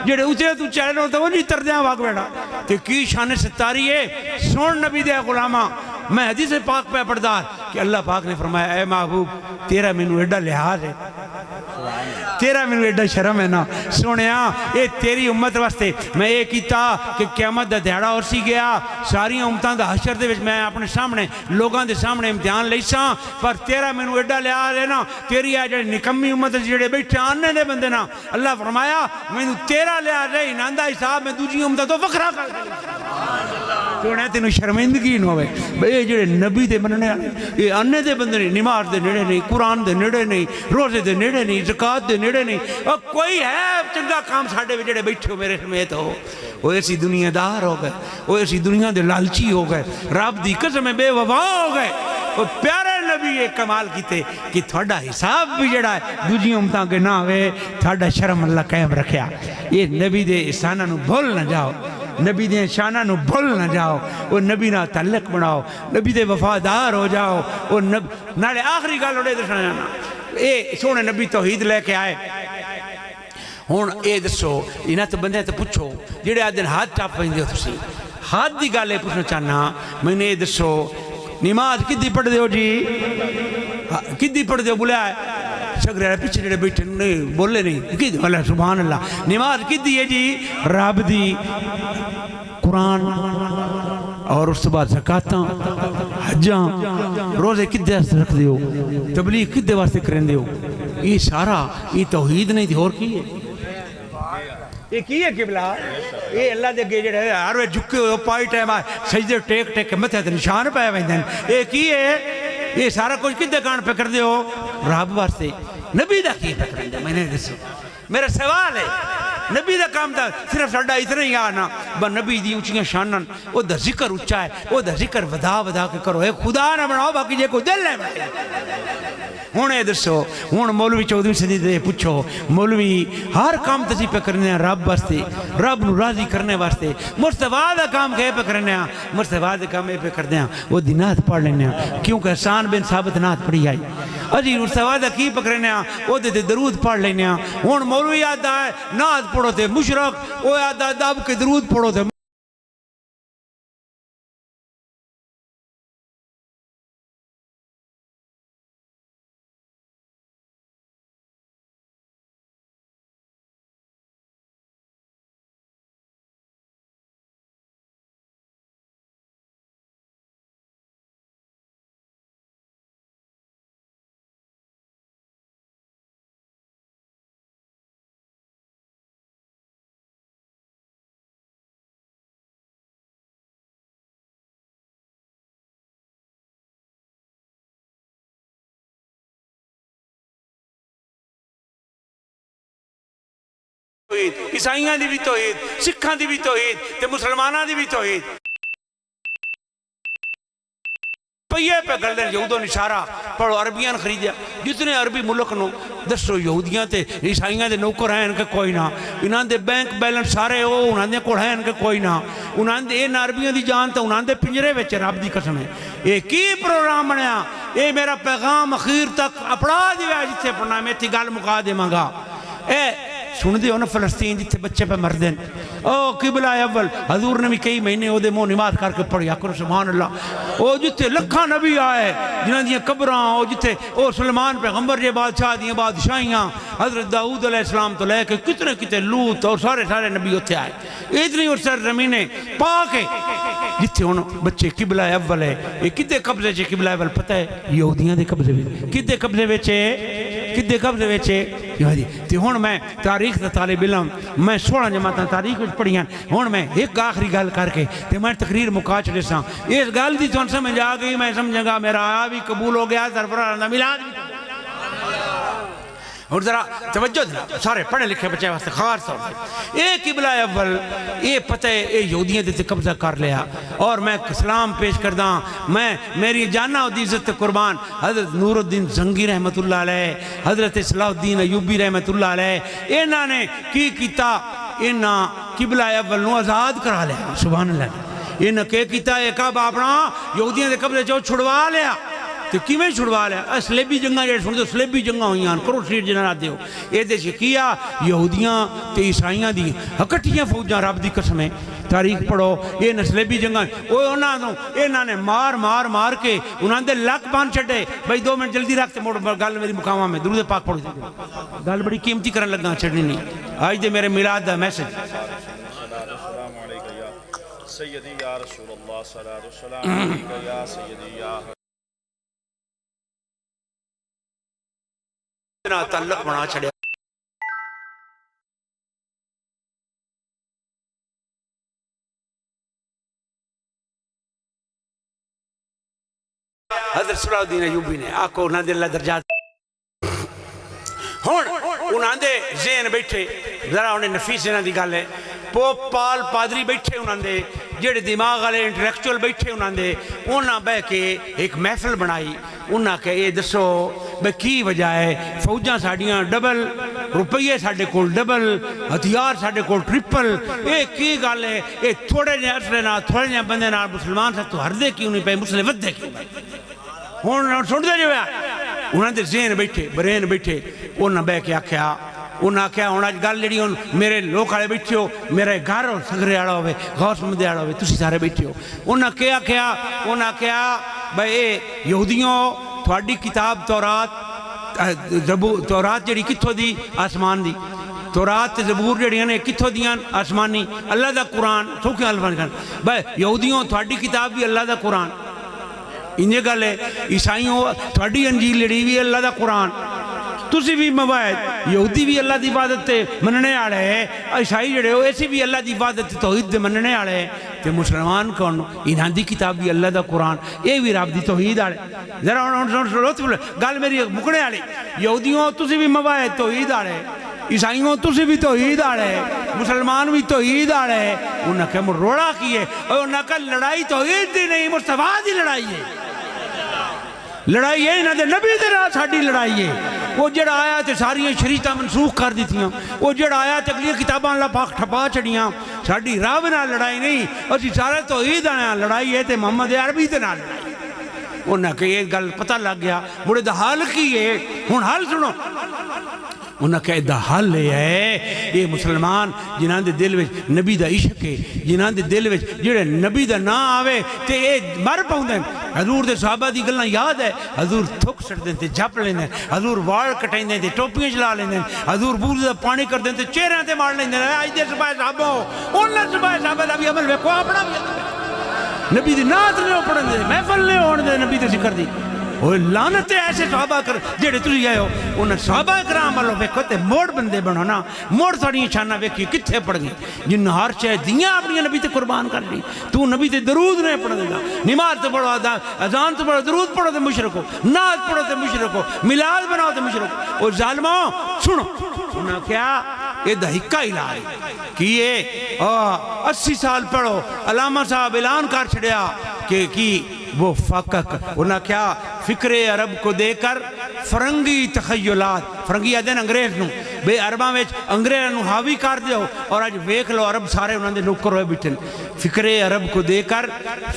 جڑے اترے تو چاہنے ہوتا وہ نہیں تر دیا واقع بیٹا تو کی شان ستاری ہے سن نبی دے غلامہ میں حدیث پاک پہ پڑھدار کہ اللہ پاک نے فرمایا اے محبوب تیرا مینو ایڈا لحاظ ہے تیرا مینو ایڈا شرم ہے نا سنیا اے تیری امت واسطے میں یہ کیتا کہ قیامت دا دیڑا اور سی گیا ساری امتان دا حشر دے وچ میں اپنے سامنے لوگاں دے سامنے امتحان لیساں پر تیرا مینو ایڈا لحاظ ہے نا تیری آ جڑے نکمی امت جڑے بیٹھے آنے دے بندے نا اللہ فرمایا مینو تیرا لحاظ ہے ناندہ حساب میں دوجی امتہ تو فخرہ کر سونے تینوں شرمندگی نہ ہوئے بھئی جڑے نبی دے مننے یہ آنے دے بندے نہیں نماز دے نیڑے نہیں قرآن دے نیڑے نہیں روزے دے نیڑے نہیں زکاة دے نیڑے نہیں اور کوئی ہے چنگا کام ساڑھے بھی جڑے بیٹھے ہو میرے سمیت ہو وہ ایسی دنیا دار ہو گئے وہ ایسی دنیا دے لالچی ہو گئے رب دی قسم بے وفا ہو گئے وہ پیارے نبی یہ کمال کیتے کہ تھوڑا حساب بھی جڑا ہے دوجی امتاں کے نہ ہوئے تھوڑا شرم اللہ قائم رکھیا یہ نبی دے احسانہ نو بھول نہ جاؤ نبی دے شانہ نو بھول نہ جاؤ وہ نبی نہ تعلق بناؤ نبی دے وفادار ہو جاؤ وہ ناڑے آخری گال اڑے درشنا جانا اے سونے نبی توحید لے کے آئے ہون اے دسو انہاں تو بندے تو پوچھو جڑے آدھن ہاتھ ٹاپ پہندے ہو تسی ہاتھ دی گالے پوچھنا چاہنا میں نے دسو نماز کدی پڑھ دیو جی کدی پڑھ دیو بولے آئے شکر ہے پیچھے جڑے بیٹھے نہیں بولے نہیں اللہ سبحان اللہ نماز کدی ہے جی رب دی قرآن اور اس بعد زکاتاں حجاں روزے کدے واسطے رکھ دیو تبلیغ کدے واسطے کریں دیو یہ سارا یہ توحید نہیں تھی اور کی ہے یہ کی ہے قبلہ؟ یہ اللہ دے اگے جڑے ہر وے جھکے ہوئے پائی ٹائم سجدے ٹیک ٹیک کے متھے تے نشان پے ویندے ہیں. یہ کی ہے؟ یہ سارا کچھ کدے کان پہ کر دے ہو؟ رب واسطے. نبی دا کی پہ کریں دے میں نے دسو. میرا سوال ہے نبی دا کام دا صرف ساڈا اتنا ہی آنا با نبی دی اونچیاں شانن او دا ذکر اونچا ہے او دا ذکر ودا ودا کے کرو. اے خدا نہ بناؤ باقی جے کوئی دل ہے بنائے. ہوں یہ دسو ہوں مولوی 14ویں صدی دے پوچھو مولوی ہر کام تسی پہ کرنے ہیں رب واسطے رب نو راضی کرنے واسطے. مصطفیٰ دا کام کہ پہ کرنے ہیں مصطفیٰ دا کام پہ کرنے ہیں وہ دی نعت پڑھ لینے ہیں کیونکہ حسان بن ثابت نعت پڑھی آئی. اجی مصطفیٰ دا کی پہ کرنے ہیں وہ دے درود پڑھ لینے ہیں. ہوں مولوی یاد ہے نعت پڑھو تے مشرک وہ یاد ہے دب کے درود پڑھو تے عیسائیاں دی بھی توحید سکھاں دی بھی توحید تے مسلماناں دی بھی توحید. پہیے پہ گلدن یہود و نشارہ پڑھو عربیاں خریدیا جتنے عربی ملک نو دسو یہودیاں تے عیسائیاں دے نوکر ہیں ان کے کوئی نہ انہاں دے بینک بیلنس سارے ہو انہاں دے کوڑ ہیں ان کے کوئی نہ انہاں دے ان عربیاں دی جان تے انہاں دے پنجرے وچ رب دی قسم ہے. یہ کی پروگرام بنیا؟ یہ میرا پیغام اخیر تک اپڑا دیا جتھے پڑھنا میں تھی گل مکا دے مانگا. اے سن دے ہو نا فلسطین جتھے بچے پہ مردن او قبلہ اول حضور نے بھی کئی مہینے او دے مو نماز کر کے پڑھیا کرو سبحان اللہ. او جتھے لکھاں نبی آئے جنہاں دیاں قبراں او جتھے او سلمان پیغمبر جے بادشاہ دیاں بادشاہیاں حضرت داؤد علیہ السلام تو لے کے کتنے کتنے لوط اور سارے نبی اتھے آئے اتنی اور سر زمینے پاک ہے جتھے ہوں بچے قبلہ اول ہے. یہ کدے قبضے چھے قبلہ اول پتہ ہے؟ یہودیاں دے قبضے وچ. کدے قبضے وچ ہے؟ کدے قبضے وچ ہے؟ یہودی. تے ہن میں تاریخ دا طالب علم میں 16 جماعتاں تاریخ وچ پڑھیاں. ہن میں ایک آخری گل کر کے تے میں تقریر مکا چھڑے ساں. اس گل دی تھن سمجھ آ گئی میں سمجھاں گا میرا آیا بھی قبول ہو گیا سربراہ دا میلاد بھی. اور ذرا توجہ دینا سارے پڑھے لکھے بچے واسطے خاص طور سے یہ قبلہ اول یہ پتہ ہے یہ یہودیاں دے قبضہ کر لیا. اور میں سلام پیش کردہ میں میری جانا و عزت قربان حضرت نور الدین زنگی رحمت اللہ علیہ حضرت صلاح الدین ایوبی رحمت اللہ علیہ انہاں نے کی کیتا انہاں قبلہ اول نو آزاد کرا لیا. سبحان اللہ. انہاں کے کیتا ایک اب اپنا یہودیاں دے قبضے چو چھڑوا لیا. تو کیویں چھڑوا لیا؟ سلیبی جنگاں جڑے سن دو سلیبی جنگاں ہوئیاں کرو سیٹ جنرا دیو اے دے سے کیا یہودیاں تے عیسائیاں دی اکٹھیاں فوجاں رب دی قسم ہے. تاریخ پڑھو یہ نسلیبی جنگاں وہ انہاں نے مار کے انہاں دے لک بان چھڑے. بھائی 2 منٹ جلدی رکھتے موڑ گل میری مقامہ میں درود پاک پڑھو گل بڑی قیمتی کرن لگا چھڑنی نہیں. آج دے میرے میلاد دا میسج السلام علیکم یا سیدی یا رسول اللہ صلی اللہ علیہ وسلم یا سیدی یا تعلق بنا چھڑے. حضرت صلاح الدین ایوبی نے آکو انہاں دے اللہ درجات ہون انہاں دے ذہن بیٹھے ذرا انہیں نفیس انہاں دی گل ہے پوپ پال پادری بیٹھے انہاں دے جڑے دماغ والے انٹلیکچول بیٹھے انہاں دے انہاں بہ کے ایک محفل بنائی. انہاں کہ یہ دسو بے کی وجہ ہے فوجاں ساڑیاں ڈبل روپیے ساڑے کول ڈبل ہتھیار ساڑے کول ٹرپل یہ کی گل ہے؟ یہ تھوڑے جہاں عرصے نہ تھوڑے جہاں بندے نہ مسلمان سے تو ہر دے کیوں نہیں پہ مسلم ودے کیوں ہوں سن دے جو ہے انہاں دے ذہن بیٹھے برین بیٹھے انہاں بہ کے آکھیا انہاں آکھیا ہوں آج گل جڑی میرے لوگ والے بیٹھے ہو میرے گھر سگرے والا ہوئے غوث محمد والا ہوئے تسی سارے بیٹھے ہو. انہاں کیا آکھیا انہاں آکھیا بھائی یہودیوں تھوڑی کتاب تورات جڑی کتھوں دی آسمان دی تورات تے زبور جڑیاں نے کتھوں دیاں آسمانی اللہ دا قرآن سوکھے الفاظ کہن بھائی یہودیوں تھوڑی کتاب بھی اللہ دا قرآن انجے گل ہے. عیسائیوں تھوڑی انجیل جڑی بھی اللہ دا قرآن تسی بھی موائد یہودی بھی اللہ دی عبادت تے مننے آڑے ہے عیسائی جڑے ہو ایسی بھی اللہ دی عبادت توحید دے مننے آڑے ہے تے مسلمان کون انہاں دی کتاب بھی اللہ دا قرآن یہ بھی رب دی توحید آڑے ذرا گل میری مکنے آڑے یہودیوں تسی بھی موائد توحید آڑے عیسائیوں تسی بھی توحید آڑے مسلمان بھی توحید آڑے انہاں کہ روڑا کیے اور انہاں کہ لڑائی توحید دی نہیں مصطفیٰ دی لڑائی ہے لڑائی ہے انہاں دے نبی دے راہ ساڑی لڑائی ہے وہ جڑا آیا تے ساریاں شریعتاں منسوخ کر دیتیاں وہ جڑا آیا تے اگلیاں کتاباں اللہ پاک ٹھپا چڑیاں ساڑی رب نال لڑائی نہیں اسی سارے توحید آیا لڑائی ہے تے محمد عربی دے نال لڑائی انہاں کہ یہ گل پتہ لگ گیا بڑے دا حال کی ہے ہن حال سنو انہاں کہ دا حل ہے یہ مسلمان جنہاں دے دل وچ نبی دا عشق ہے جنہاں دے دل وچ جڑے نبی دا نا آوے تے یہ مر پاؤندے حضور دے صحابہ دی گلاں یاد ہے حضور تھک سڑدے تے جپ لیندے حضور وال کٹائندے تے ٹوپیاں چلا لیندے حضور بوزے دا پانی کردے تے چہرے تے مار لیندے اج دے صحابہ صحابہ انہاں صحابہ دا بھی عمل ویکھو اپنا بھی نبی دی نعت نہیں پڑھن دے محفل نہیں ہون دے نبی دے ذکر دی وہ لعنت ایسے صحابہ کر جڑے تسی آئے ہو انہاں صحابہ کرام والوں ویکھو تے موڑ بندے بنو نا موڑ ساڑیاں شانہ ویکھی کتھے پڑھ گئی جن ہر شے دیاں اپنی نبی تے قربان کر لی تو نبی تے درود نہیں پڑھ دے گا نماز تے پڑھو اذان تے پڑھو درود پڑھو تے مشرک ہو نعت پڑھو تے مشرک ہو میلاد بناؤ تے مشرک ہو اور ظالموں سنو انہاں کیا یہ دہکا علاج کیے 80 سال پڑھو علامہ صاحب اعلان کر چھڑیا کہ کی وہ فقق انہاں کیا فکر عرب کو دے کر فرنگی تخیلات فرنگی آدھے انگریز نو بے عرباں ویچ انگریز نو حاوی کر دیو اور آج ویکھ لو عرب سارے انہاں دے نوکر ہوئے بیٹھن فکر عرب کو دے کر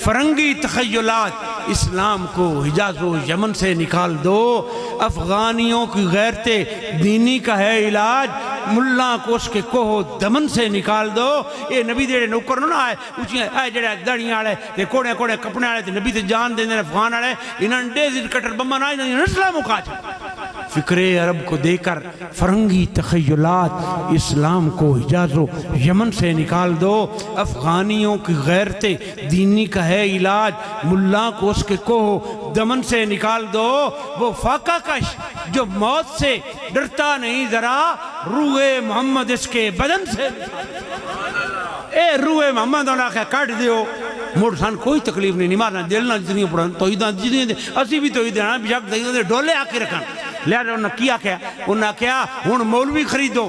فرنگی تخیلات اسلام کو حجاز و یمن سے نکال دو افغانیوں کی غیرت دینی کا ہے علاج ملہ کو اس کے کوہ دمن سے نکال دو اے نبی دے نوکر نو نہ آئے اچھے آئے جڑے دڑیاں آڑے تے کوڑے کوڑے کپنے آڑے تے نبی تے جان دے افغان آڑے انہاں ڈیزر کٹر بمن آئے انہاں نسلہ مقاچ فکر عرب کو دے کر فرنگی تخیلات اسلام کو حجاز و یمن سے نکال دو افغانیوں کی غیرت دینی کا ہے علاج ملہ کو اس کے کوہ دمن سے نکال دو وہ فاقہ کش جو موت سے ڈرتا نہیں ذرا روح محمد اس کے بدن سے اے روح محمد انہاں کہا کٹ دیو موڑ سان کوئی تکلیف نہیں نمارنا دل نہ جتنی پڑھن توحیداں جتنی دے اسی بھی توحیداں بشک توحیداں دے ڈولے آ کے رکھن لہذا انہاں کیا کیا انہاں کیا ہن مولوی خریدو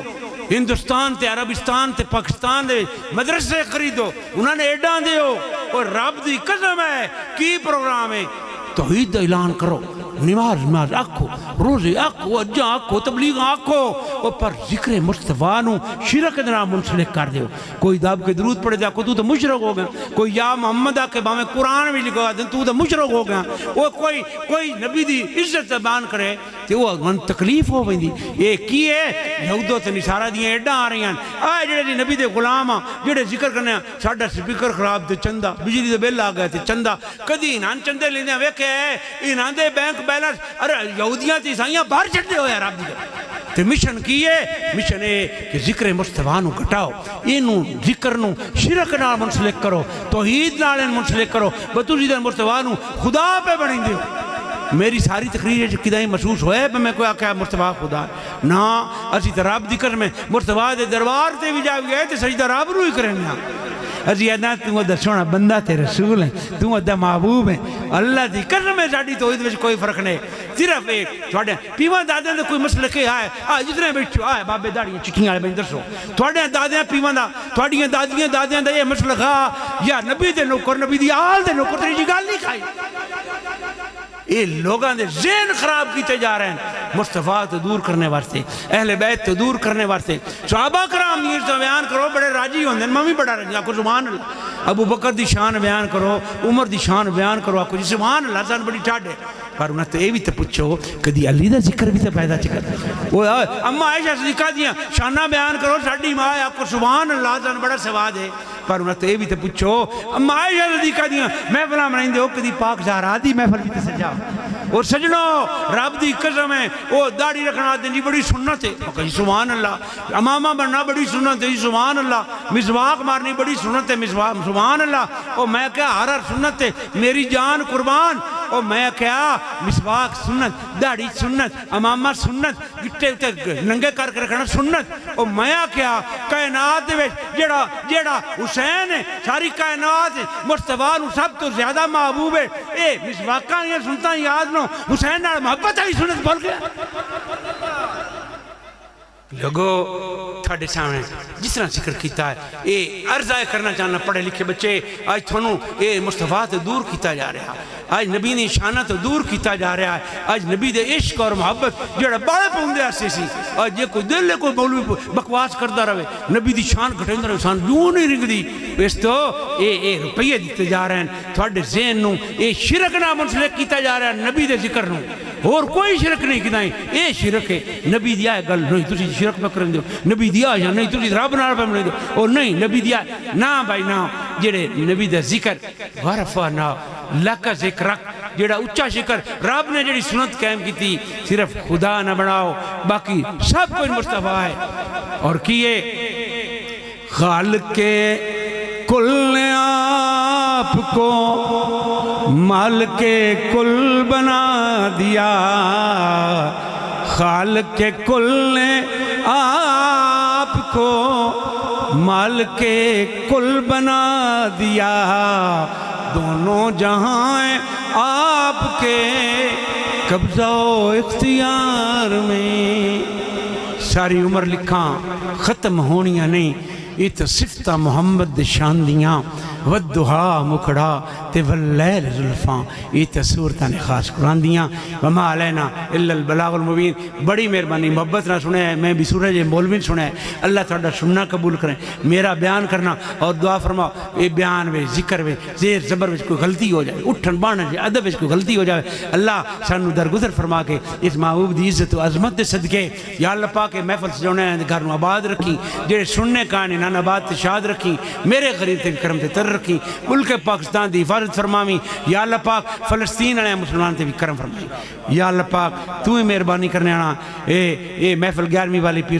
ہندوستان تے عربستان تے پاکستان دے مدرسے خریدو انہاں نے ایڈاں دیو اور رب دی قسم ہے کی پروگرام ہے توحید دا اعلان کرو نماز آکھو روزے آکھو اجاں آکھو تبلیغ آکھو اور پر ذکر مصطفیٰ نو شرک دنا منسلک کر دیو کوئی داب کے درود پڑھے دیا تو تو مشرک ہو گیا کوئی یا محمد آکے باہمیں قرآن بھی لکھو تو تو مشرک ہو گیا وہ کوئی نبی دی عزت بیان کرے تو وہ من تکلیف ہو گئی یہ کی ہے یہودوں تے نصارہ دیاں ایڈاں آ رہی ہیں آئے جڑے دی نبی دے غلام جڑے ذکر کرنے ساڈا سپیکر خراب تے چندہ بجلی دے بل آ گئے تے چندہ کدی انہاں چندے لیندے ویکھے انہاں دے بینک بیلنس ارے یہودیاں تے عیسائیاں باہر چڑھتے ہوئے رب دی تے مشن کیے مشن ہے کہ ذکر مصطفیٰ نو گھٹاؤ اینو ذکر نو شرک نال منسلک کرو توحید نال منسلک کرو بطوری دے مصطفیٰ نو خدا پہ بنی دیو میری ساری تقریر کدائیں محسوس ہوئے میں کوئی آکھا مصطفیٰ خدا نا اسی تے رب دی قسم مصطفیٰ دے دربار تے بھی جا گئے تے سجدہ رب نو ہی کرنے ازی ادھا تو ادھا سونا بندہ تے رسول ہیں تو ادھا محبوب ہیں اللہ دی قسم ہے ساڑی توحید وچ کوئی فرق نہیں صرف ایک تھوڑے پیوان دادیں دے کوئی مسئلہ کے آئے جتنے بیٹھو آئے بابے داڑیاں چٹیاں آئے بین درسو تھوڑے دادیں پیوان دا تھوڑیاں دادیاں دا یہ مسئلہ کھا یا نبی دے نوکر نبی دی آل دے نوکر تیری جی گال نہیں کھائی یہ لوگاں دے ذہن خراب کیتے جا رہے ہیں مصطفیٰ تو دور کرنے واسطے اہل بیت تو دور کرنے واسطے صحابہ کرام یہ سے بیان کرو بڑے راجی ہوندے میں بھی بڑا راجی آکو سبحان اللہ ابو بکر دی شان بیان کرو عمر دی شان بیان کرو آکو جی سبحان اللہ سان بڑی ٹھاڈے پر انہاں تو یہ بھی تو پوچھو کدی علی دا ذکر بھی تو پیدا چکر اما عائشہ صدیقہ دیاں شانہ بیان کرو ساڑی ماں آکو سبحان اللہ سان بڑا سواد ہے پر انہاں تو یہ بھی تو پوچھو اما عائشہ صدیقہ دیاں محفلہ منائیں دے ہو کدی پاک زہرا دی محفل بھی تو سجا اور سجنوں رب دی قسم ہے وہ داڑھی رکھنا دیں جی بڑی سنت ہے کہی سبحان اللہ امامہ بننا بڑی سنت ہے جی سبحان اللہ مسواک مارنی بڑی سنت ہے سبحان اللہ اور میں کہا ہر سنت ہے میری جان قربان او میں کیا مسواک سنت داڑھی سنت امامہ سنت گٹے تے ننگے کر کے رکھنا سنت او میں کیا کائنات دے وچ جیڑا حسین ہے ساری کائنات مصطفیٰ نو سب تو زیادہ محبوب ہے اے مسواکاں یہ سنتا یاد نو حسین نال محبت والی سنت بول گیا لوگو تھوڑے سامنے جس طرح ذکر کیتا ہے اے عرض آئے کرنا چاہنا پڑھے لکھے بچے آج تھونوں اے مصطفیٰ تو دور کیتا جا رہا آج نبی نے شانہ تو دور کیتا جا رہا ہے آج نبی دے عشق اور محبت جڑا بڑے پوندے آسے سی آج یہ کوئی دل ہے کوئی مولوی بکواس کردہ رہے نبی دی شان گھٹیں رہے انسان یوں نہیں رنگ دی اس تو اے روپیے دیتے جا رہے ہیں تھوڑے ذہن نو اے شرک نہ منسلک کیتا جا رہا ہے نبی دے ذکر نو اور کوئی شرک نہیں کیتا ہے اے شرک ہے نبی دیا ہے گل نہیں تسی شرک پہ کریں دو نبی دیا یا نہیں تسی رب نال پہ ملیں دو اور نہیں نبی دیا نا بھائی نا جڑے نبی دا ذکر غرفانا لکا ذکرک جڑا اچھا شکر رب نے جڑی سنت قائم کی تھی صرف خدا نہ بناؤ باقی سب کوئی مصطفیٰ ہے اور کیے خالق کے کل نے آپ کو مالک کل بنا دیا خالق کے کل نے آپ کو مالک کل بنا دیا دونوں جہاں آپ کے قبضہ و اختیار میں ساری عمر لکھاں ختم ہونیاں نہیں یہ تو صفتہ محمد شان دیاں والدہا مکڑا تے واللیل زلفاں یہ تو صورتاں نے خاص قرآن دیاں وما علینا الا البلاغ المبین بڑی مہربانی محبت نہ سنے ہے میں بھی سورج مولوی سنے ہے اللہ تعالیٰ سننا قبول کریں میرا بیان کرنا اور دعا فرماؤ یہ بیان میں ذکر میں زیر زبر میں کوئی غلطی ہو جائے اٹھن بانا جائے ادب میں کوئی غلطی ہو جائے اللہ سانو درگزر فرما کے اس محبوب دی عزت و عظمت دے صدقے یا اللہ پاک محفل سجونے ہیں گھر میں آباد رکھی جڑے سننے کہانے نان آباد تے شاد رکھی میرے غریب تے کرم تے تر رکھی ملک پاکستان دی حفاظت فرمامی یا اللہ پاک فلسطین والے مسلمان تے بھی کرم فرمائی یا اللہ پاک تو ہی مہربانی کرنے آنا اے محفل 11ویں والی پیر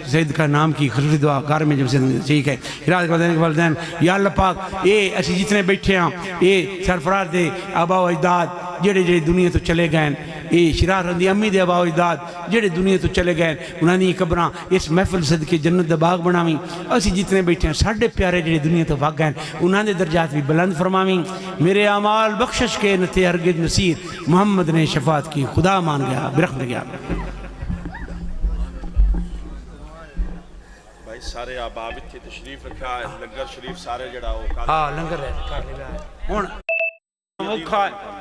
سید کا نام کی خصوصی دعا گھر میں جب سے ٹھیک ہے ارادہ کر دینے کے والدین یا اللہ پاک اے اسی جتنے بیٹھے ہیں اے سرفراز دے آبا و اجداد جڑے جڑے دنیا تو چلے گئے اے شرار رندی امی دے آبا و اجداد جڑے دنیا تو چلے گئے انہوں نے قبراں اس محفل صدقے جنت دا باغ بناویں اسی جتنے بیٹھے ہیں ساڑھے پیارے جڑے دنیا تو بھاگ گئے انہوں نے درجات بھی بلند فرماویں میرے اعمال بخشش کے نتے ہرگز نصیر محمد نے شفاعت کی خدا مان گیا برخت گیا بھائی سارے آباب اتھے تشریف رکھا ہے لنگر شریف سارے جڑا ہو لنگر ہے ہون موکھا ہے